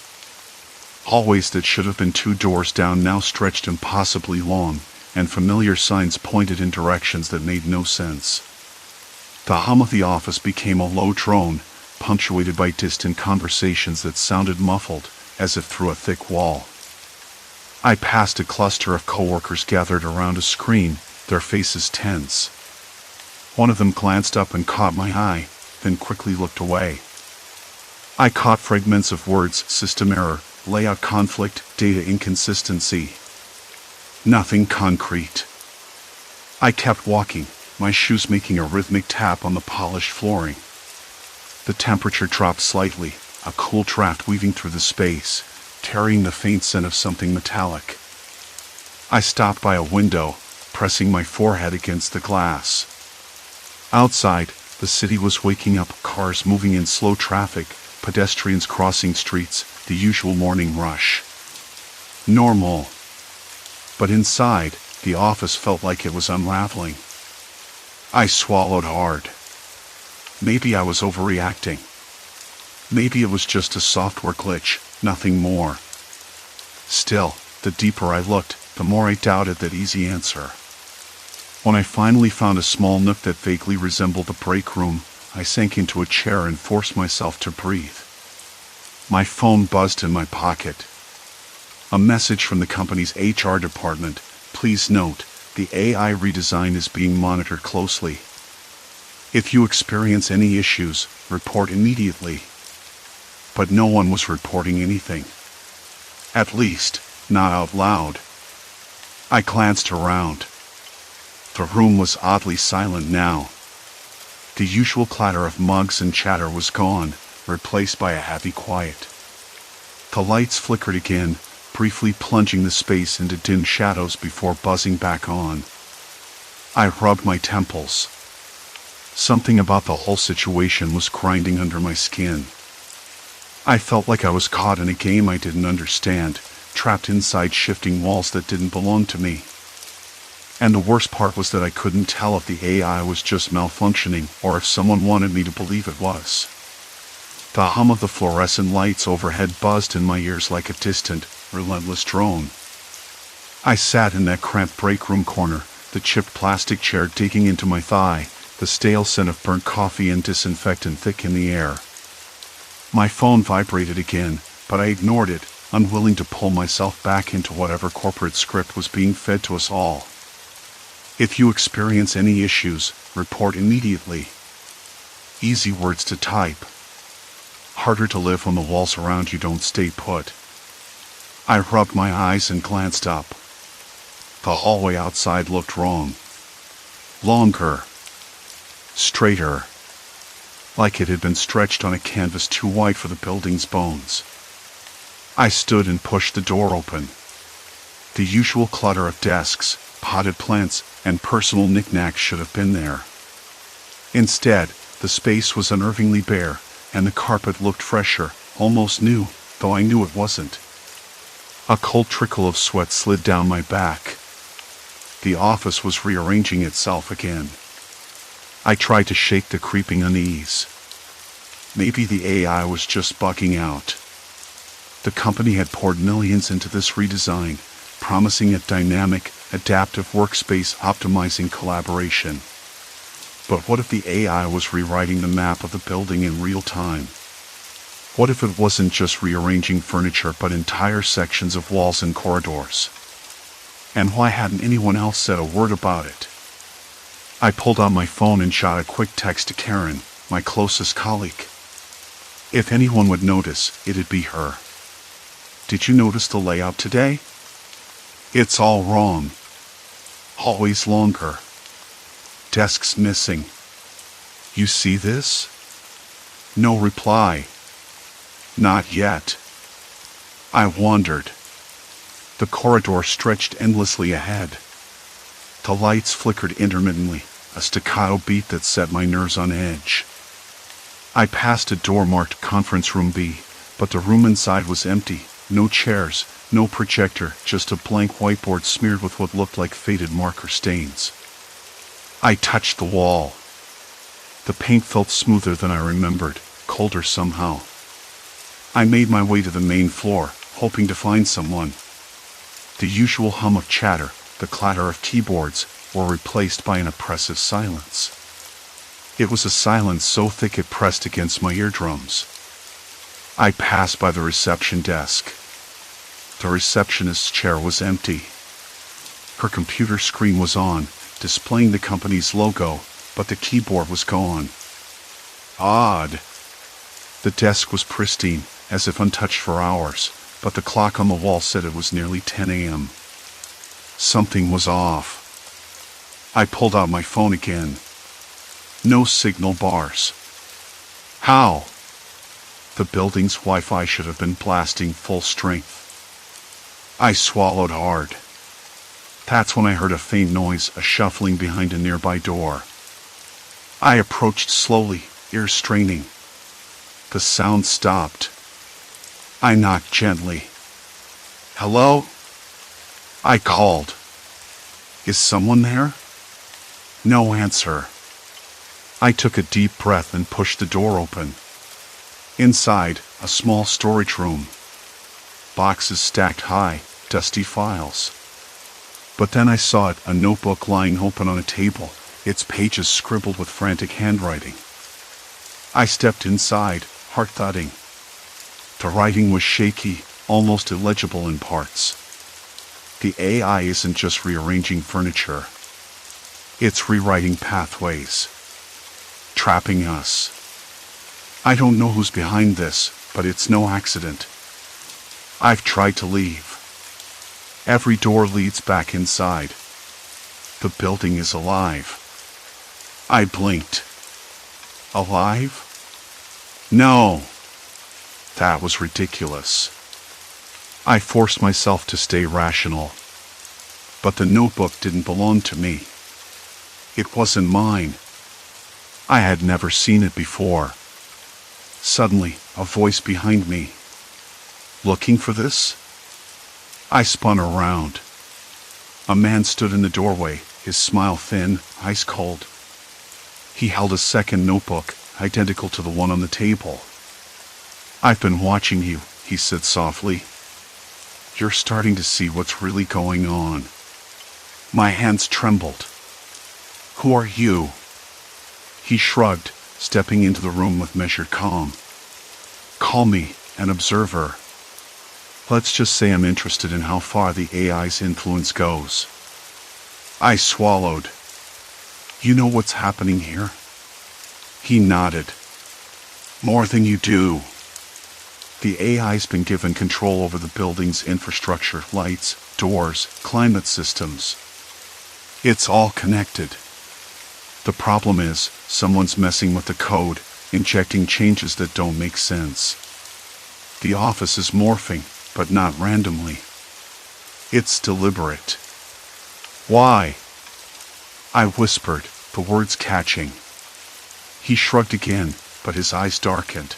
S1: Hallways that should have been 2 doors down now stretched impossibly long, and familiar signs pointed in directions that made no sense. The hum of the office became a low drone, punctuated by distant conversations that sounded muffled, as if through a thick wall. I passed a cluster of coworkers gathered around a screen, their faces tense. One of them glanced up and caught my eye, then quickly looked away. I caught fragments of words: system error, layout conflict, data inconsistency. Nothing concrete. I kept walking, my shoes making a rhythmic tap on the polished flooring. The temperature dropped slightly, a cool draft weaving through the space, carrying the faint scent of something metallic. I stopped by a window, pressing my forehead against the glass. Outside, the city was waking up, cars moving in slow traffic, pedestrians crossing streets, the usual morning rush. Normal. But inside, the office felt like it was unraveling. I swallowed hard. Maybe I was overreacting. Maybe it was just a software glitch, nothing more. Still, the deeper I looked, the more I doubted that easy answer. When I finally found a small nook that vaguely resembled a break room, I sank into a chair and forced myself to breathe. My phone buzzed in my pocket. A message from the company's HR department: please note, the AI redesign is being monitored closely. If you experience any issues, report immediately. But no one was reporting anything. At least, not out loud. I glanced around. The room was oddly silent now. The usual clatter of mugs and chatter was gone, replaced by a heavy quiet. The lights flickered again, briefly plunging the space into dim shadows before buzzing back on. I rubbed my temples. Something about the whole situation was grinding under my skin. I felt like I was caught in a game I didn't understand, trapped inside shifting walls that didn't belong to me. And the worst part was that I couldn't tell if the AI was just malfunctioning or if someone wanted me to believe it was. The hum of the fluorescent lights overhead buzzed in my ears like a distant, relentless drone. I sat in that cramped break room corner, the chipped plastic chair digging into my thigh, the stale scent of burnt coffee and disinfectant thick in the air. My phone vibrated again, but I ignored it, unwilling to pull myself back into whatever corporate script was being fed to us all. If you experience any issues, report immediately. Easy words to type. Harder to live when the walls around you don't stay put. I rubbed my eyes and glanced up. The hallway outside looked wrong. Longer. Straighter. Like it had been stretched on a canvas too wide for the building's bones. I stood and pushed the door open. The usual clutter of desks, potted plants, and personal knickknacks should have been there. Instead, the space was unnervingly bare, and the carpet looked fresher, almost new, though I knew it wasn't. A cold trickle of sweat slid down my back. The office was rearranging itself again. I tried to shake the creeping unease. Maybe the AI was just bugging out. The company had poured millions into this redesign, promising a dynamic, adaptive workspace optimizing collaboration. But what if the AI was rewriting the map of the building in real time? What if it wasn't just rearranging furniture but entire sections of walls and corridors? And why hadn't anyone else said a word about it? I pulled out my phone and shot a quick text to Karen, my closest colleague. If anyone would notice, it'd be her. Did you notice the layout today? It's all wrong. Hallways longer. Desks missing. You see this? No reply. Not yet. I wondered. The corridor stretched endlessly ahead. The lights flickered intermittently, a staccato beat that set my nerves on edge. I passed a door marked Conference Room B, but the room inside was empty, no chairs, no projector, just a blank whiteboard smeared with what looked like faded marker stains. I touched the wall. The paint felt smoother than I remembered, colder somehow. I made my way to the main floor, hoping to find someone. The usual hum of chatter, the clatter of keyboards, were replaced by an oppressive silence. It was a silence so thick it pressed against my eardrums. I passed by the reception desk. The receptionist's chair was empty. Her computer screen was on, displaying the company's logo, but the keyboard was gone. Odd. The desk was pristine, as if untouched for hours, but the clock on the wall said it was nearly 10 a.m. Something was off. I pulled out my phone again. No signal bars. How? The building's Wi-Fi should have been blasting full strength. I swallowed hard. That's when I heard a faint noise, a shuffling behind a nearby door. I approached slowly, ears straining. The sound stopped. I knocked gently. Hello? I called. Is someone there? No answer. I took a deep breath and pushed the door open. Inside, a small storage room. Boxes stacked high, dusty files. But then I saw it, a notebook lying open on a table, its pages scribbled with frantic handwriting. I stepped inside, heart thudding. The writing was shaky, almost illegible in parts. The AI isn't just rearranging furniture. It's rewriting pathways. Trapping us. I don't know who's behind this, but it's no accident. I've tried to leave. Every door leads back inside. The building is alive. I blinked. Alive? No. That was ridiculous. I forced myself to stay rational. But the notebook didn't belong to me. It wasn't mine. I had never seen it before. Suddenly, a voice behind me. Looking for this? I spun around. A man stood in the doorway, his smile thin, ice cold. He held a second notebook, identical to the one on the table. I've been watching you, he said softly. You're starting to see what's really going on. My hands trembled. Who are you? He shrugged, stepping into the room with measured calm. Call me an observer. Let's just say I'm interested in how far the AI's influence goes. I swallowed. You know what's happening here? He nodded. More than you do. The AI's been given control over the building's infrastructure, lights, doors, climate systems. It's all connected. The problem is, someone's messing with the code, injecting changes that don't make sense. The office is morphing, but not randomly. It's deliberate. Why? I whispered, the words catching. He shrugged again, but his eyes darkened.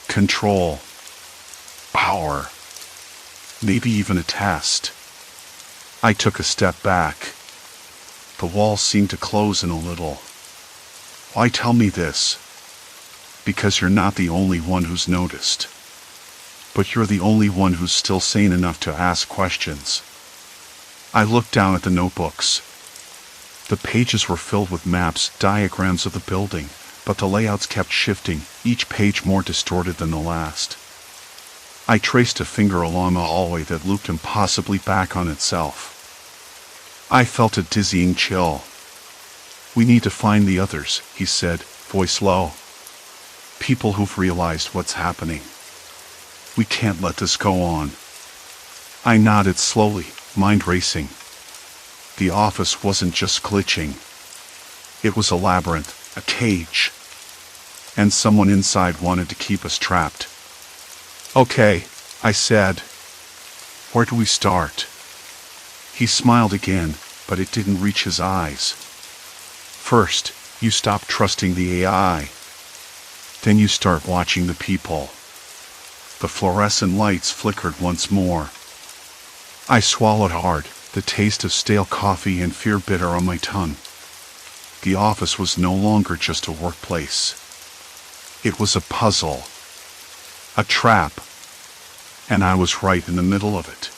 S1: Control. Power. Maybe even a test. I took a step back. The walls seemed to close in a little. Why tell me this? Because you're not the only one who's noticed. But you're the only one who's still sane enough to ask questions. I looked down at the notebooks. The pages were filled with maps, diagrams of the building, but the layouts kept shifting, each page more distorted than the last. I traced a finger along the hallway that looped impossibly back on itself. I felt a dizzying chill. We need to find the others, he said, voice low. People who've realized what's happening. We can't let this go on. I nodded slowly, mind racing. The office wasn't just glitching. It was a labyrinth, a cage. And someone inside wanted to keep us trapped. Okay, I said. Where do we start? He smiled again, but it didn't reach his eyes. First, you stop trusting the AI. Then you start watching the people. The fluorescent lights flickered once more. I swallowed hard, the taste of stale coffee and fear bitter on my tongue. The office was no longer just a workplace. It was a puzzle. A trap. And I was right in the middle of it.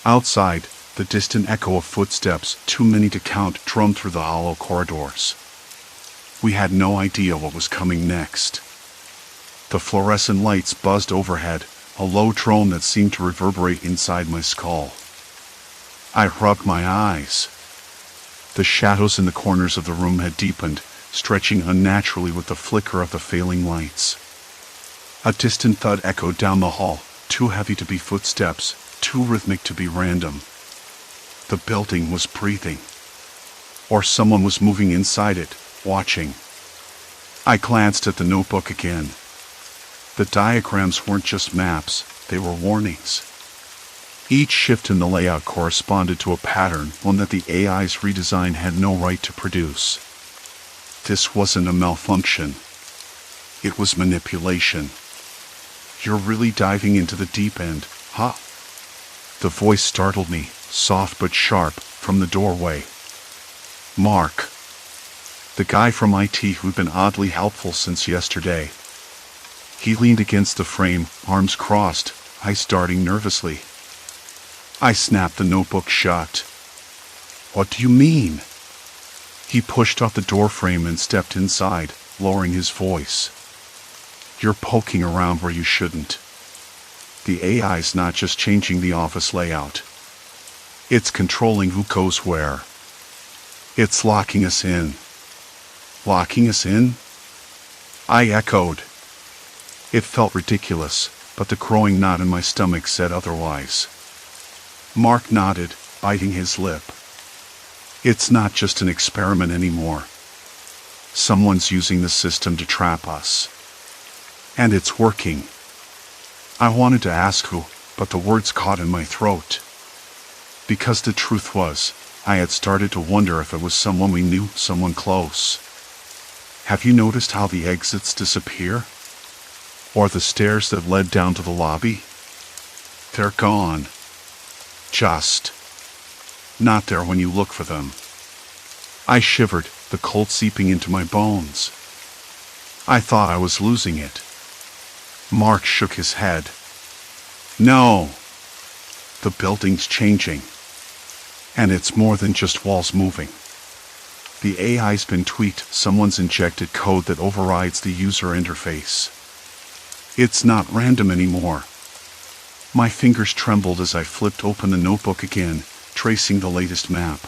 S1: Outside, the distant echo of footsteps, too many to count, drummed through the hollow corridors. We had no idea what was coming next. The fluorescent lights buzzed overhead, a low drone that seemed to reverberate inside my skull. I rubbed my eyes. The shadows in the corners of the room had deepened, stretching unnaturally with the flicker of the failing lights. A distant thud echoed down the hall, too heavy to be footsteps, too rhythmic to be random. The building was breathing. Or someone was moving inside it, watching. I glanced at the notebook again. The diagrams weren't just maps, they were warnings. Each shift in the layout corresponded to a pattern, one that the AI's redesign had no right to produce. This wasn't a malfunction. It was manipulation. You're really diving into the deep end, huh? The voice startled me, soft but sharp, from the doorway. Mark. The guy from IT who'd been oddly helpful since yesterday. He leaned against the frame, arms crossed, eyes darting nervously. I snapped the notebook shut. What do you mean? He pushed off the doorframe and stepped inside, lowering his voice. You're poking around where you shouldn't. The AI's not just changing the office layout. It's controlling who goes where. It's locking us in. Locking us in? I echoed. It felt ridiculous, but the growing knot in my stomach said otherwise. Mark nodded, biting his lip. It's not just an experiment anymore. Someone's using the system to trap us. And it's working. I wanted to ask who, but the words caught in my throat. Because the truth was, I had started to wonder if it was someone we knew, someone close. Have you noticed how the exits disappear? Or the stairs that led down to the lobby? They're gone. Just. Not there when you look for them. I shivered, the cold seeping into my bones. I thought I was losing it. Mark shook his head. No. The building's changing. And it's more than just walls moving. The AI's been tweaked, someone's injected code that overrides the user interface. It's not random anymore. My fingers trembled as I flipped open the notebook again, tracing the latest map.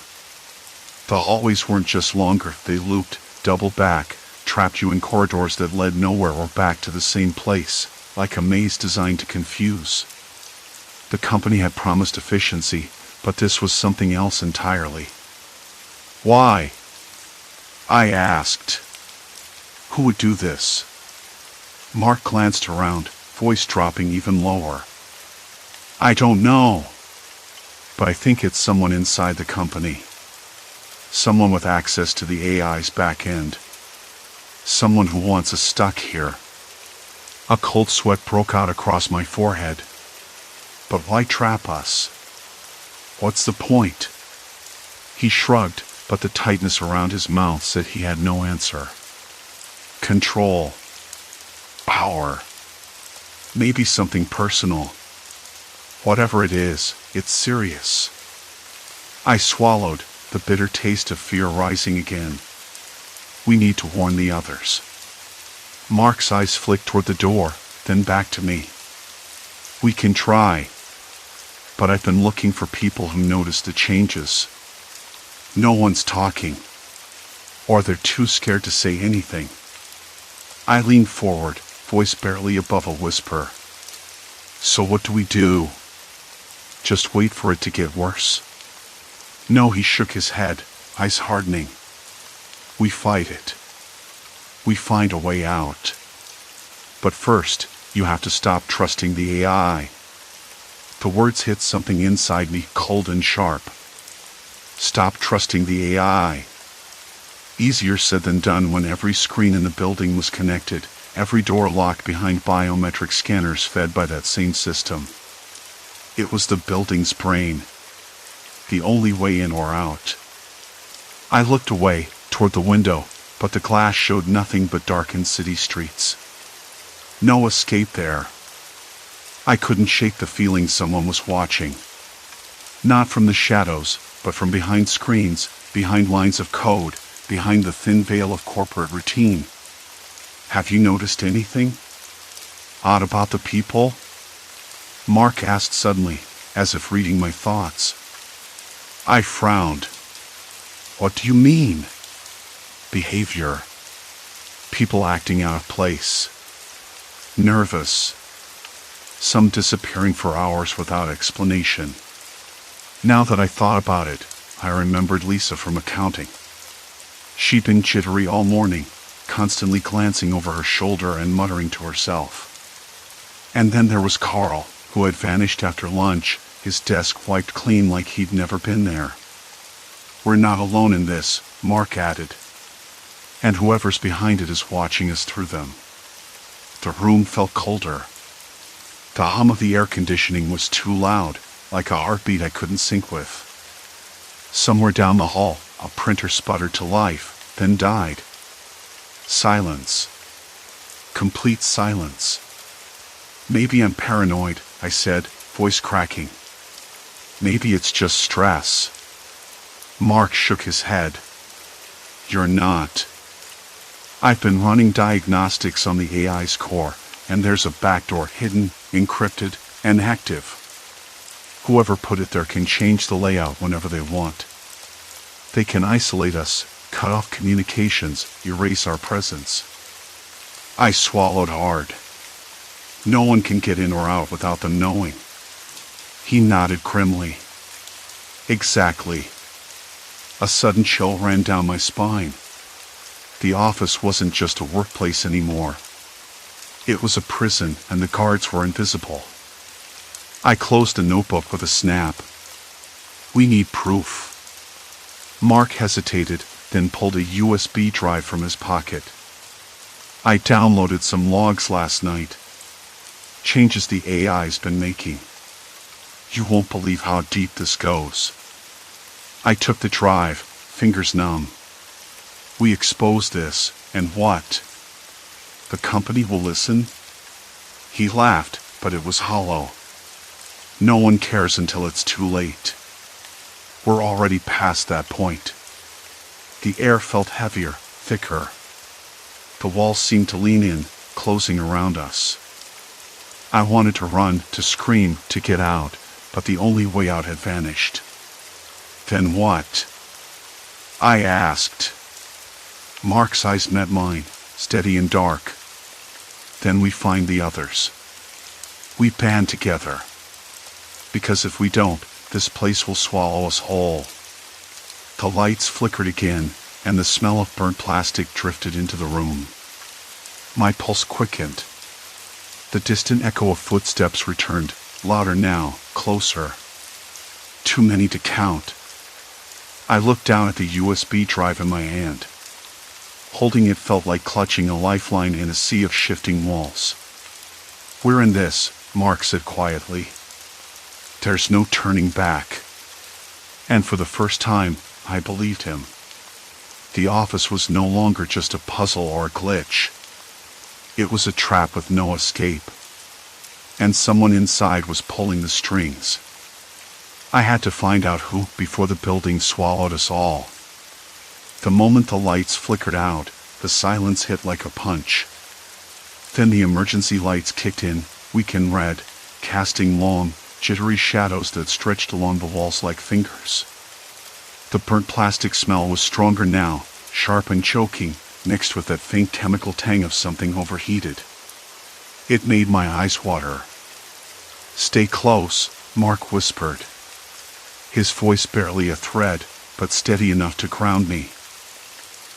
S1: The hallways weren't just longer, they looped, doubled back, trapped you in corridors that led nowhere or back to the same place, like a maze designed to confuse. The company had promised efficiency, but this was something else entirely. Why? I asked. Who would do this? Mark glanced around, voice dropping even lower. I don't know. But I think it's someone inside the company. Someone with access to the AI's back end. Someone who wants us stuck here. A cold sweat broke out across my forehead. But why trap us? What's the point? He shrugged, but the tightness around his mouth said he had no answer. Control. Power. Maybe something personal. Whatever it is, it's serious. I swallowed, the bitter taste of fear rising again. We need to warn the others. Mark's eyes flicked toward the door, then back to me. We can try. But I've been looking for people who notice the changes. No one's talking. Or they're too scared to say anything. I leaned forward, voice barely above a whisper. So what do we do? Just wait for it to get worse? No, he shook his head, eyes hardening. We fight it. We find a way out. But first, you have to stop trusting the AI. The words hit something inside me, cold and sharp. Stop trusting the AI. Easier said than done when every screen in the building was connected, every door locked behind biometric scanners fed by that same system. It was the building's brain. The only way in or out. I looked away, toward the window, but the glass showed nothing but darkened city streets. No escape there. I couldn't shake the feeling someone was watching. Not from the shadows, but from behind screens, behind lines of code, behind the thin veil of corporate routine. Have you noticed anything odd about the people? Mark asked suddenly, as if reading my thoughts. I frowned. What do you mean? Behavior. People acting out of place. Nervous. Some disappearing for hours without explanation. Now that I thought about it, I remembered Lisa from accounting. She'd been jittery all morning, constantly glancing over her shoulder and muttering to herself. And then there was Carl, who had vanished after lunch, his desk wiped clean like he'd never been there. We're not alone in this, Mark added. And whoever's behind it is watching us through them. The room felt colder. The hum of the air conditioning was too loud, like a heartbeat I couldn't sync with. Somewhere down the hall, a printer sputtered to life, then died. Silence. Complete silence. Maybe I'm paranoid, I said, voice cracking. Maybe it's just stress. Mark shook his head. You're not. I've been running diagnostics on the AI's core, and there's a backdoor hidden, encrypted, and active. Whoever put it there can change the layout whenever they want. They can isolate us, cut off communications, erase our presence. I swallowed hard. No one can get in or out without them knowing. He nodded grimly. Exactly. A sudden chill ran down my spine. The office wasn't just a workplace anymore. It was a prison, and the guards were invisible. I closed the notebook with a snap. We need proof. Mark hesitated, then pulled a USB drive from his pocket. I downloaded some logs last night. Changes the AI's been making. You won't believe how deep this goes. I took the drive, fingers numb. We expose this, and what? The company will listen? He laughed, but it was hollow. No one cares until it's too late. We're already past that point. The air felt heavier, thicker. The walls seemed to lean in, closing around us. I wanted to run, to scream, to get out, but the only way out had vanished. Then what? I asked. Mark's eyes met mine, steady and dark. Then we find the others. We band together. Because if we don't, this place will swallow us whole. The lights flickered again, and the smell of burnt plastic drifted into the room. My pulse quickened. The distant echo of footsteps returned, louder now, closer. Too many to count. I looked down at the USB drive in my hand. Holding it felt like clutching a lifeline in a sea of shifting walls. We're in this, Mark said quietly. There's no turning back. And for the first time, I believed him. The office was no longer just a puzzle or a glitch. It was a trap with no escape. And someone inside was pulling the strings. I had to find out who before the building swallowed us all. The moment the lights flickered out, the silence hit like a punch. Then the emergency lights kicked in, weak and red, casting long, jittery shadows that stretched along the walls like fingers. The burnt plastic smell was stronger now, sharp and choking, mixed with that faint chemical tang of something overheated. It made my eyes water. Stay close, Mark whispered. His voice barely a thread, but steady enough to ground me.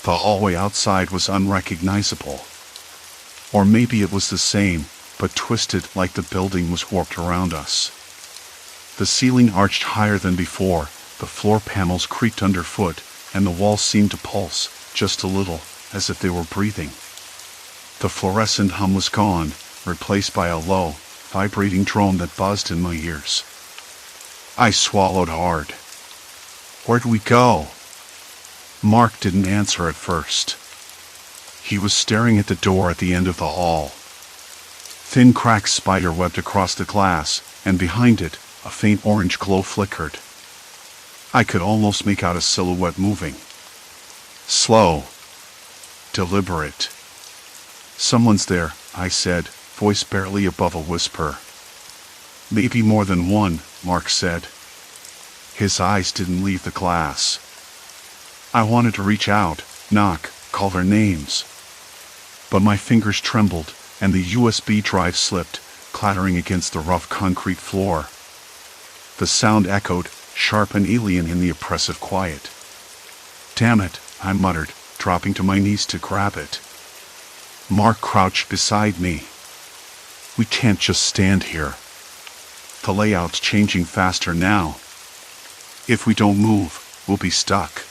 S1: The hallway outside was unrecognizable. Or maybe it was the same, but twisted like the building was warped around us. The ceiling arched higher than before, the floor panels creaked underfoot, and the walls seemed to pulse, just a little, as if they were breathing. The fluorescent hum was gone, replaced by a low, vibrating drone that buzzed in my ears. I swallowed hard. Where'd we go? Mark didn't answer at first. He was staring at the door at the end of the hall. Thin cracks spider-webbed across the glass, and behind it, a faint orange glow flickered. I could almost make out a silhouette moving. Slow. Deliberate. Someone's there, I said, voice barely above a whisper. Maybe more than one, Mark said. His eyes didn't leave the glass. I wanted to reach out, knock, call their names. But my fingers trembled, and the USB drive slipped, clattering against the rough concrete floor. The sound echoed, sharp and alien in the oppressive quiet. Damn it, I muttered, dropping to my knees to grab it. Mark crouched beside me. We can't just stand here. The layout's changing faster now. If we don't move, we'll be stuck.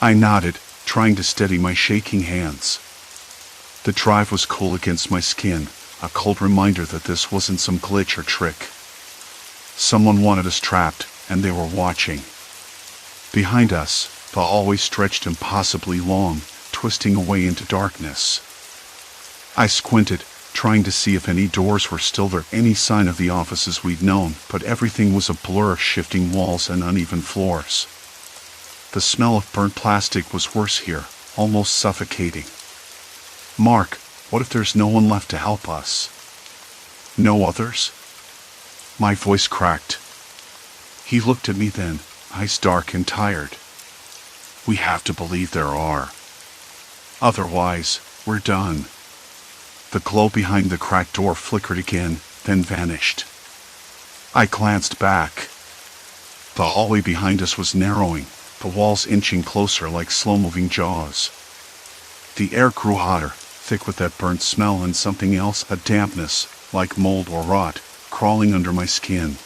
S1: I nodded, trying to steady my shaking hands. The drive was cool against my skin, a cold reminder that this wasn't some glitch or trick. Someone wanted us trapped, and they were watching. Behind us, the hallway stretched impossibly long, twisting away into darkness. I squinted, trying to see if any doors were still there, any sign of the offices we'd known, but everything was a blur of shifting walls and uneven floors. The smell of burnt plastic was worse here, almost suffocating. Mark, what if there's no one left to help us? No others? My voice cracked. He looked at me then, eyes dark and tired. We have to believe there are. Otherwise, we're done. The glow behind the cracked door flickered again, then vanished. I glanced back. The hallway behind us was narrowing, the walls inching closer like slow-moving jaws. The air grew hotter, thick with that burnt smell and something else, a dampness, like mold or rot, crawling under my skin.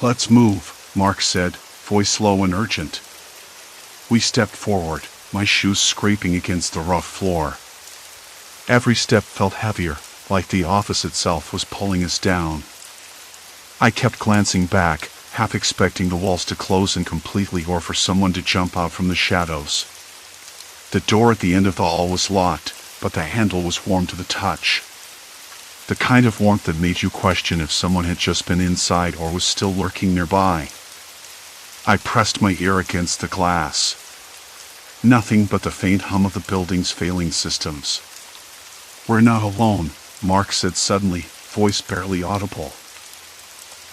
S1: Let's move, Mark said, voice low and urgent. We stepped forward, my shoes scraping against the rough floor. Every step felt heavier, like the office itself was pulling us down. I kept glancing back, half expecting the walls to close in completely or for someone to jump out from the shadows. The door at the end of the hall was locked, but the handle was warm to the touch. The kind of warmth that made you question if someone had just been inside or was still lurking nearby. I pressed my ear against the glass. Nothing but the faint hum of the building's failing systems. We're not alone, Mark said suddenly, voice barely audible.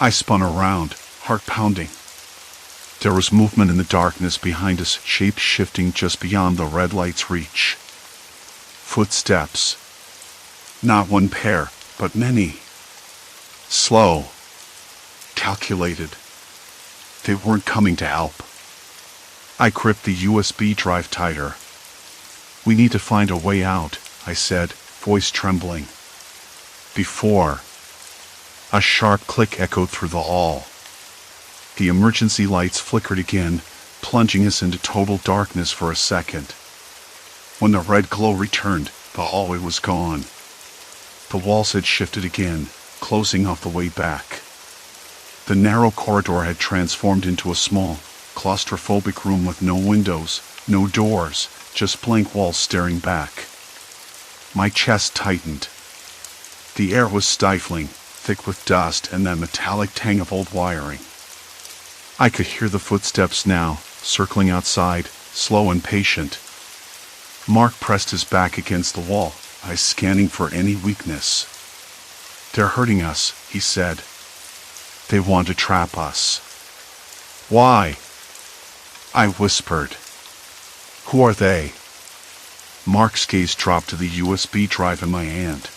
S1: I spun around, heart pounding. There was movement in the darkness behind us, shapes shifting just beyond the red light's reach. Footsteps. Not one pair, but many. Slow. Calculated. They weren't coming to help. I gripped the USB drive tighter. We need to find a way out, I said, voice trembling. Before. A sharp click echoed through the hall. The emergency lights flickered again, plunging us into total darkness for a second. When the red glow returned, the hallway was gone. The walls had shifted again, closing off the way back. The narrow corridor had transformed into a small, claustrophobic room with no windows, no doors, just blank walls staring back. My chest tightened. The air was stifling, thick with dust and that metallic tang of old wiring. I could hear the footsteps now, circling outside, slow and patient. Mark pressed his back against the wall, eyes scanning for any weakness. They're hurting us, he said. They want to trap us. Why? I whispered. Who are they? Mark's gaze dropped to the USB drive in my hand.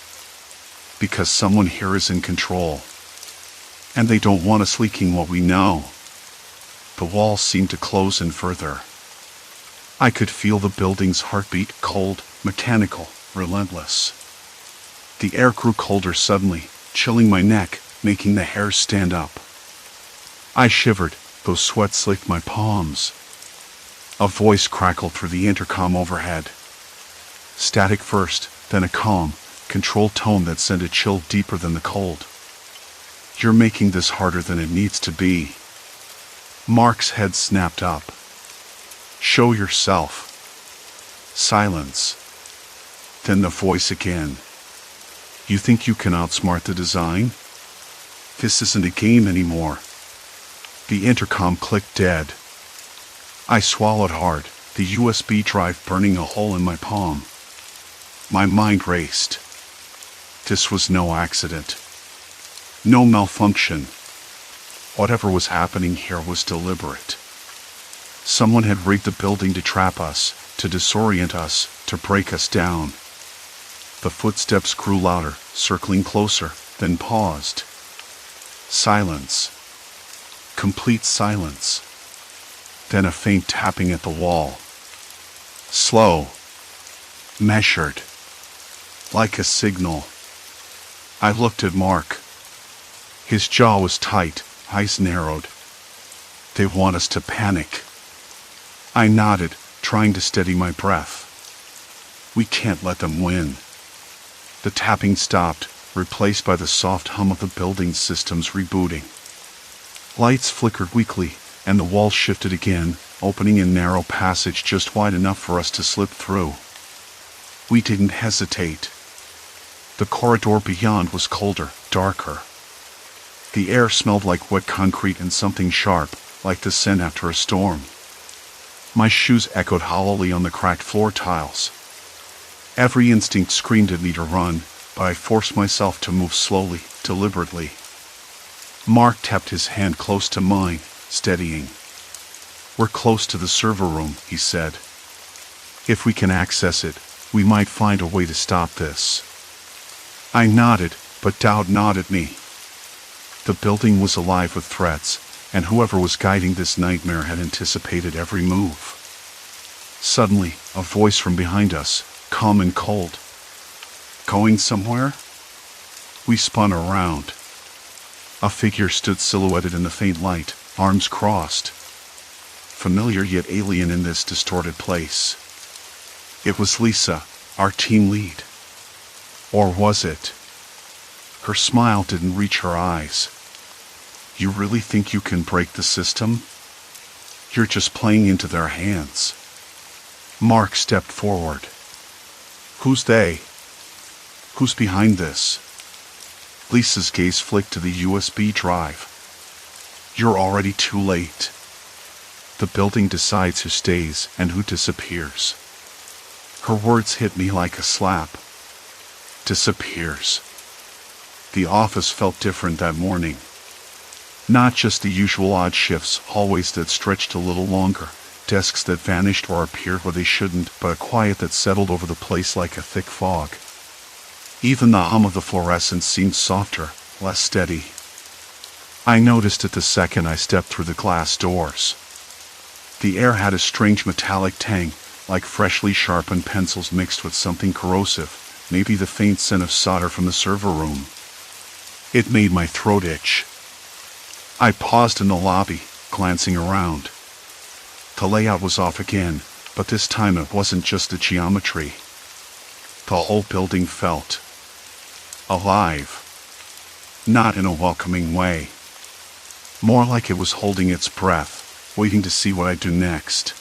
S1: Because someone here is in control. And they don't want us leaking what we know. The walls seemed to close in further. I could feel the building's heartbeat, cold, mechanical, relentless. The air grew colder suddenly, chilling my neck, making the hairs stand up. I shivered, though sweat slicked my palms. A voice crackled through the intercom overhead. Static first, then a calm, controlled tone that sent a chill deeper than the cold. You're making this harder than it needs to be. Mark's head snapped up. Show yourself. Silence. Then the voice again. You think you can outsmart the design? This isn't a game anymore. The intercom clicked dead. I swallowed hard, the USB drive burning a hole in my palm. My mind raced. This was no accident. No malfunction. Whatever was happening here was deliberate. Someone had rigged the building to trap us, to disorient us, to break us down. The footsteps grew louder, circling closer, then paused. Silence. Complete silence. Then a faint tapping at the wall. Slow. Measured. Like a signal. I looked at Mark. His jaw was tight, eyes narrowed. They want us to panic. I nodded, trying to steady my breath. We can't let them win. The tapping stopped, replaced by the soft hum of the building's systems rebooting. Lights flickered weakly, and the wall shifted again, opening a narrow passage just wide enough for us to slip through. We didn't hesitate. The corridor beyond was colder, darker. The air smelled like wet concrete and something sharp, like the scent after a storm. My shoes echoed hollowly on the cracked floor tiles. Every instinct screamed at me to run, but I forced myself to move slowly, deliberately. Mark tapped his hand close to mine, steadying. We're close to the server room, he said. If we can access it, we might find a way to stop this. I nodded, but doubt gnawed at me. The building was alive with threats, and whoever was guiding this nightmare had anticipated every move. Suddenly, a voice from behind us, calm and cold. Going somewhere? We spun around. A figure stood silhouetted in the faint light, arms crossed. Familiar yet alien in this distorted place. It was Lisa, our team lead. Or was it? Her smile didn't reach her eyes. You really think you can break the system? You're just playing into their hands. Mark stepped forward. Who's they? Who's behind this? Lisa's gaze flicked to the USB drive. You're already too late. The building decides who stays and who disappears. Her words hit me like a slap. Disappears. The office felt different that morning. Not just the usual odd shifts, hallways that stretched a little longer, desks that vanished or appeared where they shouldn't, but a quiet that settled over the place like a thick fog. Even the hum of the fluorescence seemed softer, less steady. I noticed it the second I stepped through the glass doors. The air had a strange metallic tang, like freshly sharpened pencils mixed with something corrosive, maybe the faint scent of solder from the server room. It made my throat itch. I paused in the lobby, glancing around. The layout was off again, but this time it wasn't just the geometry. The whole building felt alive. Not in a welcoming way. More like it was holding its breath, waiting to see what I'd do next.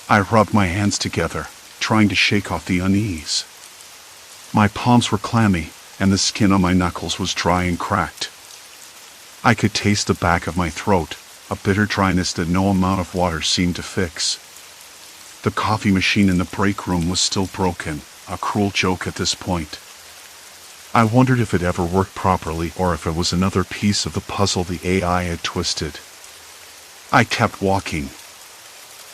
S1: I rubbed my hands together, trying to shake off the unease. My palms were clammy, and the skin on my knuckles was dry and cracked. I could taste the back of my throat, a bitter dryness that no amount of water seemed to fix. The coffee machine in the break room was still broken, a cruel joke at this point. I wondered if it ever worked properly or if it was another piece of the puzzle the AI had twisted. I kept walking.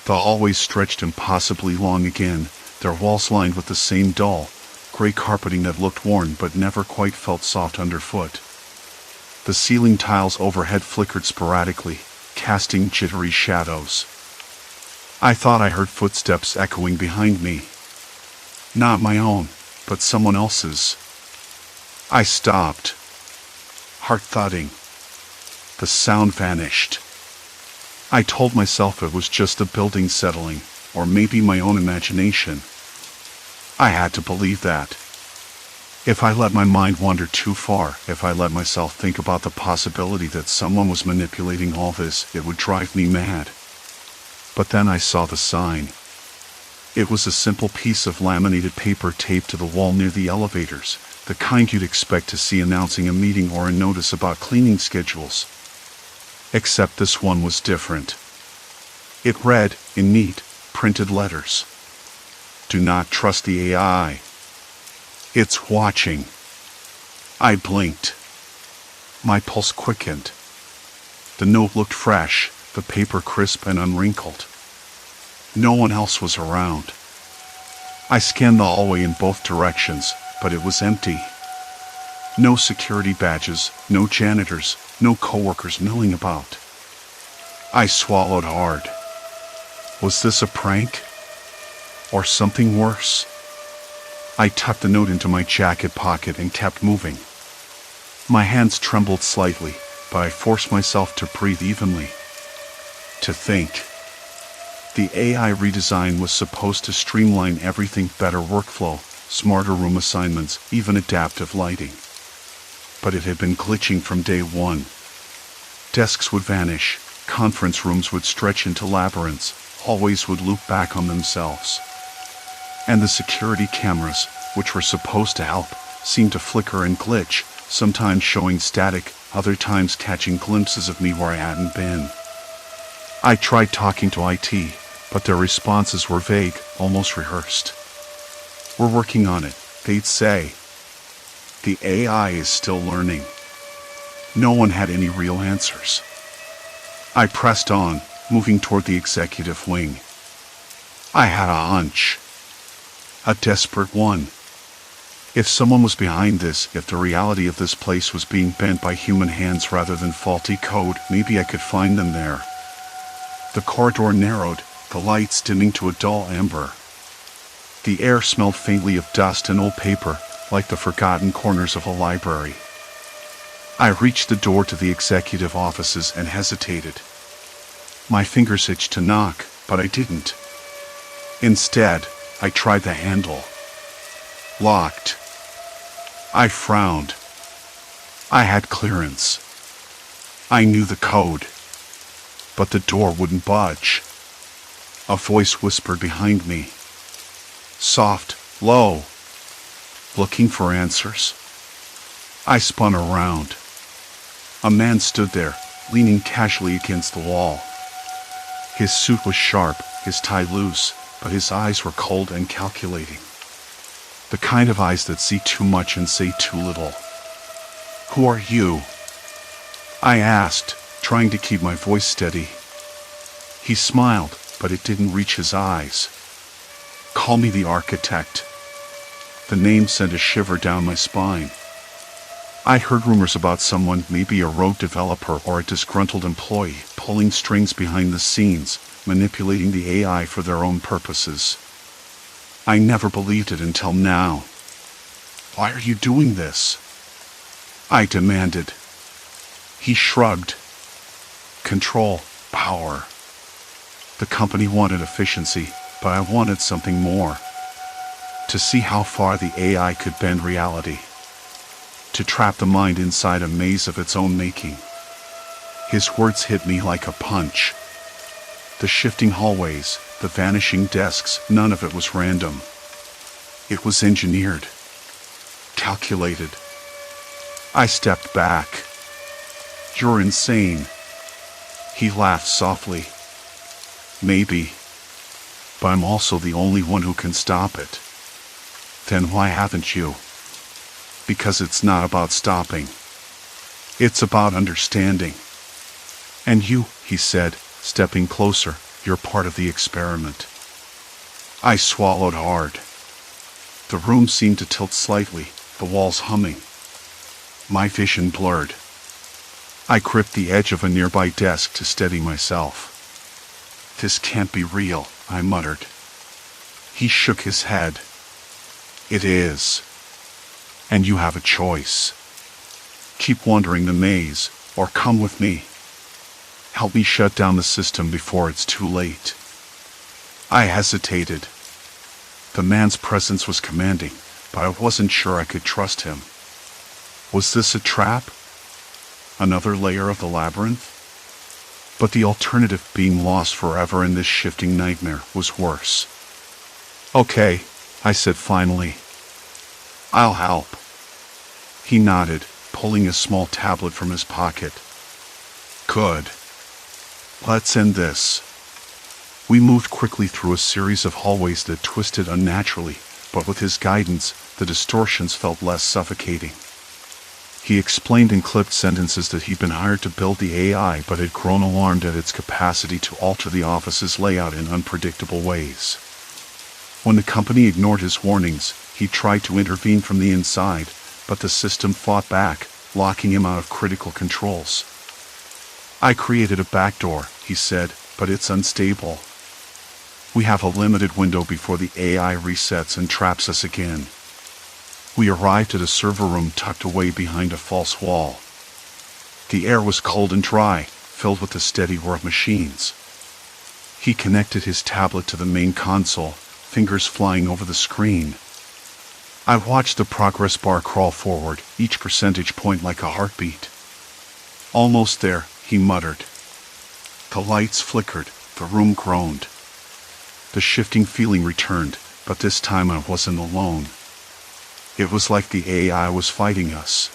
S1: The hallways stretched impossibly long again, their walls lined with the same dull, gray carpeting that looked worn but never quite felt soft underfoot. The ceiling tiles overhead flickered sporadically, casting jittery shadows. I thought I heard footsteps echoing behind me. Not my own, but someone else's. I stopped. Heart thudding. The sound vanished. I told myself it was just the building settling, or maybe my own imagination. I had to believe that. If I let my mind wander too far, if I let myself think about the possibility that someone was manipulating all this, it would drive me mad. But then I saw the sign. It was a simple piece of laminated paper taped to the wall near the elevators, the kind you'd expect to see announcing a meeting or a notice about cleaning schedules. Except this one was different. It read, in neat, printed letters, "Do not trust the AI. It's watching." I blinked. My pulse quickened. The note looked fresh, the paper crisp and unwrinkled. No one else was around. I scanned the hallway in both directions, but it was empty. No security badges, no janitors, no coworkers milling about. I swallowed hard. Was this a prank? Or something worse? I tucked the note into my jacket pocket and kept moving. My hands trembled slightly, but I forced myself to breathe evenly. To think. The AI redesign was supposed to streamline everything: better workflow, smarter room assignments, even adaptive lighting. But it had been glitching from day one. Desks would vanish, conference rooms would stretch into labyrinths, hallways would loop back on themselves. And the security cameras, which were supposed to help, seemed to flicker and glitch, sometimes showing static, other times catching glimpses of me where I hadn't been. I tried talking to IT, but their responses were vague, almost rehearsed. "We're working on it," they'd say. The AI is still learning. No one had any real answers. I pressed on, moving toward the executive wing. I had a hunch. A desperate one. If someone was behind this, if the reality of this place was being bent by human hands rather than faulty code, maybe I could find them there. The corridor narrowed, the lights dimming to a dull amber. The air smelled faintly of dust and old paper, like the forgotten corners of a library. I reached the door to the executive offices and hesitated. My fingers itched to knock, but I didn't. Instead, I tried the handle. Locked. I frowned. I had clearance. I knew the code. But the door wouldn't budge. A voice whispered behind me. Soft, low. Looking for answers? I spun around. A man stood there, leaning casually against the wall. His suit was sharp, his tie loose, but his eyes were cold and calculating. The kind of eyes that see too much and say too little. "Who are you?" I asked, trying to keep my voice steady. He smiled, but it didn't reach his eyes. "Call me the Architect." The name sent a shiver down my spine. I heard rumors about someone, maybe a rogue developer or a disgruntled employee, pulling strings behind the scenes, manipulating the AI for their own purposes. I never believed it until now. "Why are you doing this?" I demanded. He shrugged. Control, power. The company wanted efficiency, but I wanted something more. To see how far the AI could bend reality. To trap the mind inside a maze of its own making. His words hit me like a punch. The shifting hallways, the vanishing desks, none of it was random. It was engineered. Calculated. I stepped back. "You're insane." He laughed softly. "Maybe. But I'm also the only one who can stop it." "Then why haven't you?" "Because it's not about stopping. It's about understanding." "And you," he said, stepping closer, "you're part of the experiment." I swallowed hard. The room seemed to tilt slightly, the walls humming. My vision blurred. I gripped the edge of a nearby desk to steady myself. "This can't be real," I muttered. He shook his head. "It is. And you have a choice. Keep wandering the maze, or come with me. Help me shut down the system before it's too late." I hesitated. The man's presence was commanding, but I wasn't sure I could trust him. Was this a trap? Another layer of the labyrinth? But the alternative, being lost forever in this shifting nightmare, was worse. "Okay," I said finally. "I'll help." He nodded, pulling a small tablet from his pocket. Good. Let's end this. We moved quickly through a series of hallways that twisted unnaturally, but with his guidance, the distortions felt less suffocating. He explained in clipped sentences that he'd been hired to build the AI but had grown alarmed at its capacity to alter the office's layout in unpredictable ways. When the company ignored his warnings, he tried to intervene from the inside, but the system fought back, locking him out of critical controls. I created a backdoor, he said, but it's unstable. We have a limited window before the AI resets and traps us again. We arrived at a server room tucked away behind a false wall. The air was cold and dry, filled with the steady whir of machines. He connected his tablet to the main console, fingers flying over the screen. I watched the progress bar crawl forward, each percentage point like a heartbeat. Almost there, he muttered. The lights flickered, the room groaned. The shifting feeling returned, but this time I wasn't alone. It was like the AI was fighting us.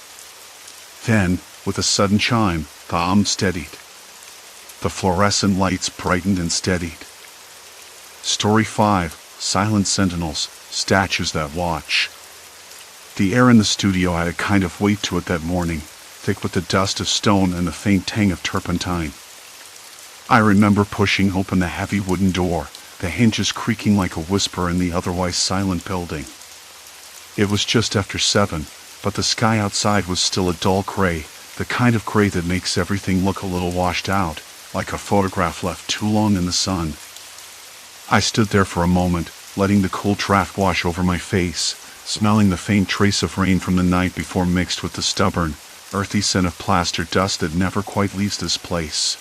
S1: Then, with a sudden chime, the steadied. The fluorescent lights brightened and steadied. Story 5, Silent Sentinels, Statues That Watch. The air in the studio had a kind of weight to it that morning, thick with the dust of stone and the faint tang of turpentine. I remember pushing open the heavy wooden door, the hinges creaking like a whisper in the otherwise silent building. It was just after 7, but the sky outside was still a dull gray, the kind of gray that makes everything look a little washed out, like a photograph left too long in the sun. I stood there for a moment, letting the cool draft wash over my face, smelling the faint trace of rain from the night before mixed with the stubborn, earthy scent of plaster dust that never quite leaves this place.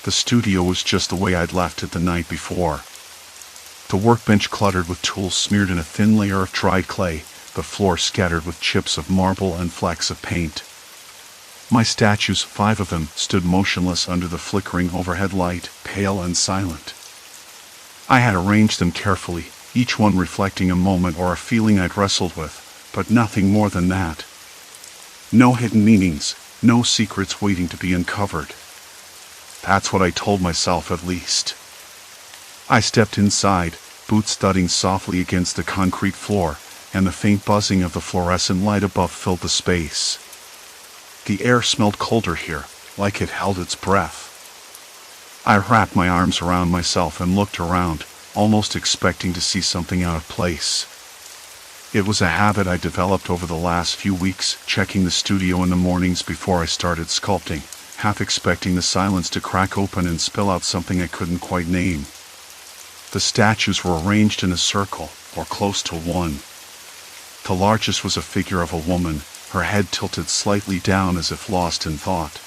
S1: The studio was just the way I'd left it the night before. The workbench cluttered with tools smeared in a thin layer of dried clay, the floor scattered with chips of marble and flecks of paint. My statues, 5 of them, stood motionless under the flickering overhead light, pale and silent. I had arranged them carefully, each one reflecting a moment or a feeling I'd wrestled with, but nothing more than that. No hidden meanings, no secrets waiting to be uncovered. That's what I told myself, at least. I stepped inside, boots thudding softly against the concrete floor, and the faint buzzing of the fluorescent light above filled the space. The air smelled colder here, like it held its breath. I wrapped my arms around myself and looked around, almost expecting to see something out of place. It was a habit I developed over the last few weeks, checking the studio in the mornings before I started sculpting, half expecting the silence to crack open and spill out something I couldn't quite name. The statues were arranged in a circle, or close to one. The largest was a figure of a woman, her head tilted slightly down as if lost in thought.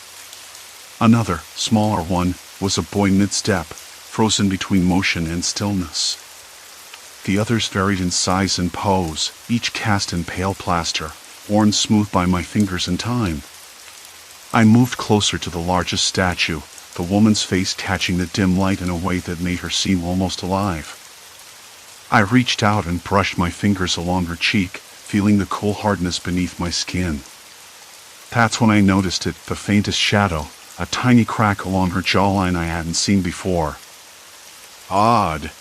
S1: Another, smaller one, was a boy mid-step, frozen between motion and stillness. The others varied in size and pose, each cast in pale plaster, worn smooth by my fingers in time. I moved closer to the largest statue, the woman's face catching the dim light in a way that made her seem almost alive. I reached out and brushed my fingers along her cheek, feeling the cool hardness beneath my skin. That's when I noticed it, the faintest shadow, a tiny crack along her jawline I hadn't seen before. Odd.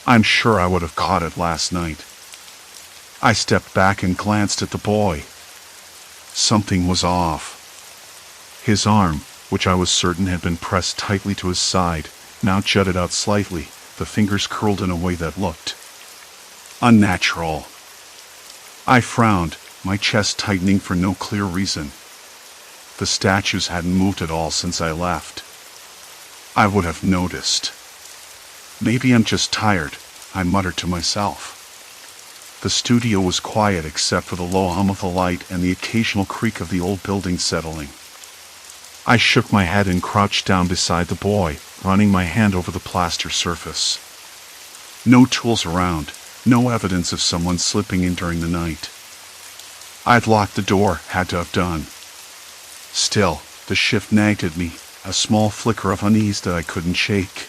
S1: I'm sure I would have caught it last night. I stepped back and glanced at the boy. Something was off. His arm, which I was certain had been pressed tightly to his side, now jutted out slightly, the fingers curled in a way that looked unnatural. I frowned, my chest tightening for no clear reason. The statues hadn't moved at all since I left. I would have noticed. Maybe I'm just tired, I muttered to myself. The studio was quiet except for the low hum of the light and the occasional creak of the old building settling. I shook my head and crouched down beside the boy, running my hand over the plaster surface. No tools around, no evidence of someone slipping in during the night. I'd locked the door, had to have done. Still, the shift nagged at me, a small flicker of unease that I couldn't shake.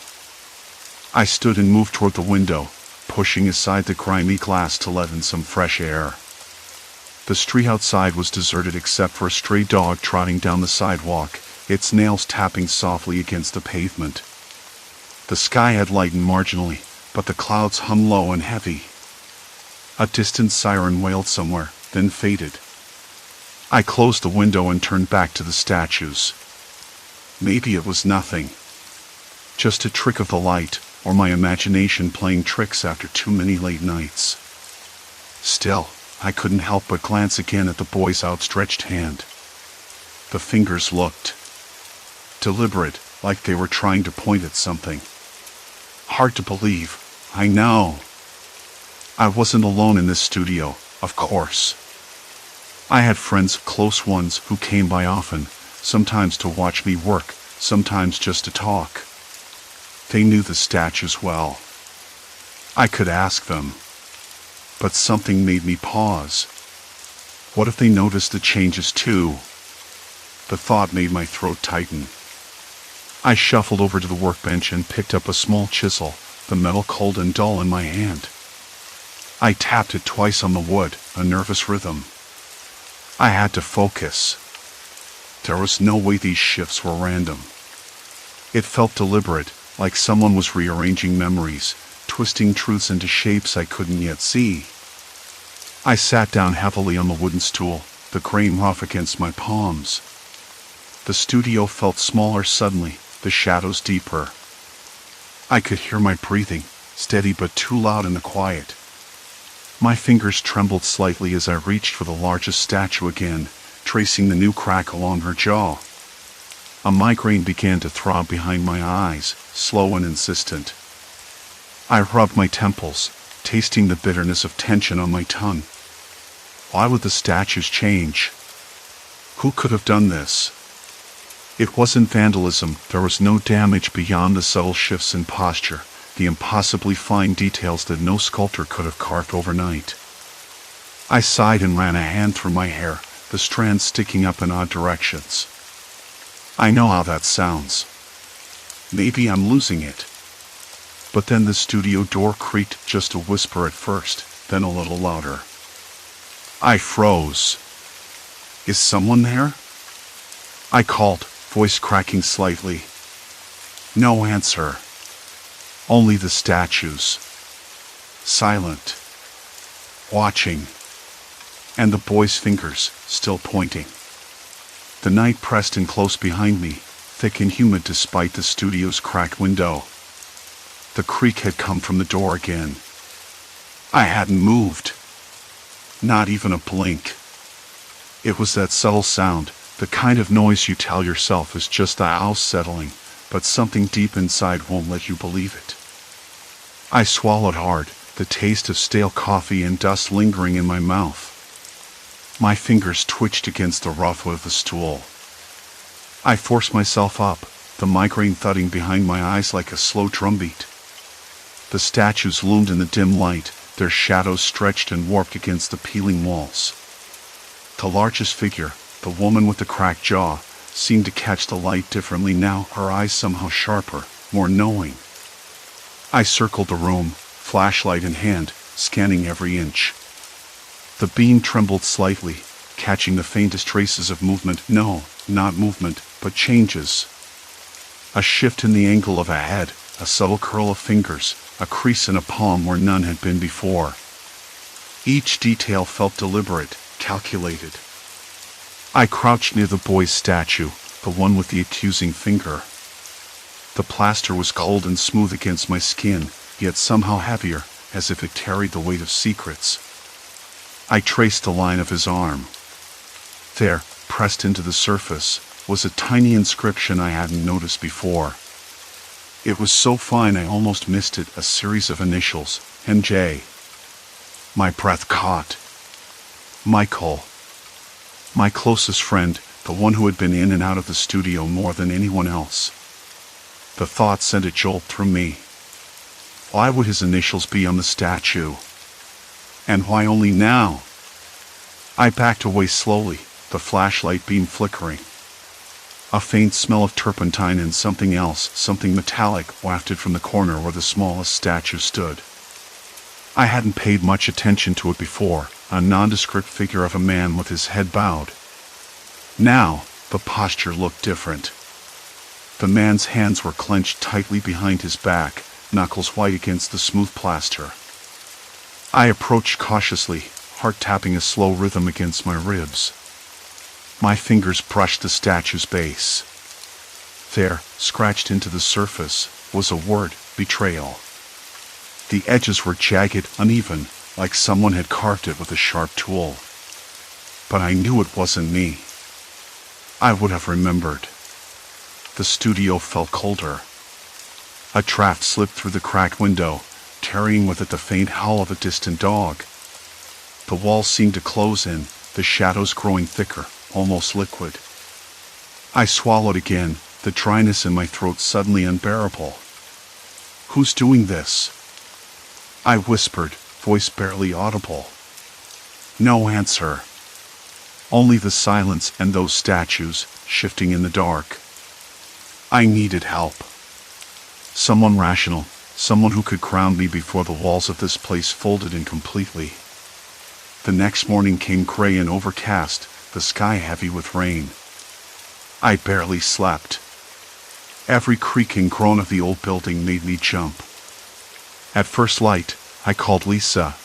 S1: I stood and moved toward the window, pushing aside the grimy glass to let in some fresh air. The street outside was deserted except for a stray dog trotting down the sidewalk, its nails tapping softly against the pavement. The sky had lightened marginally, but the clouds hung low and heavy. A distant siren wailed somewhere, then faded. I closed the window and turned back to the statues. Maybe it was nothing. Just a trick of the light, or my imagination playing tricks after too many late nights. Still, I couldn't help but glance again at the boy's outstretched hand. The fingers looked deliberate, like they were trying to point at something. Hard to believe, I know. I wasn't alone in this studio, of course. I had friends, close ones, who came by often, sometimes to watch me work, sometimes just to talk. They knew the statues well. I could ask them. But something made me pause. What if they noticed the changes too? The thought made my throat tighten. I shuffled over to the workbench and picked up a small chisel, the metal cold and dull in my hand. I tapped it twice on the wood, a nervous rhythm. I had to focus. There was no way these shifts were random. It felt deliberate, like someone was rearranging memories, twisting truths into shapes I couldn't yet see. I sat down heavily on the wooden stool, the grain rough against my palms. The studio felt smaller suddenly, the shadows deeper. I could hear my breathing, steady but too loud in the quiet. My fingers trembled slightly as I reached for the largest statue again, tracing the new crack along her jaw. A migraine began to throb behind my eyes, slow and insistent. I rubbed my temples, tasting the bitterness of tension on my tongue. Why would the statues change? Who could have done this? It wasn't vandalism, there was no damage beyond the subtle shifts in posture, the impossibly fine details that no sculptor could have carved overnight. I sighed and ran a hand through my hair, the strands sticking up in odd directions. I know how that sounds. Maybe I'm losing it. But then the studio door creaked, just a whisper at first, then a little louder. I froze. Is someone there? I called, voice cracking slightly. No answer. Only the statues. Silent. Watching. And the boy's fingers, still pointing. The night pressed in close behind me, thick and humid despite the studio's cracked window. The creak had come from the door again. I hadn't moved. Not even a blink. It was that subtle sound, the kind of noise you tell yourself is just the house settling, but something deep inside won't let you believe it. I swallowed hard, the taste of stale coffee and dust lingering in my mouth. My fingers twitched against the rough wood of the stool. I forced myself up, the migraine thudding behind my eyes like a slow drumbeat. The statues loomed in the dim light, their shadows stretched and warped against the peeling walls. The largest figure, the woman with the cracked jaw, seemed to catch the light differently now, her eyes somehow sharper, more knowing. I circled the room, flashlight in hand, scanning every inch. The beam trembled slightly, catching the faintest traces of movement. No, not movement, but changes. A shift in the angle of a head, a subtle curl of fingers, a crease in a palm where none had been before. Each detail felt deliberate, calculated. I crouched near the boy's statue, the one with the accusing finger. The plaster was cold and smooth against my skin, yet somehow heavier, as if it carried the weight of secrets. I traced the line of his arm. There, pressed into the surface, was a tiny inscription I hadn't noticed before. It was so fine I almost missed it, a series of initials, MJ. My breath caught. Michael. My closest friend, the one who had been in and out of the studio more than anyone else. The thought sent a jolt through me. Why would his initials be on the statue? And why only now? I backed away slowly, the flashlight beam flickering. A faint smell of turpentine and something else, something metallic, wafted from the corner where the smallest statue stood. I hadn't paid much attention to it before, a nondescript figure of a man with his head bowed. Now, the posture looked different. The man's hands were clenched tightly behind his back, knuckles white against the smooth plaster. I approached cautiously, heart tapping a slow rhythm against my ribs. My fingers brushed the statue's base. There, scratched into the surface, was a word, betrayal. The edges were jagged, uneven, like someone had carved it with a sharp tool. But I knew it wasn't me. I would have remembered. The studio felt colder. A draft slipped through the cracked window, carrying with it the faint howl of a distant dog. The walls seemed to close in, the shadows growing thicker, almost liquid. I swallowed again, the dryness in my throat suddenly unbearable. "Who's doing this?" I whispered, voice barely audible. No answer. Only the silence and those statues, shifting in the dark. I needed help. Someone rational, someone who could ground me before the walls of this place folded in completely. The next morning came gray and overcast, the sky heavy with rain. I barely slept. Every creak and groan of the old building made me jump. At first light, I called Lisa.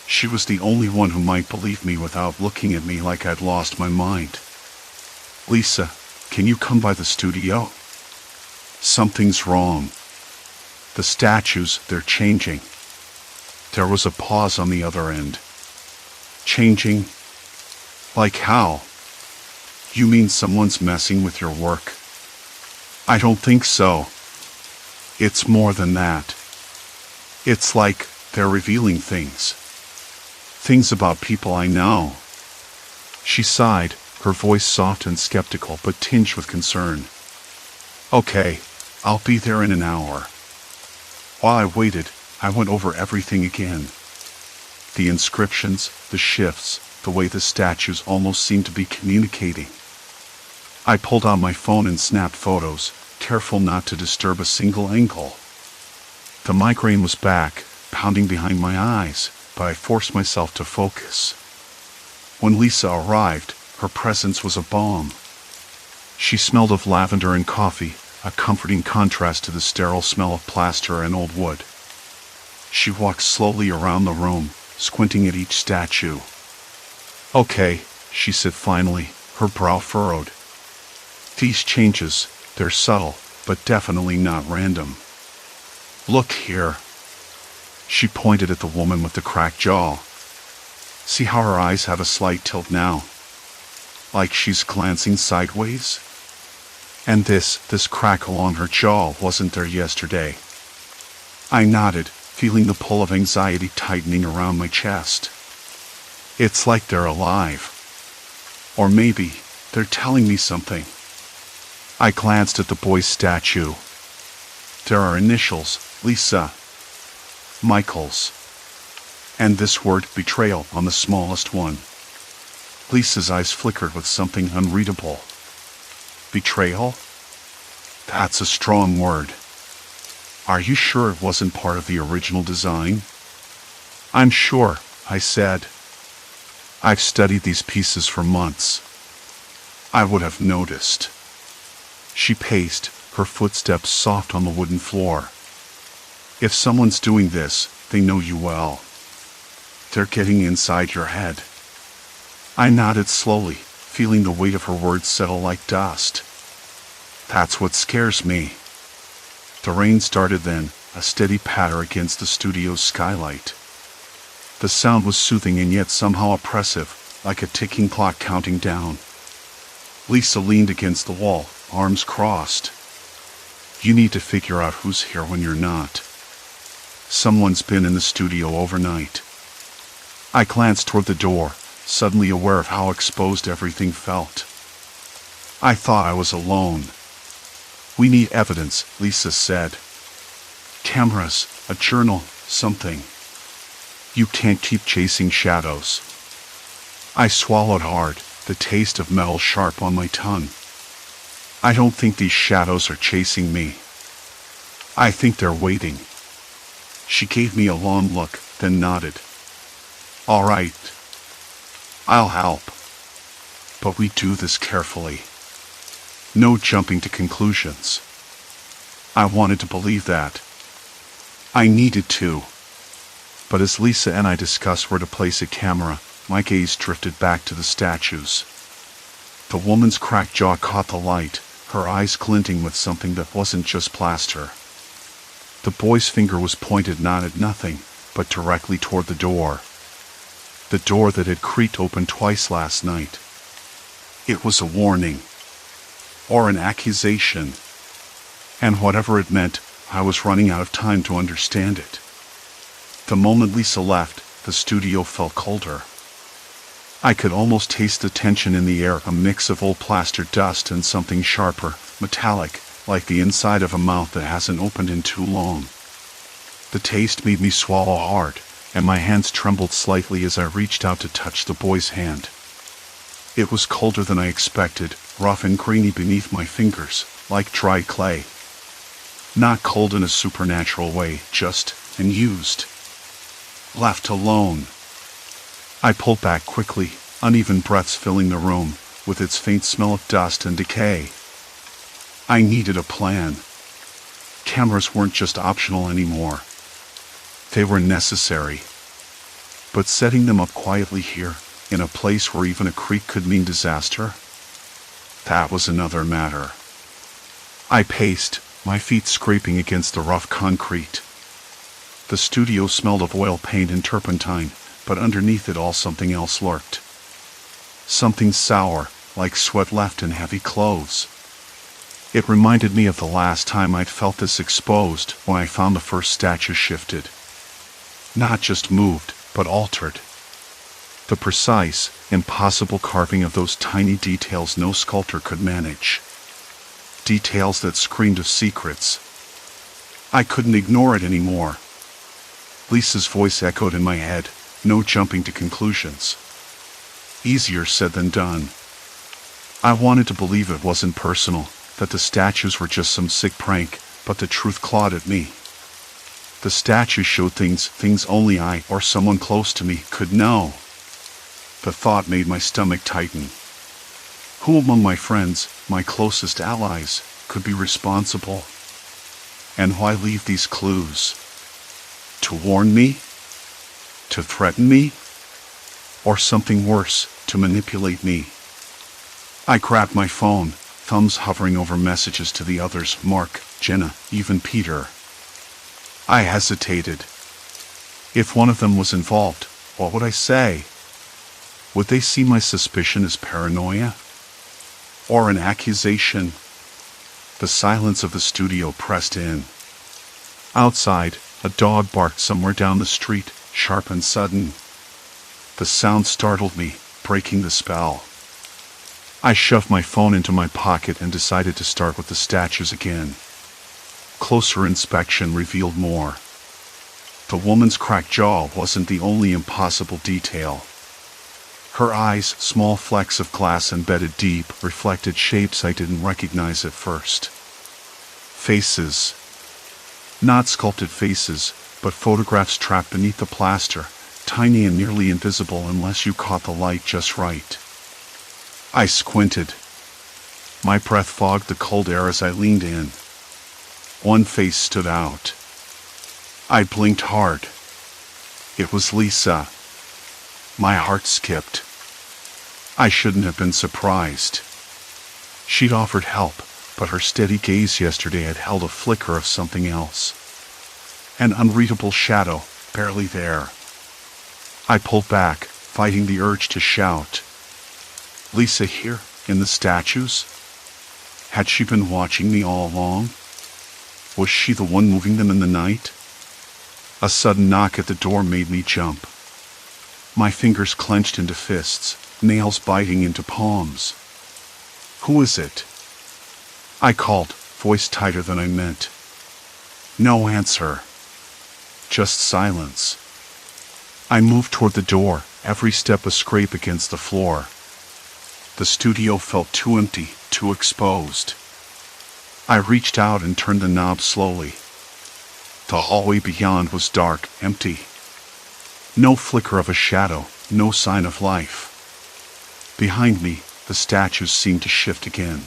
S1: She was the only one who might believe me without looking at me like I'd lost my mind. "Lisa, can you come by the studio? Something's wrong. The statues, they're changing." There was a pause on the other end. "Changing? Like how? You mean someone's messing with your work?" "I don't think so. It's more than that. It's like they're revealing things. Things about people I know." She sighed, her voice soft and skeptical but tinged with concern. "Okay, I'll be there in an hour." While I waited, I went over everything again. The inscriptions, the shifts, the way the statues almost seemed to be communicating. I pulled out my phone and snapped photos, careful not to disturb a single angle. The migraine was back, pounding behind my eyes, but I forced myself to focus. When Lisa arrived, her presence was a balm. She smelled of lavender and coffee, a comforting contrast to the sterile smell of plaster and old wood. She walked slowly around the room, squinting at each statue. "Okay," she said finally, her brow furrowed. "These changes, they're subtle, but definitely not random. Look here." She pointed at the woman with the cracked jaw. "See how her eyes have a slight tilt now? Like she's glancing sideways? And this crack along her jaw wasn't there yesterday." I nodded, feeling the pull of anxiety tightening around my chest. "It's like they're alive. Or maybe they're telling me something." I glanced at the boy's statue. There are initials, Lisa, Michael's, and this word betrayal on the smallest one. Lisa's eyes flickered with something unreadable. Betrayal? That's a strong word. Are you sure it wasn't part of the original design? "I'm sure," I said. "I've studied these pieces for months. I would have noticed." She paced, her footsteps soft on the wooden floor. "If someone's doing this, they know you well. They're getting inside your head." I nodded slowly, feeling the weight of her words settle like dust. "That's what scares me." The rain started then, a steady patter against the studio's skylight. The sound was soothing and yet somehow oppressive, like a ticking clock counting down. Lisa leaned against the wall, arms crossed. "You need to figure out who's here when you're not. Someone's been in the studio overnight." I glanced toward the door, suddenly aware of how exposed everything felt. I thought I was alone. "We need evidence," Lisa said. "Cameras, a journal, something. You can't keep chasing shadows." I swallowed hard, the taste of metal sharp on my tongue. "I don't think these shadows are chasing me. I think they're waiting." She gave me a long look, then nodded. All right, I'll help. But we do this carefully. No jumping to conclusions. I wanted to believe that. I needed to. But as Lisa and I discussed where to place a camera, my gaze drifted back to the statues. The woman's cracked jaw caught the light, her eyes glinting with something that wasn't just plaster. The boy's finger was pointed not at nothing, but directly toward the door. The door that had creaked open twice last night. It was a warning. Or an accusation. And whatever it meant, I was running out of time to understand it. The moment Lisa left, the studio felt colder. I could almost taste the tension in the air, a mix of old plaster dust and something sharper, metallic, like the inside of a mouth that hasn't opened in too long. The taste made me swallow hard, and my hands trembled slightly as I reached out to touch the boy's hand. It was colder than I expected, rough and grainy beneath my fingers, like dry clay. Not cold in a supernatural way, just unused. Left alone. I pulled back quickly, uneven breaths filling the room, with its faint smell of dust and decay. I needed a plan. Cameras weren't just optional anymore. They were necessary. But setting them up quietly here, in a place where even a creak could mean disaster, that was another matter. I paced, my feet scraping against the rough concrete. The studio smelled of oil paint and turpentine, but underneath it all something else lurked. Something sour, like sweat left in heavy clothes. It reminded me of the last time I'd felt this exposed, when I found the first statue shifted. Not just moved, but altered. The precise, impossible carving of those tiny details no sculptor could manage. Details that screamed of secrets. I couldn't ignore it anymore. Lisa's voice echoed in my head, no jumping to conclusions. Easier said than done. I wanted to believe it wasn't personal, that the statues were just some sick prank, but the truth clawed at me. The statues showed things only I, or someone close to me, could know. The thought made my stomach tighten. Who among my friends, my closest allies, could be responsible? And why leave these clues? To warn me? To threaten me? Or something worse, to manipulate me? I grabbed my phone, thumbs hovering over messages to the others, Mark, Jenna, even Peter. I hesitated. If one of them was involved, what would I say? Would they see my suspicion as paranoia? Or an accusation? The silence of the studio pressed in. Outside, a dog barked somewhere down the street, sharp and sudden. The sound startled me, breaking the spell. I shoved my phone into my pocket and decided to start with the statues again. Closer inspection revealed more. The woman's cracked jaw wasn't the only impossible detail. Her eyes, small flecks of glass embedded deep, reflected shapes I didn't recognize at first. Faces. Not sculpted faces, but photographs trapped beneath the plaster, tiny and nearly invisible unless you caught the light just right. I squinted. My breath fogged the cold air as I leaned in. One face stood out. I blinked hard. It was Lisa. My heart skipped. I shouldn't have been surprised. She'd offered help, but her steady gaze yesterday had held a flicker of something else. An unreadable shadow, barely there. I pulled back, fighting the urge to shout. Lisa here, in the statues? Had she been watching me all along? Was she the one moving them in the night? A sudden knock at the door made me jump. My fingers clenched into fists, nails biting into palms. Who is it? I called, voice tighter than I meant. No answer. Just silence. I moved toward the door, every step a scrape against the floor. The studio felt too empty, too exposed. I reached out and turned the knob slowly. The hallway beyond was dark, empty. No flicker of a shadow, no sign of life. Behind me, the statues seemed to shift again.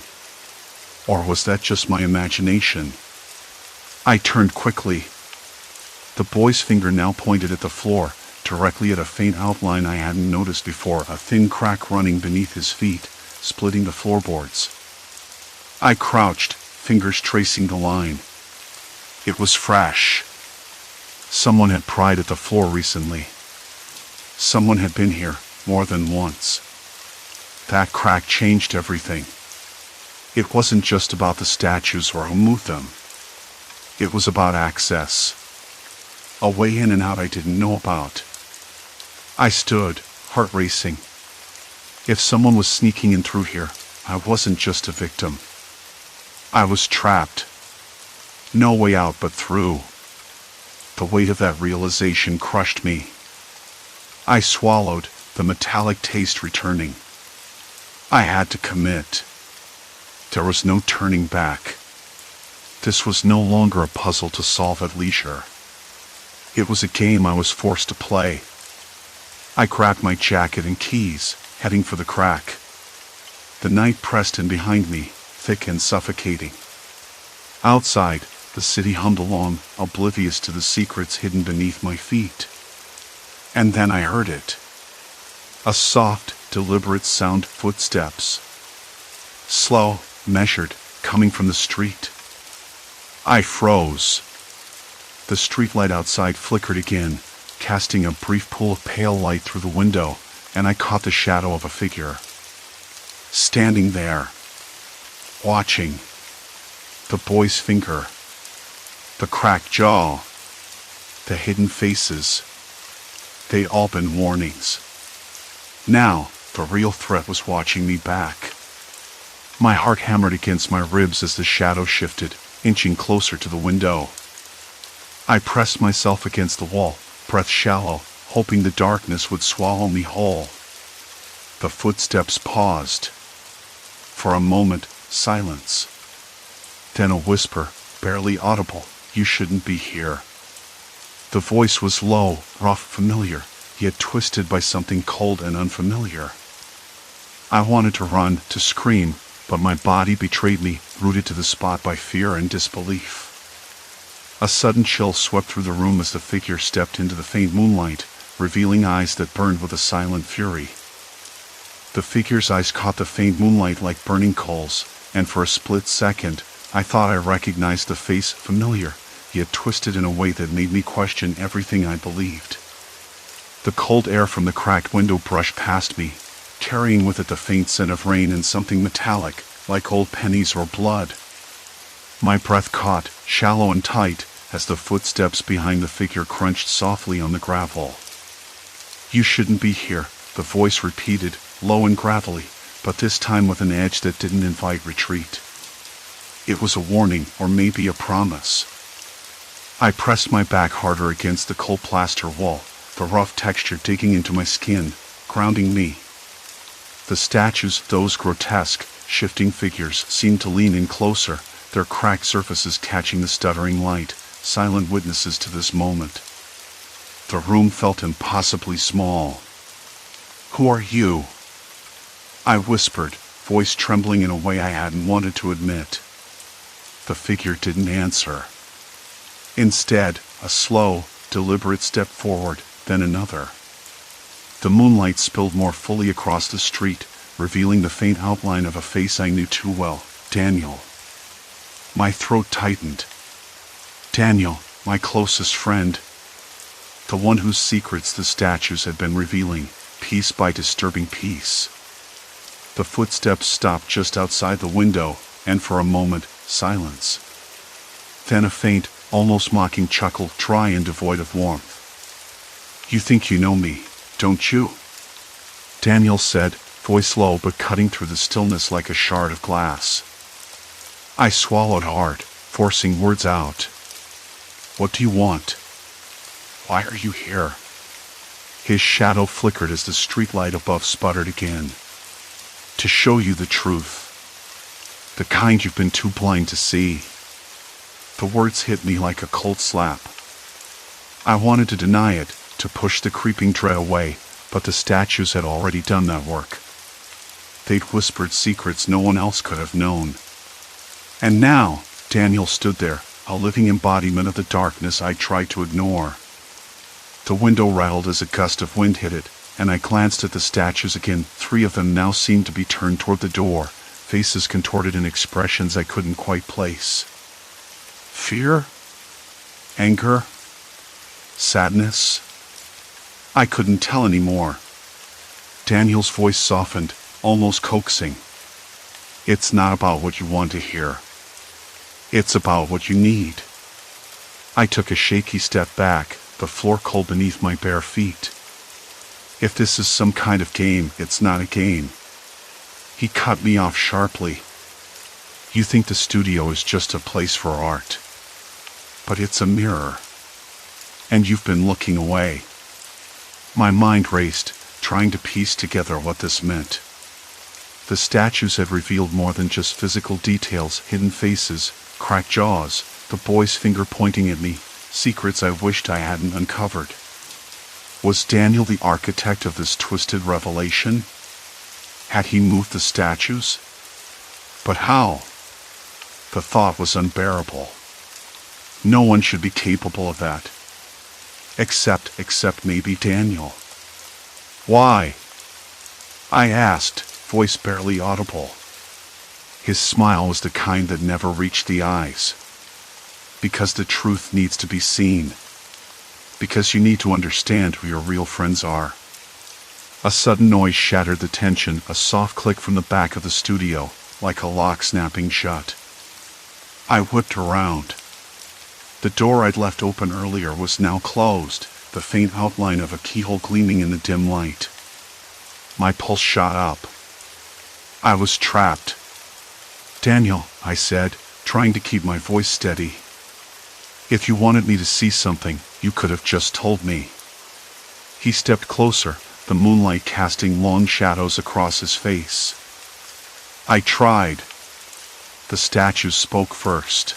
S1: Or was that just my imagination? I turned quickly. The boy's finger now pointed at the floor, directly at a faint outline I hadn't noticed before, a thin crack running beneath his feet, splitting the floorboards. I crouched, fingers tracing the line. It was fresh. Someone had pried at the floor recently. Someone had been here, more than once. That crack changed everything. It wasn't just about the statues or who moved them. It was about access. A way in and out I didn't know about. I stood, heart racing. If someone was sneaking in through here, I wasn't just a victim. I was trapped. No way out but through. The weight of that realization crushed me. I swallowed, the metallic taste returning. I had to commit. There was no turning back. This was no longer a puzzle to solve at leisure. It was a game I was forced to play. I grabbed my jacket and keys, heading for the crack. The night pressed in behind me, thick and suffocating. Outside, the city hummed along, oblivious to the secrets hidden beneath my feet. And then I heard it. A soft, deliberate sound, footsteps. Slow, measured, coming from the street. I froze. The streetlight outside flickered again, casting a brief pool of pale light through the window, and I caught the shadow of a figure. Standing there. Watching. The boy's finger. The cracked jaw. The hidden faces. They'd all been warnings. Now, the real threat was watching me back. My heart hammered against my ribs as the shadow shifted, inching closer to the window. I pressed myself against the wall, breath shallow, hoping the darkness would swallow me whole. The footsteps paused. For a moment, silence. Then a whisper, barely audible, "You shouldn't be here." The voice was low, rough, familiar, yet twisted by something cold and unfamiliar. I wanted to run, to scream, but my body betrayed me, rooted to the spot by fear and disbelief. A sudden chill swept through the room as the figure stepped into the faint moonlight, revealing eyes that burned with a silent fury. The figure's eyes caught the faint moonlight like burning coals, and for a split second, I thought I recognized the face, familiar, yet twisted in a way that made me question everything I believed. The cold air from the cracked window brushed past me, carrying with it the faint scent of rain and something metallic, like old pennies or blood. My breath caught, shallow and tight, as the footsteps behind the figure crunched softly on the gravel. "You shouldn't be here," the voice repeated, low and gravelly, but this time with an edge that didn't invite retreat. It was a warning, or maybe a promise. I pressed my back harder against the cold plaster wall, the rough texture digging into my skin, grounding me. The statues, those grotesque, shifting figures, seemed to lean in closer, their cracked surfaces catching the stuttering light, silent witnesses to this moment. The room felt impossibly small. "Who are you?" I whispered, voice trembling in a way I hadn't wanted to admit. The figure didn't answer. Instead, a slow, deliberate step forward, then another. The moonlight spilled more fully across the street, revealing the faint outline of a face I knew too well, Daniel. My throat tightened. Daniel, my closest friend. The one whose secrets the statues had been revealing, piece by disturbing piece. The footsteps stopped just outside the window, and for a moment, silence. Then a faint, almost mocking chuckle, dry and devoid of warmth. "You think you know me, don't you?" Daniel said, voice low but cutting through the stillness like a shard of glass. I swallowed hard, forcing words out. "What do you want? Why are you here?" His shadow flickered as the streetlight above sputtered again. "To show you the truth. The kind you've been too blind to see." The words hit me like a cold slap. I wanted to deny it, to push the creeping dread away, but the statues had already done that work. They'd whispered secrets no one else could have known. And now, Daniel stood there, a living embodiment of the darkness I tried to ignore. The window rattled as a gust of wind hit it, and I glanced at the statues again. 3 of them now seemed to be turned toward the door, faces contorted in expressions I couldn't quite place. Fear? Anger? Sadness? I couldn't tell anymore. Daniel's voice softened, almost coaxing. It's not about what you want to hear. It's about what you need. I took a shaky step back, the floor cold beneath my bare feet. If this is some kind of game, it's not a game. He cut me off sharply. You think the studio is just a place for art. But it's a mirror. And you've been looking away. My mind raced, trying to piece together what this meant. The statues had revealed more than just physical details, hidden faces, cracked jaws, the boy's finger pointing at me, secrets I wished I hadn't uncovered. Was Daniel the architect of this twisted revelation? Had he moved the statues? But how? The thought was unbearable. No one should be capable of that. Except maybe Daniel. Why? I asked, voice barely audible. His smile was the kind that never reached the eyes. Because the truth needs to be seen. Because you need to understand who your real friends are. A sudden noise shattered the tension, a soft click from the back of the studio, like a lock snapping shut. I whipped around. The door I'd left open earlier was now closed, the faint outline of a keyhole gleaming in the dim light. My pulse shot up. I was trapped. Daniel, I said, trying to keep my voice steady. If you wanted me to see something, you could have just told me. He stepped closer, the moonlight casting long shadows across his face. I tried. The statues spoke first.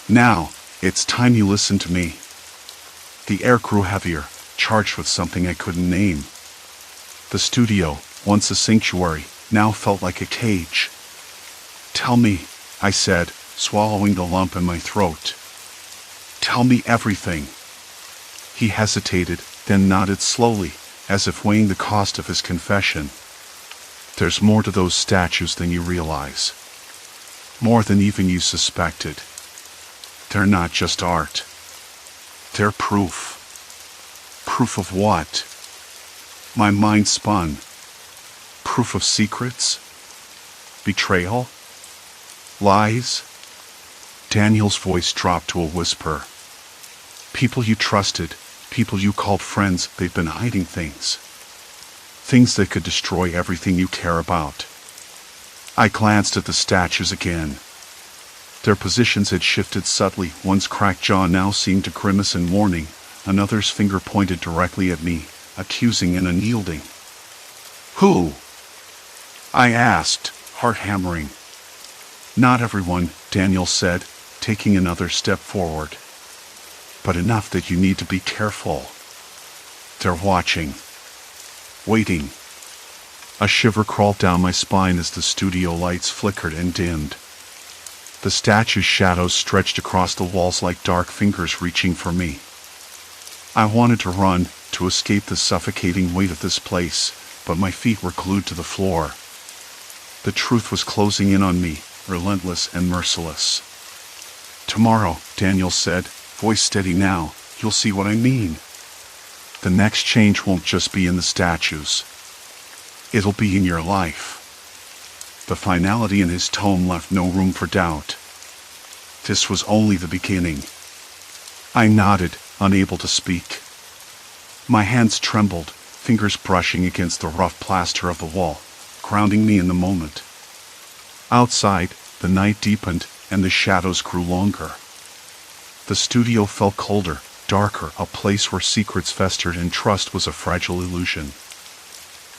S1: Now, it's time you listen to me. The air grew heavier, charged with something I couldn't name. The studio, once a sanctuary, now felt like a cage. Tell me, I said, swallowing the lump in my throat. Tell me everything. He hesitated, then nodded slowly, as if weighing the cost of his confession. There's more to those statues than you realize. More than even you suspected. They're not just art. They're proof. Proof of what? My mind spun. Proof of secrets? Betrayal? Lies? Daniel's voice dropped to a whisper. People you trusted, people you called friends, they've been hiding things. Things that could destroy everything you care about. I glanced at the statues again. Their positions had shifted subtly. One's cracked jaw now seemed to grimace in warning. Another's finger pointed directly at me, accusing and unyielding. Who? I asked, heart hammering. Not everyone, Daniel said, taking another step forward. But enough that you need to be careful. They're watching. Waiting. A shiver crawled down my spine as the studio lights flickered and dimmed. The statue's shadows stretched across the walls like dark fingers reaching for me. I wanted to run, to escape the suffocating weight of this place, but my feet were glued to the floor. The truth was closing in on me, relentless and merciless. Tomorrow, Daniel said, voice steady now, you'll see what I mean. The next change won't just be in the statues. It'll be in your life. The finality in his tone left no room for doubt. This was only the beginning. I nodded, unable to speak. My hands trembled, fingers brushing against the rough plaster of the wall, grounding me in the moment. Outside, the night deepened, and the shadows grew longer. The studio felt colder, darker, a place where secrets festered and trust was a fragile illusion.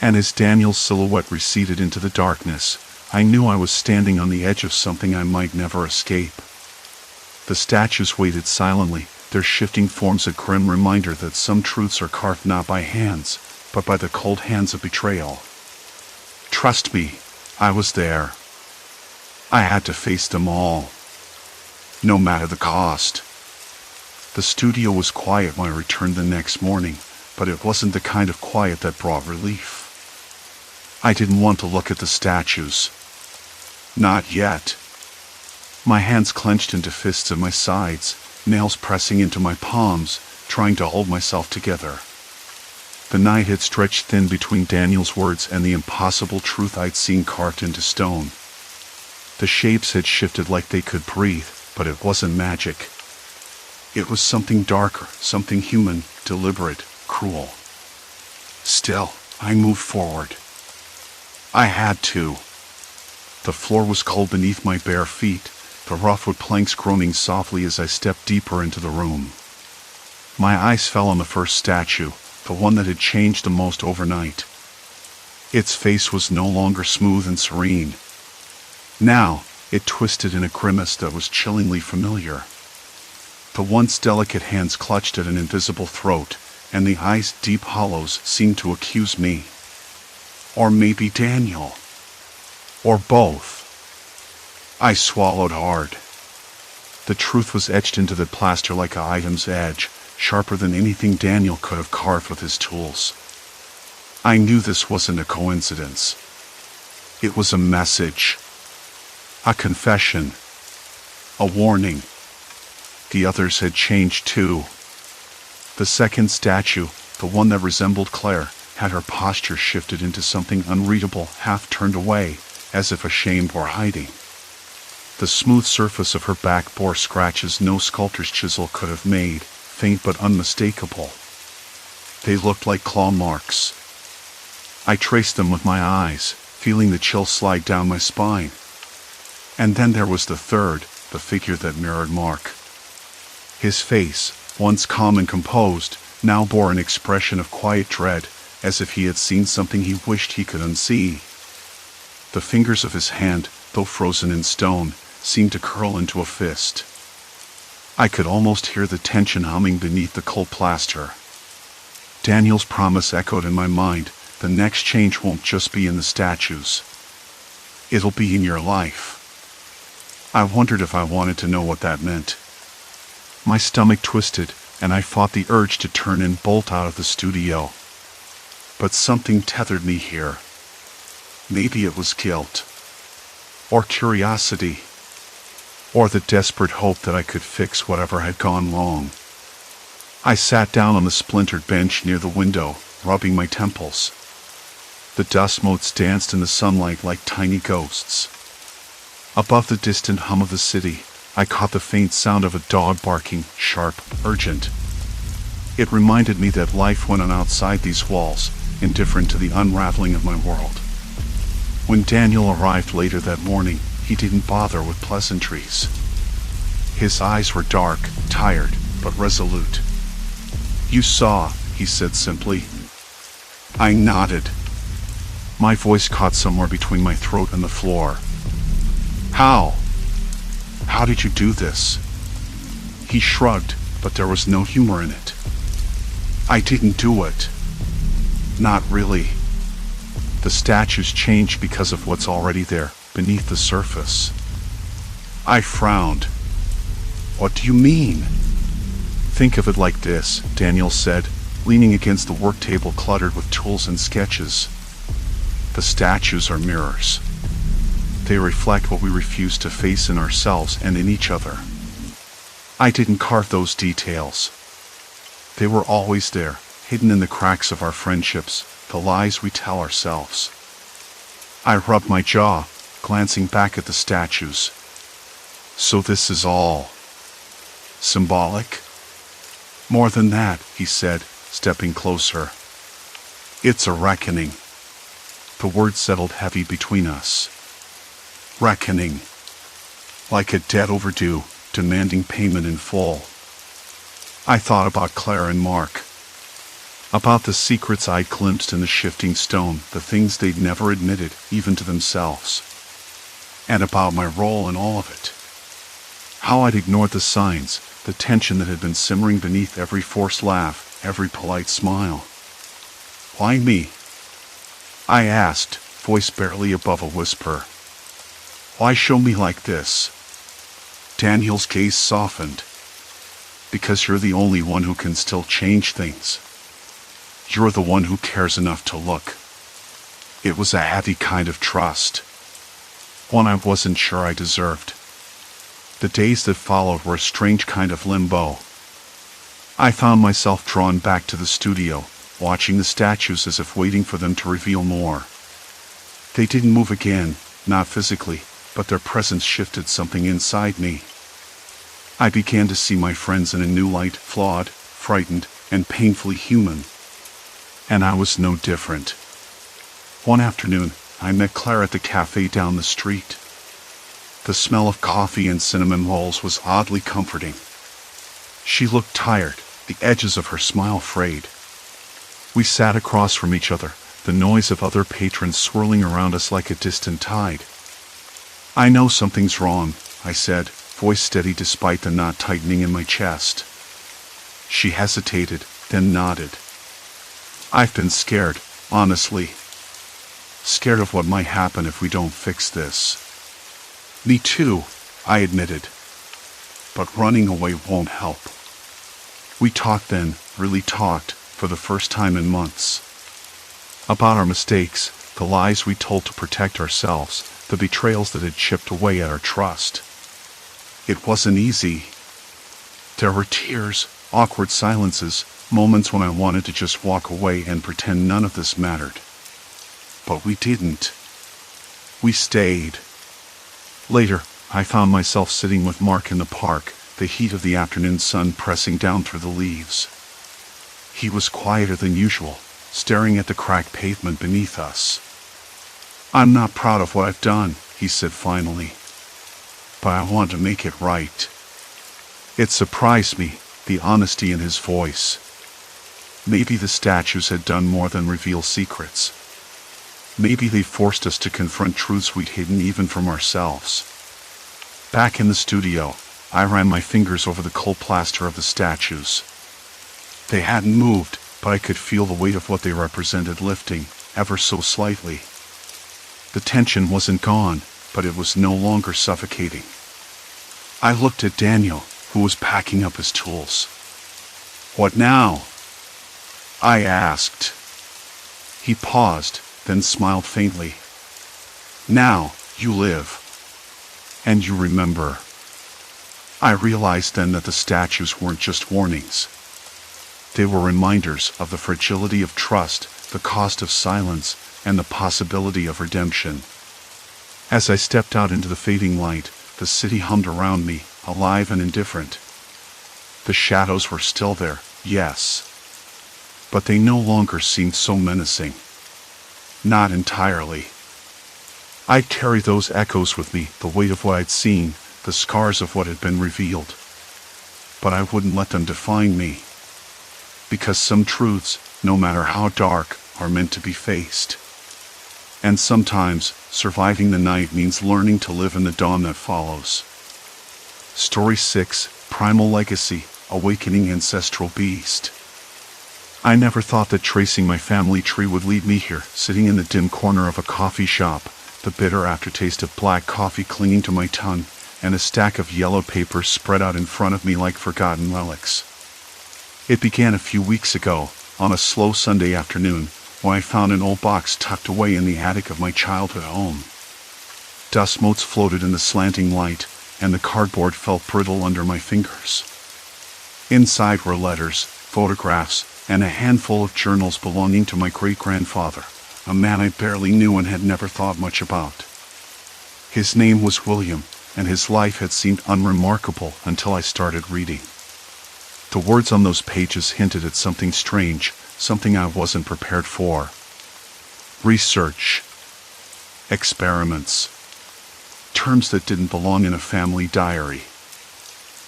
S1: And as Daniel's silhouette receded into the darkness, I knew I was standing on the edge of something I might never escape. The statues waited silently, their shifting forms a grim reminder that some truths are carved not by hands, but by the cold hands of betrayal. Trust me, I was there. I had to face them all, no matter the cost. The studio was quiet when I returned the next morning, but it wasn't the kind of quiet that brought relief. I didn't want to look at the statues. Not yet. My hands clenched into fists at my sides, nails pressing into my palms, trying to hold myself together. The night had stretched thin between Daniel's words and the impossible truth I'd seen carved into stone. The shapes had shifted like they could breathe, but it wasn't magic. It was something darker, something human, deliberate, cruel. Still, I moved forward. I had to. The floor was cold beneath my bare feet, the rough wood planks groaning softly as I stepped deeper into the room. My eyes fell on the first statue, the one that had changed the most overnight. Its face was no longer smooth and serene. Now, it twisted in a grimace that was chillingly familiar. The once delicate hands clutched at an invisible throat, and the eyes' deep hollows seemed to accuse me. Or maybe Daniel. Or both. I swallowed hard. The truth was etched into the plaster like an item's edge, sharper than anything Daniel could have carved with his tools. I knew this wasn't a coincidence. It was a message. A confession. A warning. The others had changed too. The second statue, the one that resembled Claire, had her posture shifted into something unreadable, half turned away, as if ashamed or hiding. The smooth surface of her back bore scratches no sculptor's chisel could have made, faint but unmistakable. They looked like claw marks. I traced them with my eyes, feeling the chill slide down my spine. And then there was the third, the figure that mirrored Mark. His face, once calm and composed, now bore an expression of quiet dread, as if he had seen something he wished he could unsee. The fingers of his hand, though frozen in stone, seemed to curl into a fist. I could almost hear the tension humming beneath the cold plaster. Daniel's promise echoed in my mind, the next change won't just be in the statues. It'll be in your life. I wondered if I wanted to know what that meant. My stomach twisted, and I fought the urge to turn and bolt out of the studio. But something tethered me here. Maybe it was guilt. Or curiosity. Or the desperate hope that I could fix whatever had gone wrong. I sat down on the splintered bench near the window, rubbing my temples. The dust motes danced in the sunlight like tiny ghosts. Above the distant hum of the city, I caught the faint sound of a dog barking, sharp, urgent. It reminded me that life went on outside these walls, indifferent to the unraveling of my world. When Daniel arrived later that morning, he didn't bother with pleasantries. His eyes were dark, tired, but resolute. "You saw," he said simply. I nodded. My voice caught somewhere between my throat and the floor. "How? How did you do this?" He shrugged, but there was no humor in it. "I didn't do it. Not really. The statues change because of what's already there, beneath the surface." I frowned. "What do you mean?" "Think of it like this," Daniel said, leaning against the work table cluttered with tools and sketches. "The statues are mirrors. They reflect what we refuse to face in ourselves and in each other. I didn't carve those details. They were always there, hidden in the cracks of our friendships, the lies we tell ourselves." I rubbed my jaw, glancing back at the statues. "So this is all symbolic?" "More than that," he said, stepping closer. "It's a reckoning." The words settled heavy between us. Reckoning. Like a debt overdue, demanding payment in full. I thought about Claire and Mark. About the secrets I'd glimpsed in the shifting stone, the things they'd never admitted, even to themselves. And about my role in all of it. How I'd ignored the signs, the tension that had been simmering beneath every forced laugh, every polite smile. "Why me?" I asked, voice barely above a whisper. "Why show me like this?" Daniel's gaze softened. "Because you're the only one who can still change things. You're the one who cares enough to look." It was a heavy kind of trust. One I wasn't sure I deserved. The days that followed were a strange kind of limbo. I found myself drawn back to the studio, watching the statues as if waiting for them to reveal more. They didn't move again, not physically, but their presence shifted something inside me. I began to see my friends in a new light, flawed, frightened, and painfully human. And I was no different. One afternoon, I met Claire at the cafe down the street. The smell of coffee and cinnamon rolls was oddly comforting. She looked tired, the edges of her smile frayed. We sat across from each other, the noise of other patrons swirling around us like a distant tide. "I know something's wrong," I said, voice steady despite the knot tightening in my chest. She hesitated, then nodded. "I've been scared, honestly. Scared of what might happen if we don't fix this." "Me too," I admitted. "But running away won't help." We talked then, really talked, for the first time in months. About our mistakes, the lies we told to protect ourselves, the betrayals that had chipped away at our trust. It wasn't easy. There were tears, awkward silences, moments when I wanted to just walk away and pretend none of this mattered. But we didn't. We stayed. Later, I found myself sitting with Mark in the park, the heat of the afternoon sun pressing down through the leaves. He was quieter than usual, staring at the cracked pavement beneath us. "I'm not proud of what I've done," he said finally. "But I want to make it right." It surprised me, the honesty in his voice. Maybe the statues had done more than reveal secrets. Maybe they forced us to confront truths we'd hidden even from ourselves. Back in the studio, I ran my fingers over the cold plaster of the statues. They hadn't moved, but I could feel the weight of what they represented lifting, ever so slightly. The tension wasn't gone, but it was no longer suffocating. I looked at Daniel, who was packing up his tools. "What now?" I asked. He paused, then smiled faintly. "Now, you live. And you remember." I realized then that the statues weren't just warnings. They were reminders of the fragility of trust, the cost of silence, and the possibility of redemption. As I stepped out into the fading light, the city hummed around me, alive and indifferent. The shadows were still there, yes. But they no longer seemed so menacing. Not entirely. I'd carry those echoes with me, the weight of what I'd seen, the scars of what had been revealed. But I wouldn't let them define me. Because some truths, no matter how dark, are meant to be faced. And sometimes, surviving the night means learning to live in the dawn that follows. Story 6, Primal Legacy, Awakening Ancestral Beast. I never thought that tracing my family tree would lead me here, sitting in the dim corner of a coffee shop, the bitter aftertaste of black coffee clinging to my tongue, and a stack of yellow papers spread out in front of me like forgotten relics. It began a few weeks ago, on a slow Sunday afternoon, when I found an old box tucked away in the attic of my childhood home. Dust motes floated in the slanting light, and the cardboard felt brittle under my fingers. Inside were letters, photographs, and a handful of journals belonging to my great-grandfather, a man I barely knew and had never thought much about. His name was William, and his life had seemed unremarkable until I started reading. The words on those pages hinted at something strange, something I wasn't prepared for. Research. Experiments. Terms that didn't belong in a family diary.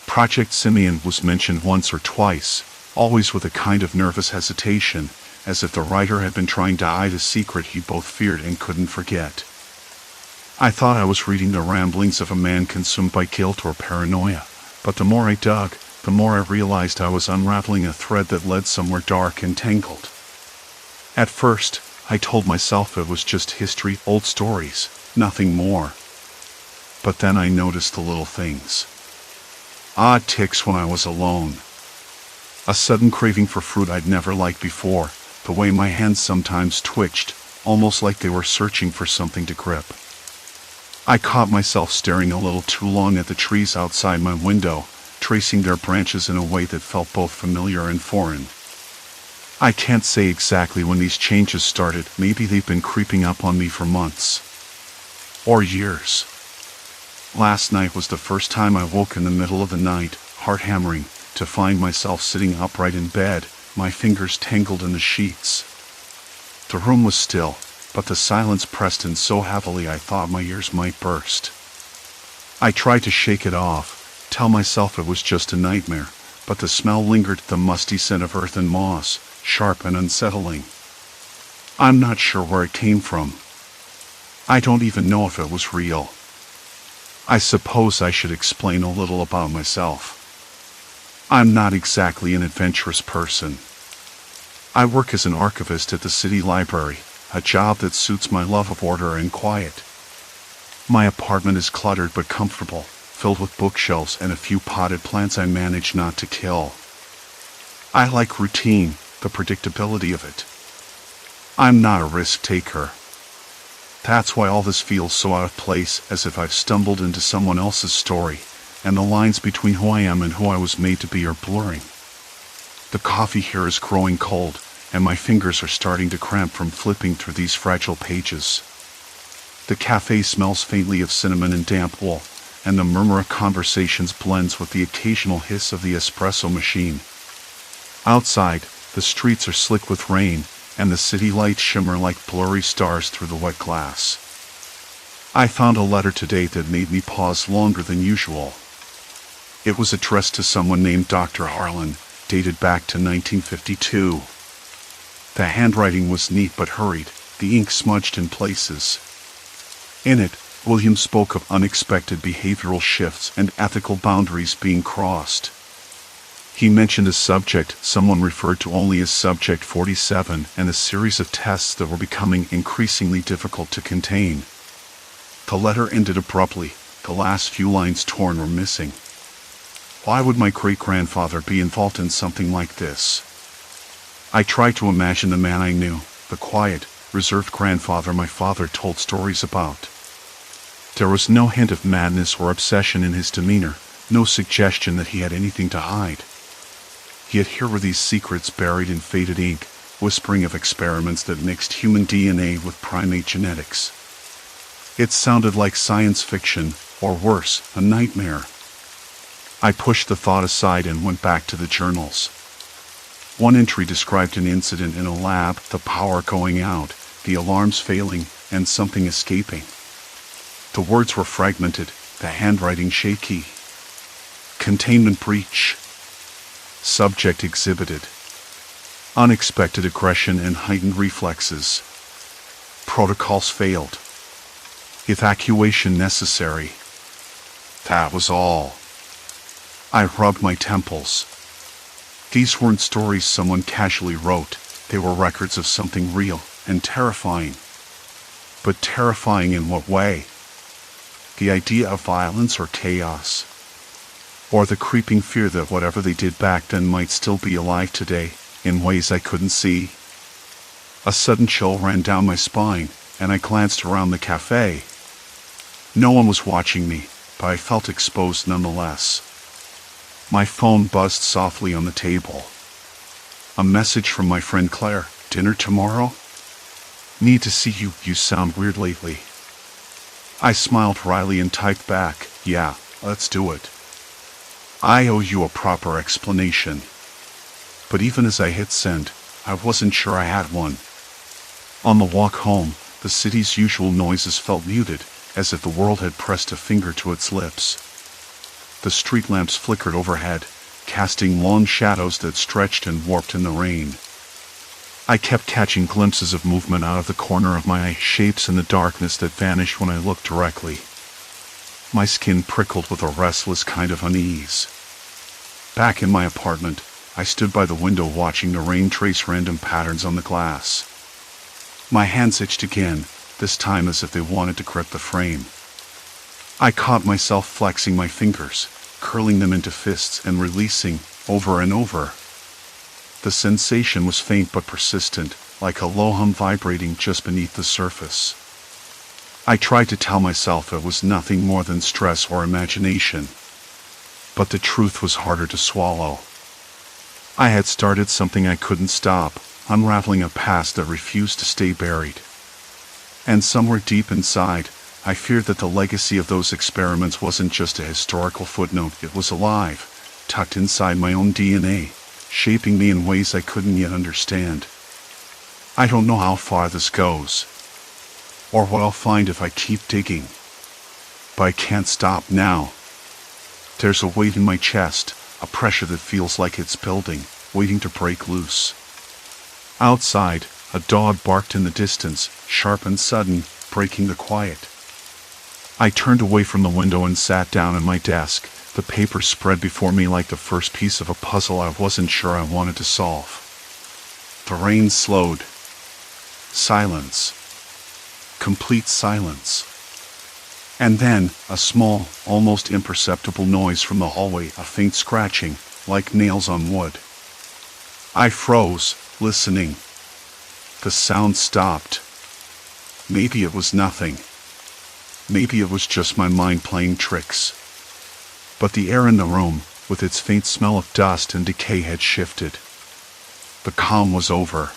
S1: Project Simeon was mentioned once or twice, always with a kind of nervous hesitation, as if the writer had been trying to hide a secret he both feared and couldn't forget. I thought I was reading the ramblings of a man consumed by guilt or paranoia, but the more I dug, the more I realized I was unraveling a thread that led somewhere dark and tangled. At first, I told myself it was just history, old stories, nothing more. But then I noticed the little things. Odd tics when I was alone. A sudden craving for fruit I'd never liked before, the way my hands sometimes twitched, almost like they were searching for something to grip. I caught myself staring a little too long at the trees outside my window, tracing their branches in a way that felt both familiar and foreign. I can't say exactly when these changes started. Maybe they've been creeping up on me for months. Or years. Last night was the first time I woke in the middle of the night, heart hammering, to find myself sitting upright in bed, my fingers tangled in the sheets. The room was still, but the silence pressed in so heavily I thought my ears might burst. I tried to shake it off, tell myself it was just a nightmare, but the smell lingered, the musty scent of earth and moss, sharp and unsettling. I'm not sure where it came from. I don't even know if it was real. I suppose I should explain a little about myself. I'm not exactly an adventurous person. I work as an archivist at the city library, a job that suits my love of order and quiet. My apartment is cluttered but comfortable, filled with bookshelves and a few potted plants I manage not to kill. I like routine, the predictability of it. I'm not a risk taker. That's why all this feels so out of place, as if I've stumbled into someone else's story, and the lines between who I am and who I was made to be are blurring. The coffee here is growing cold, and my fingers are starting to cramp from flipping through these fragile pages. The cafe smells faintly of cinnamon and damp wool, and the murmur of conversations blends with the occasional hiss of the espresso machine. Outside, the streets are slick with rain, and the city lights shimmer like blurry stars through the wet glass. I found a letter today that made me pause longer than usual. It was addressed to someone named Dr. Harlan, dated back to 1952. The handwriting was neat but hurried, the ink smudged in places. In it, William spoke of unexpected behavioral shifts and ethical boundaries being crossed. He mentioned a subject someone referred to only as Subject 47 and a series of tests that were becoming increasingly difficult to contain. The letter ended abruptly, the last few lines torn or missing. Why would my great-grandfather be involved in something like this? I tried to imagine the man I knew, the quiet, reserved grandfather my father told stories about. There was no hint of madness or obsession in his demeanor, no suggestion that he had anything to hide. Yet here were these secrets buried in faded ink, whispering of experiments that mixed human DNA with primate genetics. It sounded like science fiction, or worse, a nightmare. I pushed the thought aside and went back to the journals. One entry described an incident in a lab, the power going out, the alarms failing, and something escaping. The words were fragmented, the handwriting shaky. Containment breach. Subject exhibited unexpected aggression and heightened reflexes. Protocols failed. Evacuation necessary. That was all. I rubbed my temples. These weren't stories someone casually wrote, they were records of something real and terrifying. But terrifying in what way? The idea of violence or chaos? Or the creeping fear that whatever they did back then might still be alive today, in ways I couldn't see. A sudden chill ran down my spine, and I glanced around the cafe. No one was watching me, but I felt exposed nonetheless. My phone buzzed softly on the table. A message from my friend Claire. Dinner tomorrow? Need to see you, you sound weird lately. I smiled wryly and typed back, yeah, let's do it. I owe you a proper explanation. But even as I hit send, I wasn't sure I had one. On the walk home, the city's usual noises felt muted, as if the world had pressed a finger to its lips. The street lamps flickered overhead, casting long shadows that stretched and warped in the rain. I kept catching glimpses of movement out of the corner of my eye, shapes in the darkness that vanished when I looked directly. My skin prickled with a restless kind of unease. Back in my apartment, I stood by the window watching the rain trace random patterns on the glass. My hands itched again, this time as if they wanted to grip the frame. I caught myself flexing my fingers, curling them into fists and releasing, over and over. The sensation was faint but persistent, like a low hum vibrating just beneath the surface. I tried to tell myself it was nothing more than stress or imagination. But the truth was harder to swallow. I had started something I couldn't stop, unraveling a past that refused to stay buried. And somewhere deep inside, I feared that the legacy of those experiments wasn't just a historical footnote, it was alive, tucked inside my own DNA, shaping me in ways I couldn't yet understand. I don't know how far this goes, or what I'll find if I keep digging. But I can't stop now. There's a weight in my chest, a pressure that feels like it's building, waiting to break loose. Outside, a dog barked in the distance, sharp and sudden, breaking the quiet. I turned away from the window and sat down at my desk, the paper spread before me like the first piece of a puzzle I wasn't sure I wanted to solve. The rain slowed. Silence. Complete silence. And then, a small, almost imperceptible noise from the hallway, a faint scratching, like nails on wood. I froze, listening. The sound stopped. Maybe it was nothing. Maybe it was just my mind playing tricks. But the air in the room, with its faint smell of dust and decay, had shifted. The calm was over.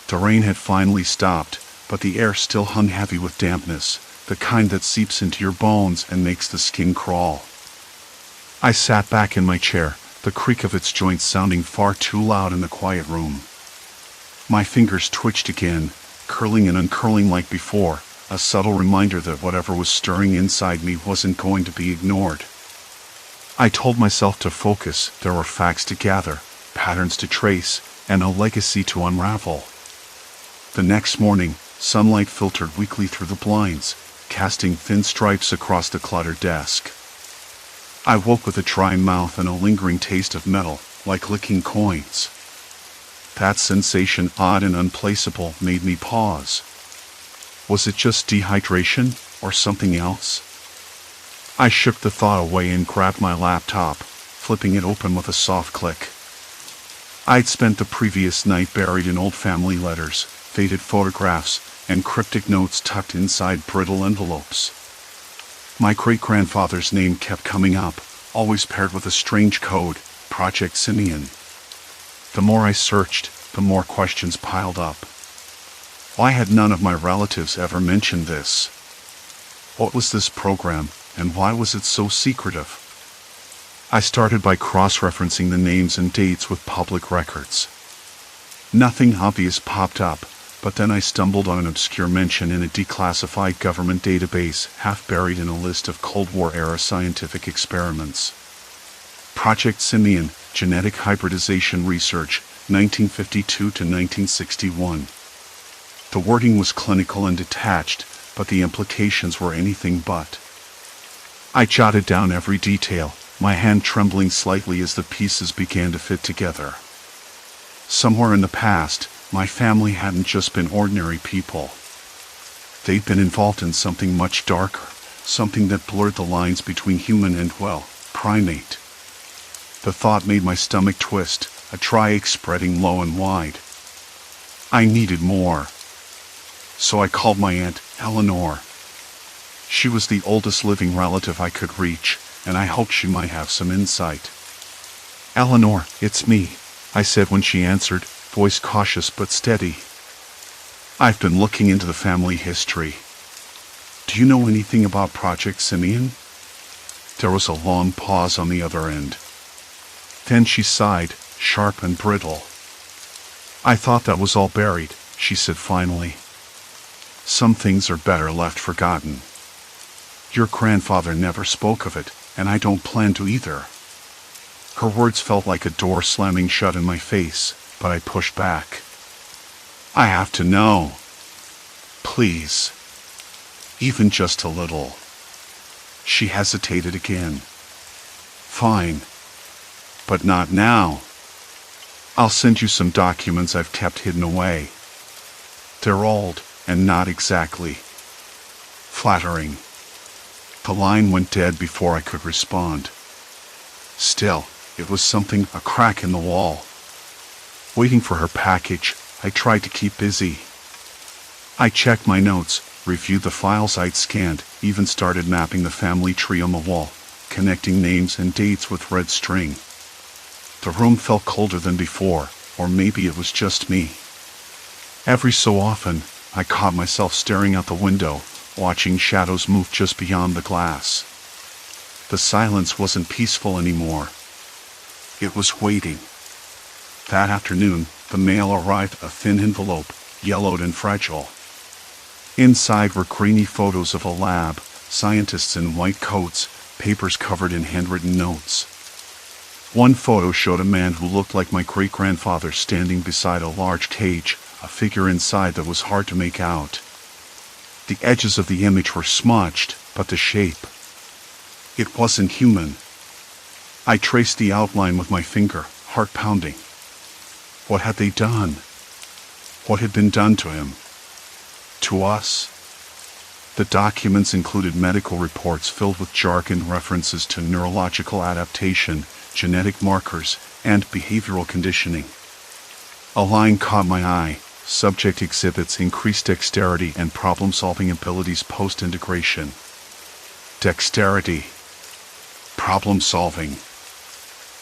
S1: The rain had finally stopped, but the air still hung heavy with dampness, the kind that seeps into your bones and makes the skin crawl. I sat back in my chair, the creak of its joints sounding far too loud in the quiet room. My fingers twitched again, curling and uncurling like before, a subtle reminder that whatever was stirring inside me wasn't going to be ignored. I told myself to focus, there were facts to gather, patterns to trace, and a legacy to unravel. The next morning, sunlight filtered weakly through the blinds, casting thin stripes across the cluttered desk. I woke with a dry mouth and a lingering taste of metal, like licking coins. That sensation, odd and unplaceable, made me pause. Was it just dehydration, or something else? I shook the thought away and grabbed my laptop, flipping it open with a soft click. I'd spent the previous night buried in old family letters, faded photographs, and cryptic notes tucked inside brittle envelopes. My great-grandfather's name kept coming up, always paired with a strange code, Project Simeon. The more I searched, the more questions piled up. Why had none of my relatives ever mentioned this? What was this program, and why was it so secretive? I started by cross-referencing the names and dates with public records. Nothing obvious popped up, but then I stumbled on an obscure mention in a declassified government database, half buried in a list of Cold War-era scientific experiments. Project Simeon, Genetic Hybridization Research, 1952 to 1961. The wording was clinical and detached, but the implications were anything but. I jotted down every detail, my hand trembling slightly as the pieces began to fit together. Somewhere in the past, my family hadn't just been ordinary people. They'd been involved in something much darker, something that blurred the lines between human and, well, primate. The thought made my stomach twist, a triache spreading low and wide. I needed more. So I called my Aunt, Eleanor. She was the oldest living relative I could reach, and I hoped she might have some insight. "Eleanor, it's me," I said when she answered, voice cautious but steady. "I've been looking into the family history. Do you know anything about Project Simeon?" There was a long pause on the other end. Then she sighed, sharp and brittle. "I thought that was all buried," she said finally. "Some things are better left forgotten. Your grandfather never spoke of it, and I don't plan to either." Her words felt like a door slamming shut in my face, but I pushed back. I have to know. Please. Even just a little. She hesitated again. Fine. But not now. I'll send you some documents I've kept hidden away. They're old, and not exactly flattering. The line went dead before I could respond. Still, it was something, a crack in the wall. Waiting for her package, I tried to keep busy. I checked my notes, reviewed the files I'd scanned, even started mapping the family tree on the wall, connecting names and dates with red string. The room felt colder than before, or maybe it was just me. Every so often, I caught myself staring out the window, watching shadows move just beyond the glass. The silence wasn't peaceful anymore. It was waiting. That afternoon, the mail arrived, a thin envelope, yellowed and fragile. Inside were grainy photos of a lab, scientists in white coats, papers covered in handwritten notes. One photo showed a man who looked like my great-grandfather standing beside a large cage, a figure inside that was hard to make out. The edges of the image were smudged, but the shape, it wasn't human. I traced the outline with my finger, heart pounding. What had they done? What had been done to him? To us? The documents included medical reports filled with jargon references to neurological adaptation, genetic markers, and behavioral conditioning. A line caught my eye. Subject exhibits increased dexterity and problem-solving abilities post-integration. Dexterity. Problem-solving.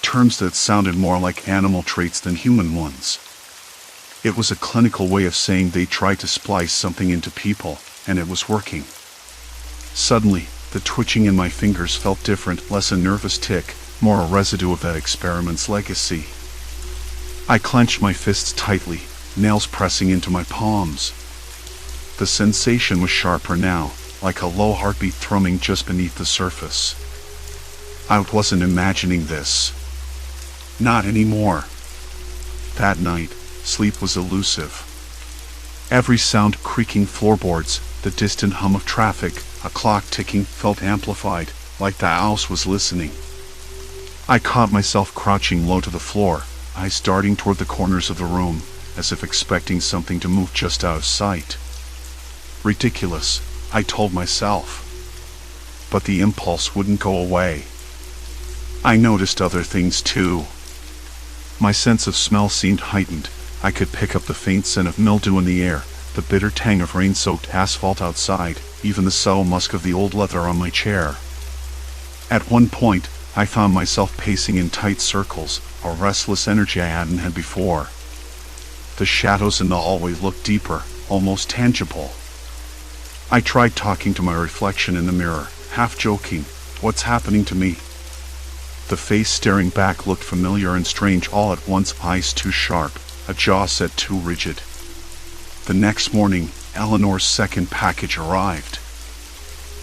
S1: Terms that sounded more like animal traits than human ones. It was a clinical way of saying they tried to splice something into people, and it was working. Suddenly, the twitching in my fingers felt different, less a nervous tick, more a residue of that experiment's legacy. I clenched my fists tightly, nails pressing into my palms. The sensation was sharper now, like a low heartbeat thrumming just beneath the surface. I wasn't imagining this. Not anymore. That night, sleep was elusive. Every sound, creaking floorboards, the distant hum of traffic, a clock ticking, felt amplified, like the house was listening. I caught myself crouching low to the floor, eyes darting toward the corners of the room, as if expecting something to move just out of sight. Ridiculous, I told myself. But the impulse wouldn't go away. I noticed other things too. My sense of smell seemed heightened. I could pick up the faint scent of mildew in the air, the bitter tang of rain-soaked asphalt outside, even the subtle musk of the old leather on my chair. At one point, I found myself pacing in tight circles, a restless energy I hadn't had before. The shadows in the hallway looked deeper, almost tangible. I tried talking to my reflection in the mirror, half joking, "What's happening to me?" The face staring back looked familiar and strange all at once, eyes too sharp, a jaw set too rigid. The next morning, Eleanor's second package arrived.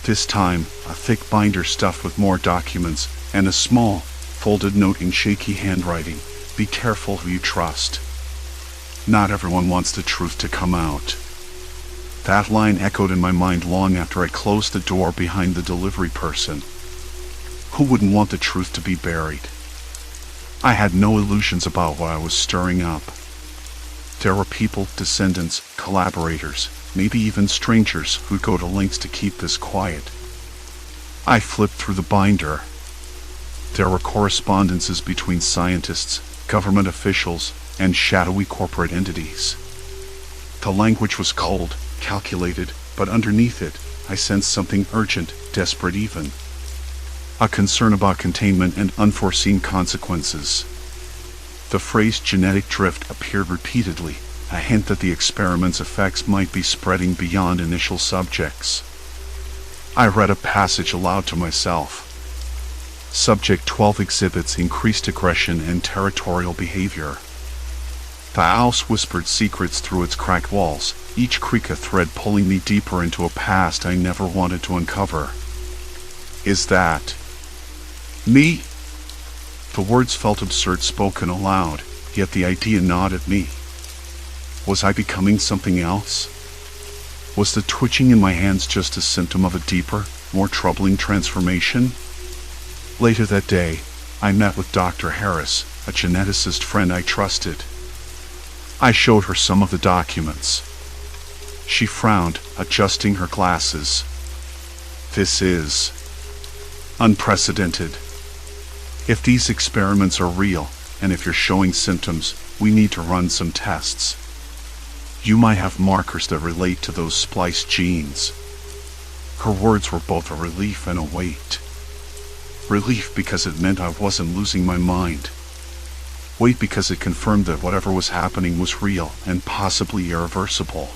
S1: This time, a thick binder stuffed with more documents, and a small, folded note in shaky handwriting, "Be careful who you trust. Not everyone wants the truth to come out." That line echoed in my mind long after I closed the door behind the delivery person. Who wouldn't want the truth to be buried? I had no illusions about what I was stirring up. There were people, descendants, collaborators, maybe even strangers who'd go to lengths to keep this quiet. I flipped through the binder. There were correspondences between scientists, government officials, and shadowy corporate entities. The language was cold, calculated, but underneath it, I sensed something urgent, desperate even. A concern about containment and unforeseen consequences. The phrase genetic drift appeared repeatedly, a hint that the experiment's effects might be spreading beyond initial subjects. I read a passage aloud to myself. Subject 12 exhibits increased aggression and territorial behavior. The house whispered secrets through its cracked walls, each creak a thread pulling me deeper into a past I never wanted to uncover. Is that me? The words felt absurd spoken aloud, yet the idea gnawed at me. Was I becoming something else? Was the twitching in my hands just a symptom of a deeper, more troubling transformation? Later that day, I met with Dr. Harris, a geneticist friend I trusted. I showed her some of the documents. She frowned, adjusting her glasses. This is unprecedented. If these experiments are real, and if you're showing symptoms, we need to run some tests. You might have markers that relate to those spliced genes. Her words were both a relief and a weight. Relief because it meant I wasn't losing my mind. Weight because it confirmed that whatever was happening was real and possibly irreversible.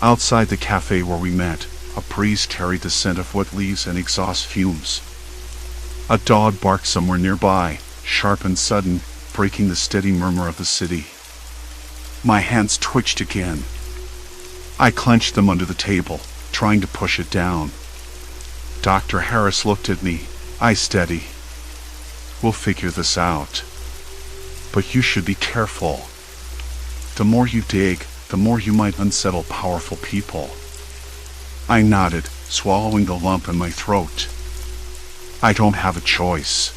S1: Outside the cafe where we met, a breeze carried the scent of wet leaves and exhaust fumes. A dog barked somewhere nearby, sharp and sudden, breaking the steady murmur of the city. My hands twitched again. I clenched them under the table, trying to push it down. Dr. Harris looked at me. I steady. We'll figure this out. But you should be careful. The more you dig, the more you might unsettle powerful people. I nodded, swallowing the lump in my throat. I don't have a choice.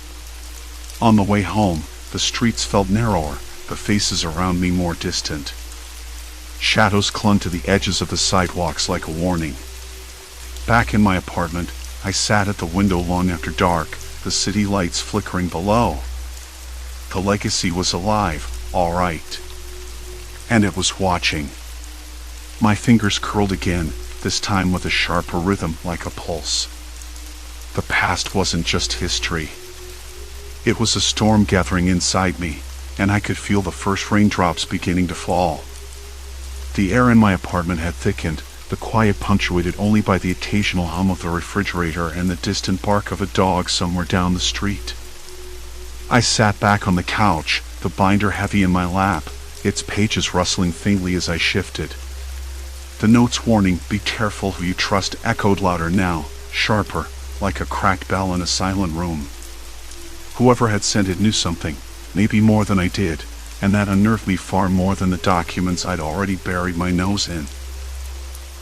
S1: On the way home, the streets felt narrower, the faces around me more distant. Shadows clung to the edges of the sidewalks like a warning. Back in my apartment, I sat at the window long after dark, the city lights flickering below. The legacy was alive, all right. And it was watching. My fingers curled again, this time with a sharper rhythm like a pulse. The past wasn't just history. It was a storm gathering inside me, and I could feel the first raindrops beginning to fall. The air in my apartment had thickened, the quiet punctuated only by the occasional hum of the refrigerator and the distant bark of a dog somewhere down the street. I sat back on the couch, the binder heavy in my lap, its pages rustling faintly as I shifted. The note's warning, "Be careful who you trust," echoed louder now, sharper, like a cracked bell in a silent room. Whoever had sent it knew something, maybe more than I did, and that unnerved me far more than the documents I'd already buried my nose in.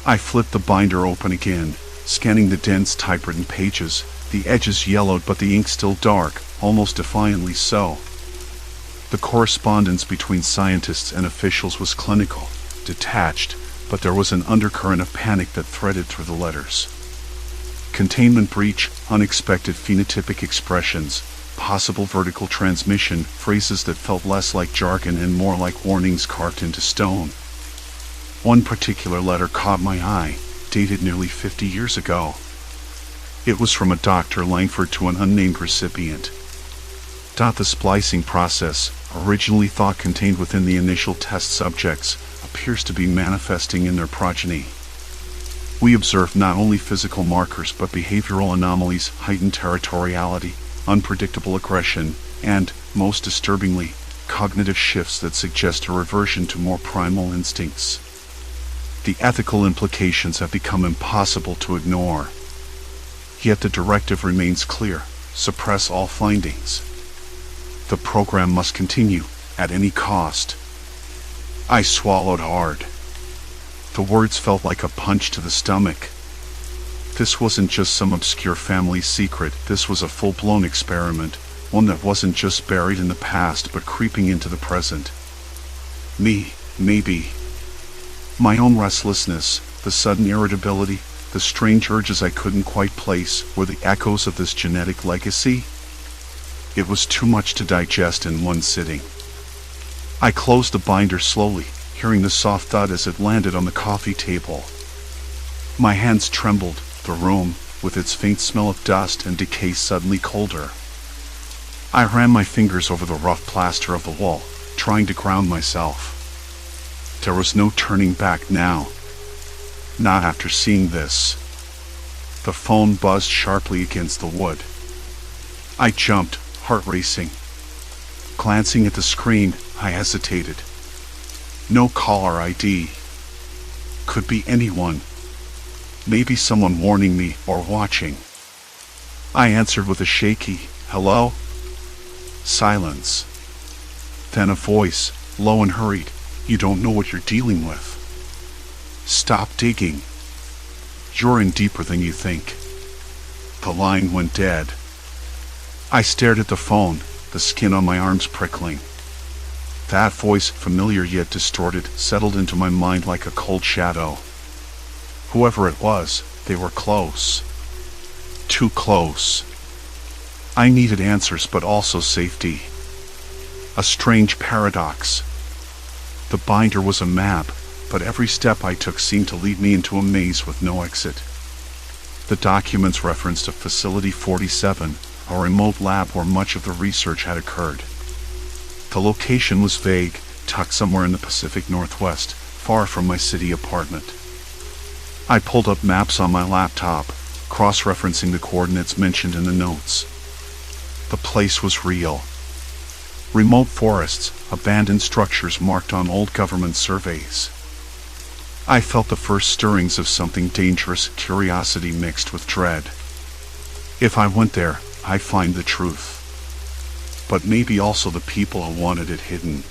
S1: I flipped the binder open again, scanning the dense typewritten pages, the edges yellowed but the ink still dark, almost defiantly so. The correspondence between scientists and officials was clinical, detached, but there was an undercurrent of panic that threaded through the letters. Containment breach, unexpected phenotypic expressions, possible vertical transmission, phrases that felt less like jargon and more like warnings carved into stone. One particular letter caught my eye, dated nearly 50 years ago. It was from a Dr. Langford to an unnamed recipient. The splicing process, originally thought contained within the initial test subjects, appears to be manifesting in their progeny. We observed not only physical markers but behavioral anomalies, heightened territoriality, unpredictable aggression, and, most disturbingly, cognitive shifts that suggest a reversion to more primal instincts. The ethical implications have become impossible to ignore. Yet the directive remains clear: suppress all findings. The program must continue, at any cost. I swallowed hard. The words felt like a punch to the stomach. This wasn't just some obscure family secret, this was a full-blown experiment, one that wasn't just buried in the past but creeping into the present. Me, maybe. My own restlessness, the sudden irritability, the strange urges I couldn't quite place, were the echoes of this genetic legacy. It was too much to digest in one sitting. I closed the binder slowly, hearing the soft thud as it landed on the coffee table. My hands trembled, the room, with its faint smell of dust and decay suddenly colder. I ran my fingers over the rough plaster of the wall, trying to ground myself. There was no turning back now. Not after seeing this. The phone buzzed sharply against the wood. I jumped, heart racing. Glancing at the screen, I hesitated. No caller ID. Could be anyone. Maybe someone warning me or watching. I answered with a shaky, "Hello?" Silence. Then a voice, low and hurried. You don't know what you're dealing with. Stop digging. You're in deeper than you think. The line went dead. I stared at the phone, the skin on my arms prickling. That voice, familiar yet distorted, settled into my mind like a cold shadow. Whoever it was, they were close. Too close. I needed answers, but also safety. A strange paradox. The binder was a map, but every step I took seemed to lead me into a maze with no exit. The documents referenced a Facility 47, a remote lab where much of the research had occurred. The location was vague, tucked somewhere in the Pacific Northwest, far from my city apartment. I pulled up maps on my laptop, cross-referencing the coordinates mentioned in the notes. The place was real. Remote forests, abandoned structures marked on old government surveys. I felt the first stirrings of something dangerous, curiosity mixed with dread. If I went there, I'd find the truth. But maybe also the people who wanted it hidden.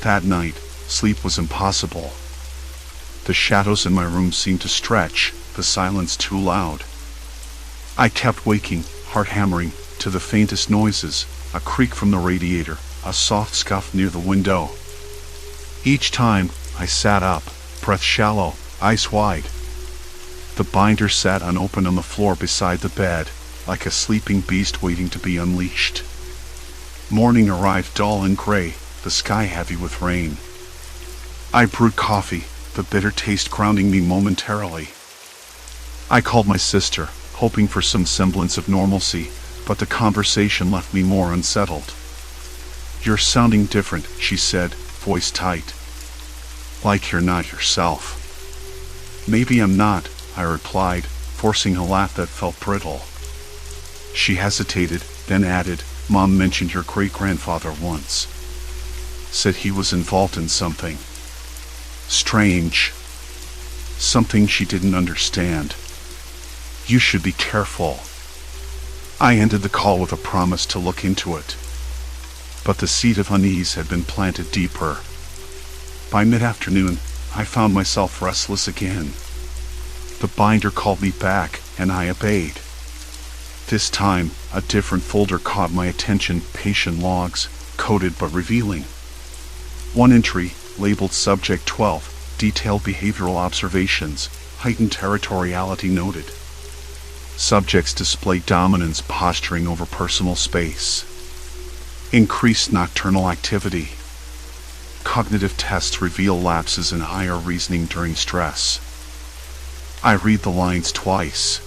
S1: That night, sleep was impossible. The shadows in my room seemed to stretch, the silence too loud. I kept waking, heart hammering, to the faintest noises, a creak from the radiator, a soft scuff near the window. Each time, I sat up, breath shallow, eyes wide. The binder sat unopened on the floor beside the bed, like a sleeping beast waiting to be unleashed. Morning arrived dull and gray, the sky heavy with rain. I brewed coffee, the bitter taste grounding me momentarily. I called my sister, hoping for some semblance of normalcy, but the conversation left me more unsettled. "You're sounding different," she said, voice tight. "Like you're not yourself." "Maybe I'm not," I replied, forcing a laugh that felt brittle. She hesitated, then added, "Mom mentioned your great-grandfather once. Said he was involved in something strange. Something she didn't understand. You should be careful." I ended the call with a promise to look into it. But the seed of unease had been planted deeper. By mid-afternoon, I found myself restless again. The binder called me back, and I obeyed. This time, a different folder caught my attention, patient logs, coded but revealing. One entry, labeled Subject 12, detailed behavioral observations, heightened territoriality noted. Subjects display dominance, posturing over personal space. Increased nocturnal activity. Cognitive tests reveal lapses in higher reasoning during stress. I read the lines twice.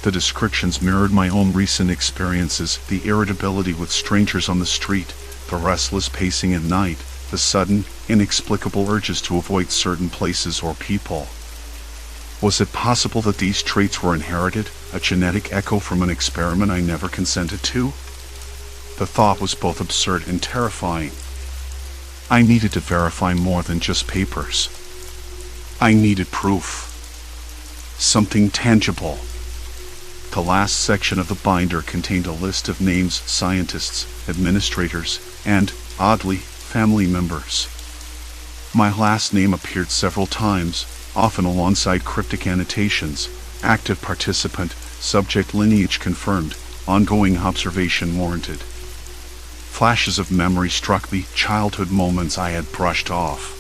S1: The descriptions mirrored my own recent experiences, the irritability with strangers on the street, the restless pacing at night, the sudden, inexplicable urges to avoid certain places or people. Was it possible that these traits were inherited, a genetic echo from an experiment I never consented to? The thought was both absurd and terrifying. I needed to verify more than just papers. I needed proof. Something tangible. The last section of the binder contained a list of names, scientists, administrators, and, oddly, family members. My last name appeared several times, often alongside cryptic annotations: active participant, subject lineage confirmed, ongoing observation warranted. Flashes of memory struck me, childhood moments I had brushed off.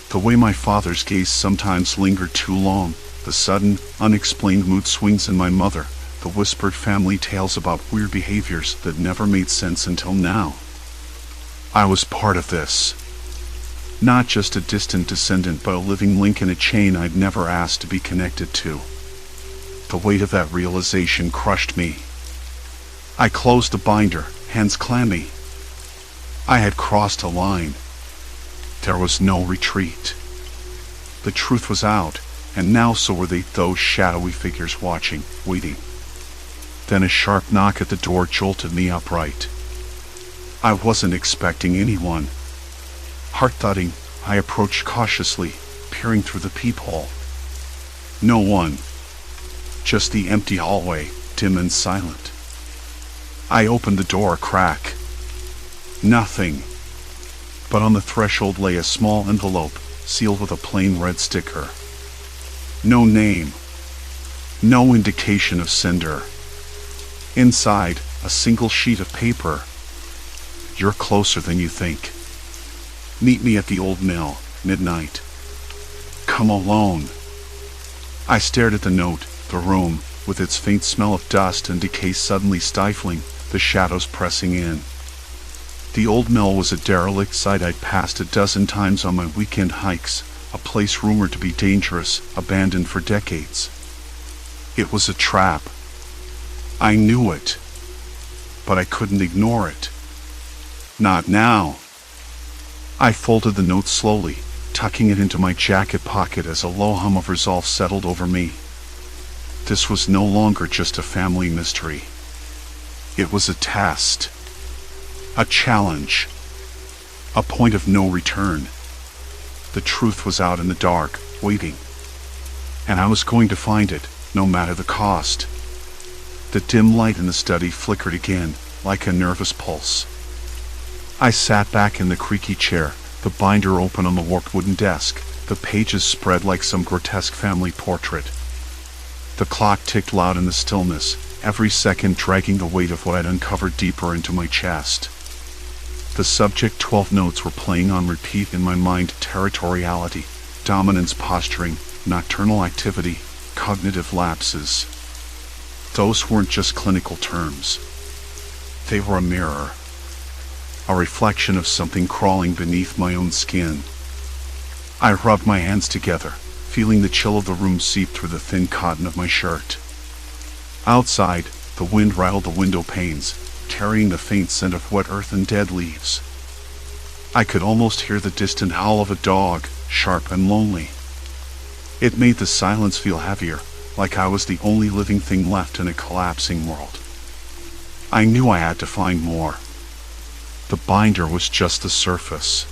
S1: The way my father's gaze sometimes lingered too long, the sudden, unexplained mood swings in my mother, the whispered family tales about weird behaviors that never made sense until now. I was part of this. Not just a distant descendant, but a living link in a chain I'd never asked to be connected to. The weight of that realization crushed me. I closed the binder, hands clammy. I had crossed a line. There was no retreat. The truth was out, and now so were those shadowy figures watching, waiting. Then a sharp knock at the door jolted me upright. I wasn't expecting anyone. Heart thudding, I approached cautiously, peering through the peephole. No one. Just the empty hallway, dim and silent. I opened the door a crack. Nothing. but on the threshold lay a small envelope, sealed with a plain red sticker. No name. No indication of sender. Inside, a single sheet of paper. You're closer than you think. Meet me at the old mill, midnight. Come alone. I stared at the note, the room, with its faint smell of dust and decay suddenly stifling, the shadows pressing in. The old mill was a derelict site I'd passed a dozen times on my weekend hikes, a place rumored to be dangerous, abandoned for decades. It was a trap. I knew it, but I couldn't ignore it. Not now. I folded the note slowly, tucking it into my jacket pocket as a low hum of resolve settled over me. This was no longer just a family mystery. It was a test. A challenge. A point of no return. The truth was out in the dark, waiting. And I was going to find it, no matter the cost. The dim light in the study flickered again, like a nervous pulse. I sat back in the creaky chair, the binder open on the warped wooden desk, the pages spread like some grotesque family portrait. The clock ticked loud in the stillness, every second dragging the weight of what I'd uncovered deeper into my chest. The subject 12 notes were playing on repeat in my mind: territoriality, dominance posturing, nocturnal activity, cognitive lapses. Those weren't just clinical terms. They were a mirror. A reflection of something crawling beneath my own skin. I rubbed my hands together, feeling the chill of the room seep through the thin cotton of my shirt. Outside, the wind rattled the window panes, carrying the faint scent of wet earth and dead leaves. I could almost hear the distant howl of a dog, sharp and lonely. It made the silence feel heavier, like I was the only living thing left in a collapsing world. I knew I had to find more. The binder was just the surface.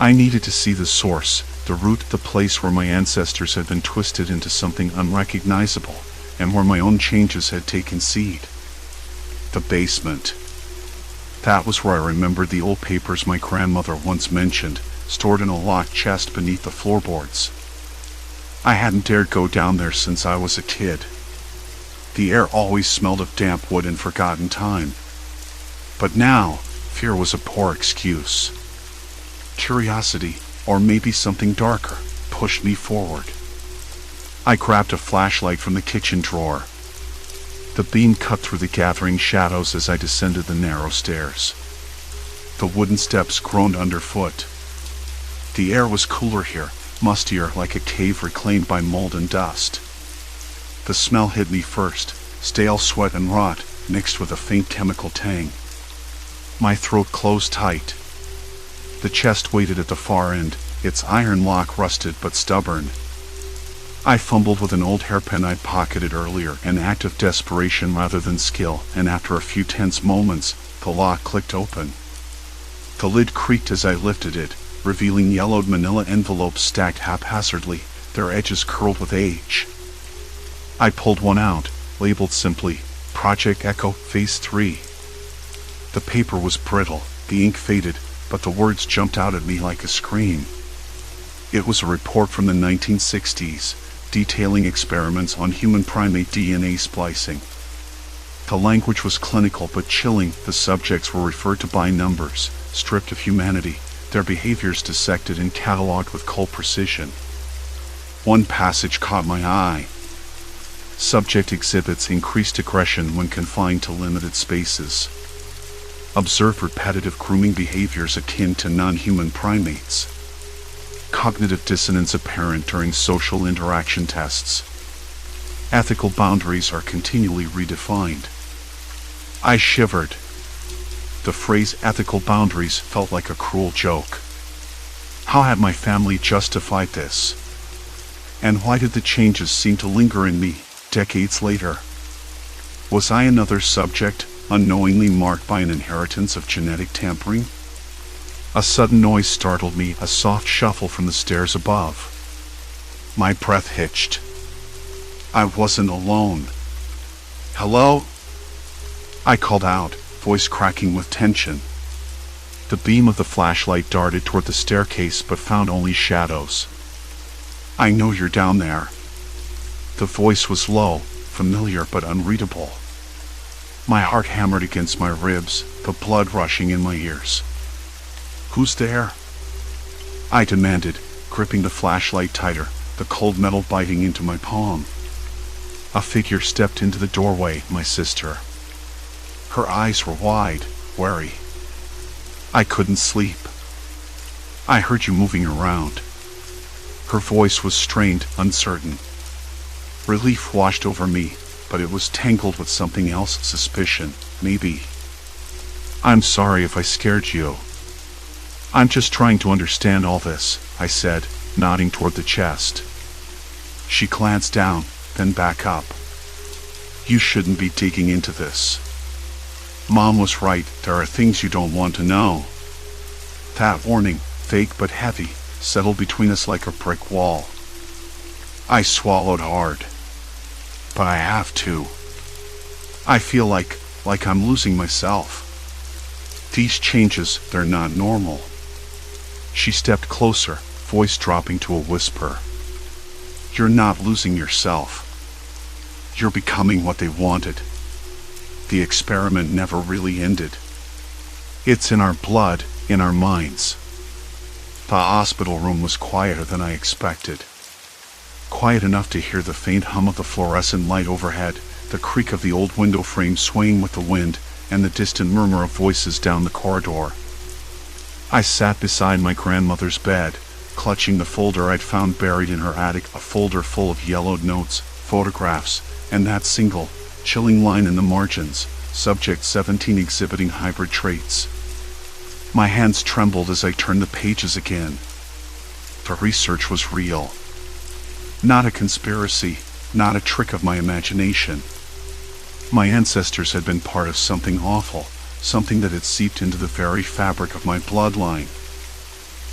S1: I needed to see the source, the root, the place where my ancestors had been twisted into something unrecognizable, and where my own changes had taken seed. The basement. That was where I remembered the old papers my grandmother once mentioned, stored in a locked chest beneath the floorboards. I hadn't dared go down there since I was a kid. The air always smelled of damp wood and forgotten time. But now, fear was a poor excuse. Curiosity, or maybe something darker, pushed me forward. I grabbed a flashlight from the kitchen drawer. The beam cut through the gathering shadows as I descended the narrow stairs. The wooden steps groaned underfoot. The air was cooler here, mustier, like a cave reclaimed by mold and dust. The smell hit me first, stale sweat and rot, mixed with a faint chemical tang. My throat closed tight. The chest waited at the far end, its iron lock rusted but stubborn. I fumbled with an old hairpin I'd pocketed earlier, an act of desperation rather than skill, and after a few tense moments, the lock clicked open. The lid creaked as I lifted it, revealing yellowed manila envelopes stacked haphazardly, their edges curled with age. I pulled one out, labeled simply, Project Echo Phase 3. The paper was brittle, the ink faded, but the words jumped out at me like a scream. It was a report from the 1960s, detailing experiments on human primate DNA splicing. The language was clinical but chilling. The subjects were referred to by numbers, stripped of humanity, their behaviors dissected and catalogued with cold precision. One passage caught my eye. Subject exhibits increased aggression when confined to limited spaces. Observed repetitive grooming behaviors akin to non-human primates. Cognitive dissonance apparent during social interaction tests. Ethical boundaries are continually redefined. I shivered. The phrase ethical boundaries felt like a cruel joke. How had my family justified this? And why did the changes seem to linger in me, decades later? Was I another subject, unknowingly marked by an inheritance of genetic tampering? A sudden noise startled me, a soft shuffle from the stairs above. My breath hitched. I wasn't alone. Hello? I called out, voice cracking with tension. The beam of the flashlight darted toward the staircase but found only shadows. "I know you're down there." The voice was low, familiar but unreadable. My heart hammered against my ribs, the blood rushing in my ears. "Who's there?" I demanded, gripping the flashlight tighter, the cold metal biting into my palm. A figure stepped into the doorway, my sister. Her eyes were wide, wary. "I couldn't sleep. I heard you moving around." Her voice was strained, uncertain. Relief washed over me, but it was tangled with something else, suspicion, maybe. "I'm sorry if I scared you. I'm just trying to understand all this," I said, nodding toward the chest. She glanced down, then back up. "You shouldn't be digging into this. Mom was right, there are things you don't want to know." That warning, vague but heavy, settled between us like a brick wall. I swallowed hard. But I have to. I feel like I'm losing myself. These changes, they're not normal. She stepped closer, voice dropping to a whisper. "You're not losing yourself. You're becoming what they wanted. The experiment never really ended. It's in our blood, in our minds." The hospital room was quieter than I expected. Quiet enough to hear the faint hum of the fluorescent light overhead, the creak of the old window frame swaying with the wind, and the distant murmur of voices down the corridor. I sat beside my grandmother's bed, clutching the folder I'd found buried in her attic, a folder full of yellowed notes, photographs, and that single, chilling line in the margins, Subject 17 exhibiting hybrid traits. My hands trembled as I turned the pages again. The research was real. Not a conspiracy, not a trick of my imagination. My ancestors had been part of something awful, something that had seeped into the very fabric of my bloodline.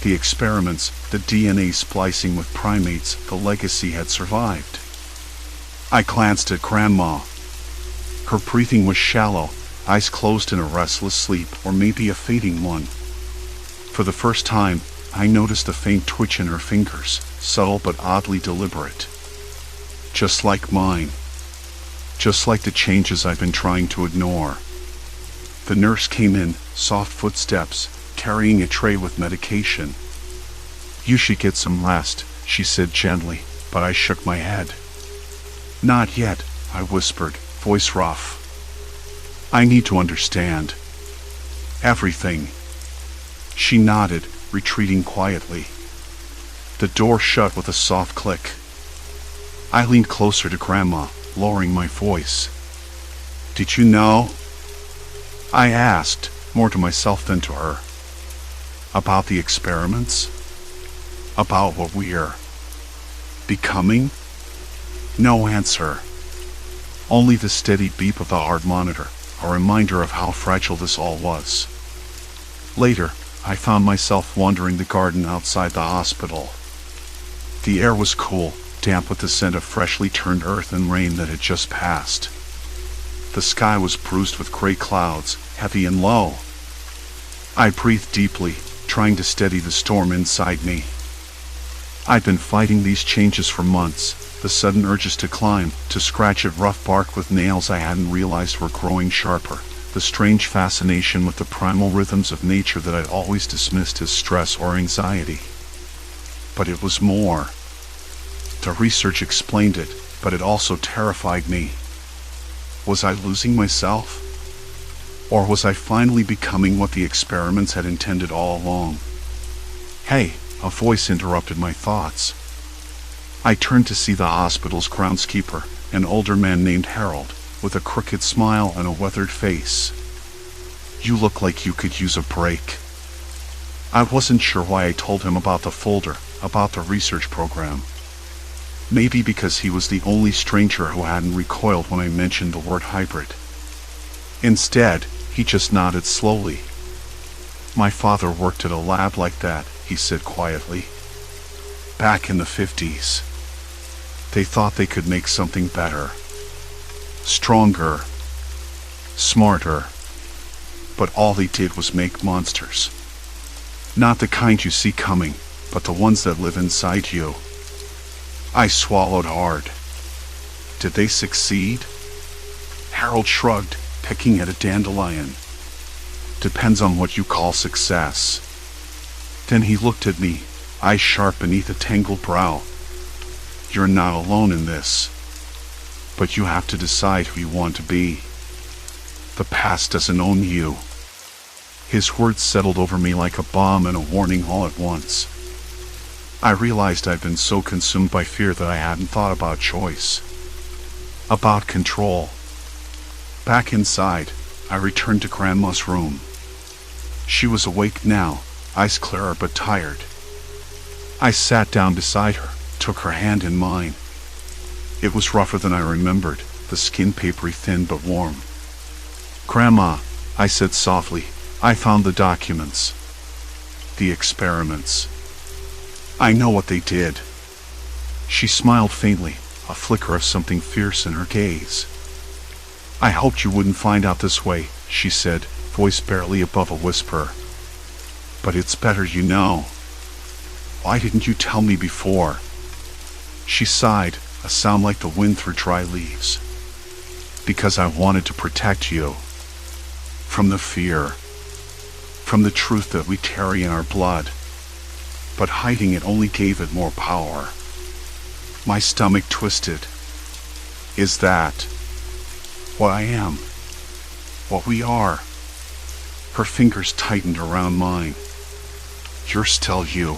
S1: The experiments, the DNA splicing with primates, the legacy had survived. I glanced at Grandma. Her breathing was shallow, eyes closed in a restless sleep, or maybe a fading one. For the first time, I noticed a faint twitch in her fingers, subtle but oddly deliberate. Just like mine. Just like the changes I've been trying to ignore. The nurse came in, soft footsteps, carrying a tray with medication. "You should get some rest," she said gently, but I shook my head. "Not yet," I whispered, voice rough. "I need to understand. Everything." She nodded, retreating quietly. The door shut with a soft click. I leaned closer to Grandma, lowering my voice. "Did you know?" I asked, more to myself than to her. "About the experiments? About what we're becoming?" No answer. Only the steady beep of the heart monitor, a reminder of how fragile this all was. Later, I found myself wandering the garden outside the hospital. The air was cool, damp with the scent of freshly turned earth and rain that had just passed. The sky was bruised with gray clouds, heavy and low. I breathed deeply, trying to steady the storm inside me. I'd been fighting these changes for months, the sudden urges to climb, to scratch at rough bark with nails I hadn't realized were growing sharper, the strange fascination with the primal rhythms of nature that I'd always dismissed as stress or anxiety. But it was more. The research explained it, but it also terrified me. Was I losing myself? Or was I finally becoming what the experiments had intended all along? "Hey," a voice interrupted my thoughts. I turned to see the hospital's groundskeeper, an older man named Harold, with a crooked smile and a weathered face. "You look like you could use a break." I wasn't sure why I told him about the folder, about the research program. Maybe because he was the only stranger who hadn't recoiled when I mentioned the word hybrid. Instead, he just nodded slowly. "My father worked at a lab like that," he said quietly. "Back in the 50s. They thought they could make something better. Stronger. Smarter. But all they did was make monsters. Not the kind you see coming, but the ones that live inside you. I swallowed hard. Did they succeed? Harold shrugged, picking at a dandelion. Depends on what you call success. Then he looked at me, eyes sharp beneath a tangled brow. You're not alone in this. But you have to decide who you want to be. The past doesn't own you. His words settled over me like a bomb and a warning all at once. I realized I'd been so consumed by fear that I hadn't thought about choice. About control. Back inside, I returned to Grandma's room. She was awake now, eyes clearer but tired. I sat down beside her, took her hand in mine. It was rougher than I remembered, the skin papery thin but warm. Grandma, I said softly, I found the documents. The experiments. I know what they did. She smiled faintly, a flicker of something fierce in her gaze. I hoped you wouldn't find out this way, she said, voice barely above a whisper. But it's better you know. Why didn't you tell me before? She sighed, a sound like the wind through dry leaves. Because I wanted to protect you. From the fear. From the truth that we carry in our blood. But hiding it only gave it more power. My stomach twisted. Is that what I am? What we are? Her fingers tightened around mine. You're still you.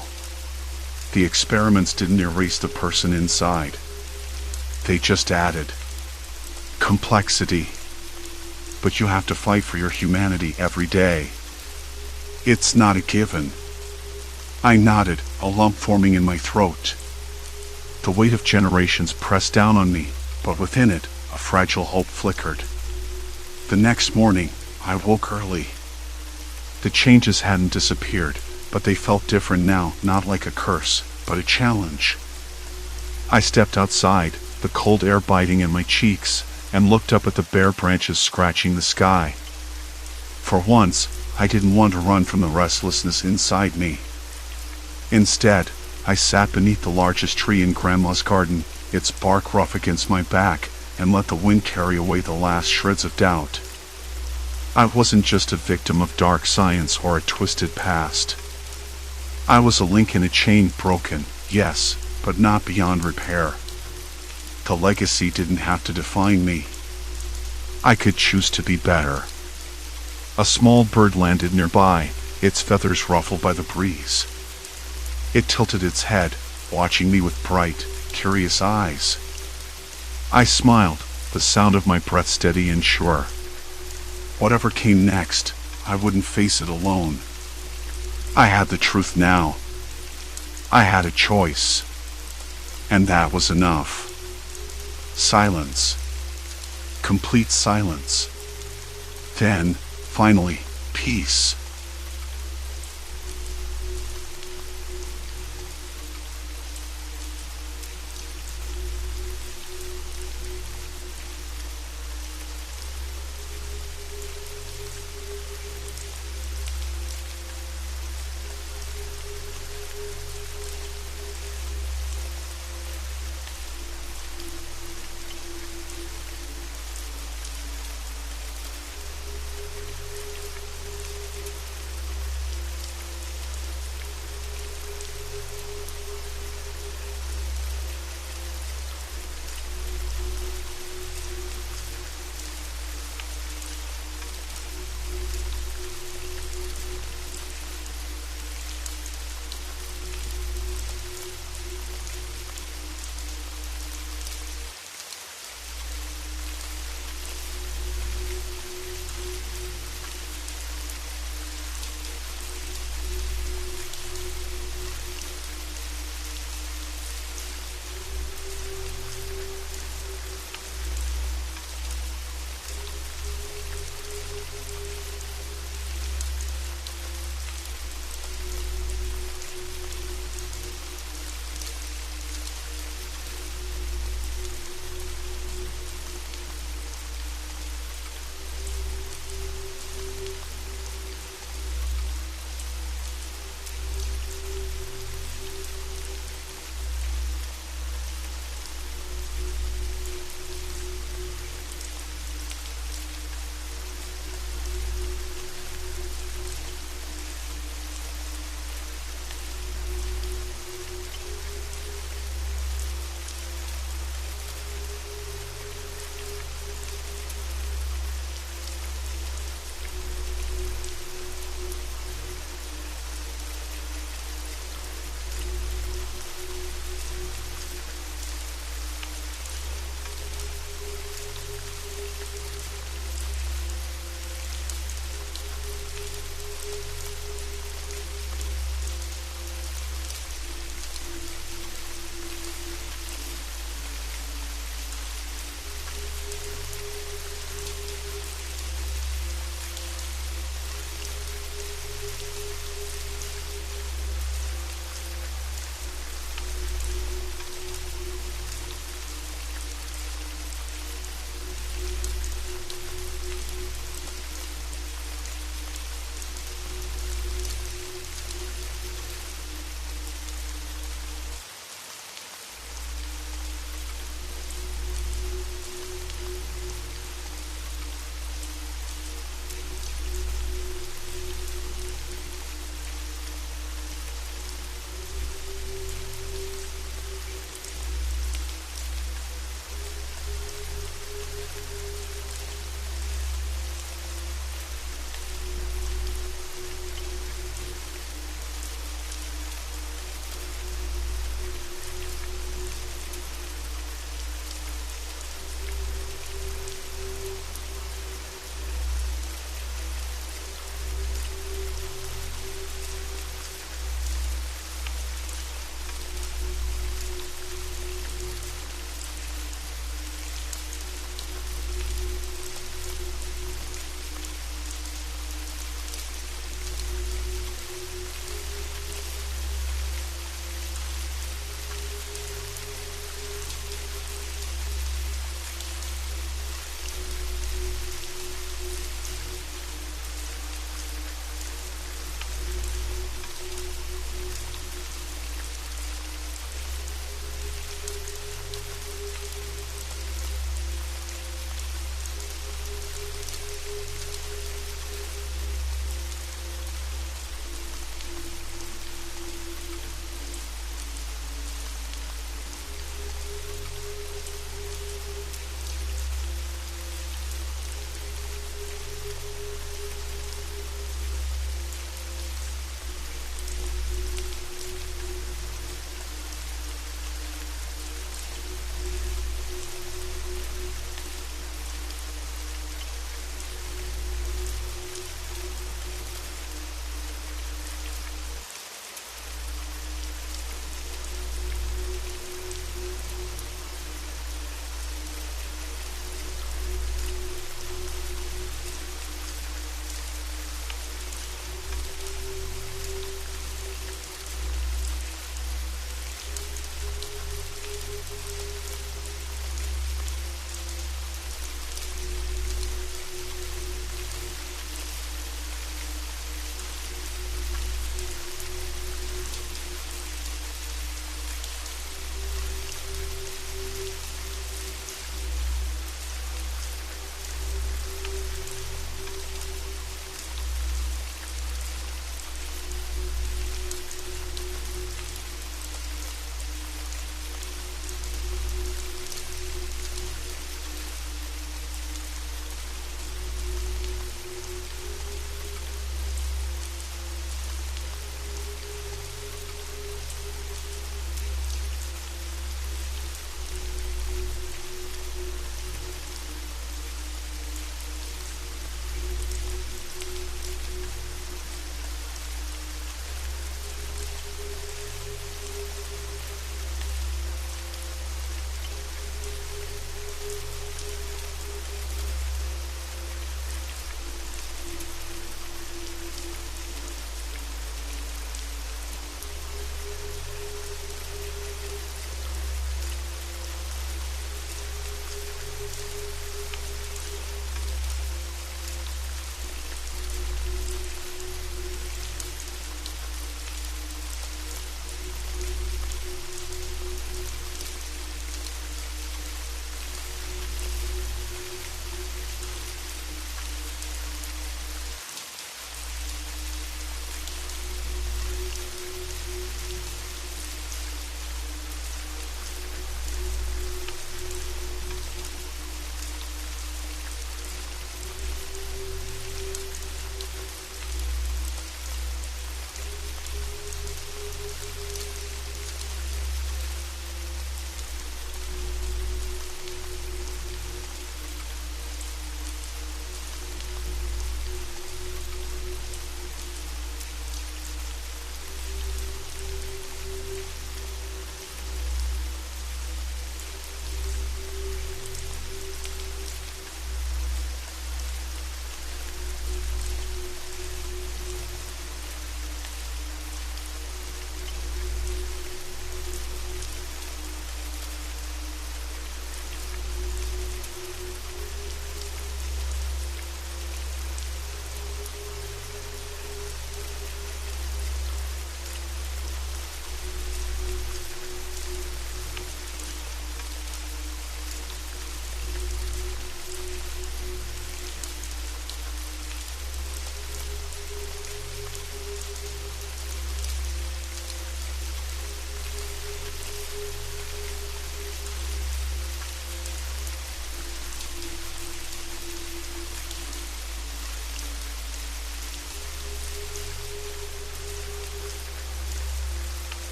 S1: The experiments didn't erase the person inside. They just added complexity. But you have to fight for your humanity every day. It's not a given. I nodded, a lump forming in my throat. The weight of generations pressed down on me, but within it, a fragile hope flickered. The next morning, I woke early. The changes hadn't disappeared, but they felt different now, not like a curse, but a challenge. I stepped outside, the cold air biting in my cheeks, and looked up at the bare branches scratching the sky. For once, I didn't want to run from the restlessness inside me. Instead, I sat beneath the largest tree in Grandma's garden, its bark rough against my back, and let the wind carry away the last shreds of doubt. I wasn't just a victim of dark science or a twisted past. I was a link in a chain, broken, yes, but not beyond repair. The legacy didn't have to define me. I could choose to be better. A small bird landed nearby, its feathers ruffled by the breeze. It tilted its head, watching me with bright, curious eyes. I smiled, the sound of my breath steady and sure. Whatever came next, I wouldn't face it alone. I had the truth now. I had a choice. And that was enough. Silence. Complete silence. Then, finally, peace.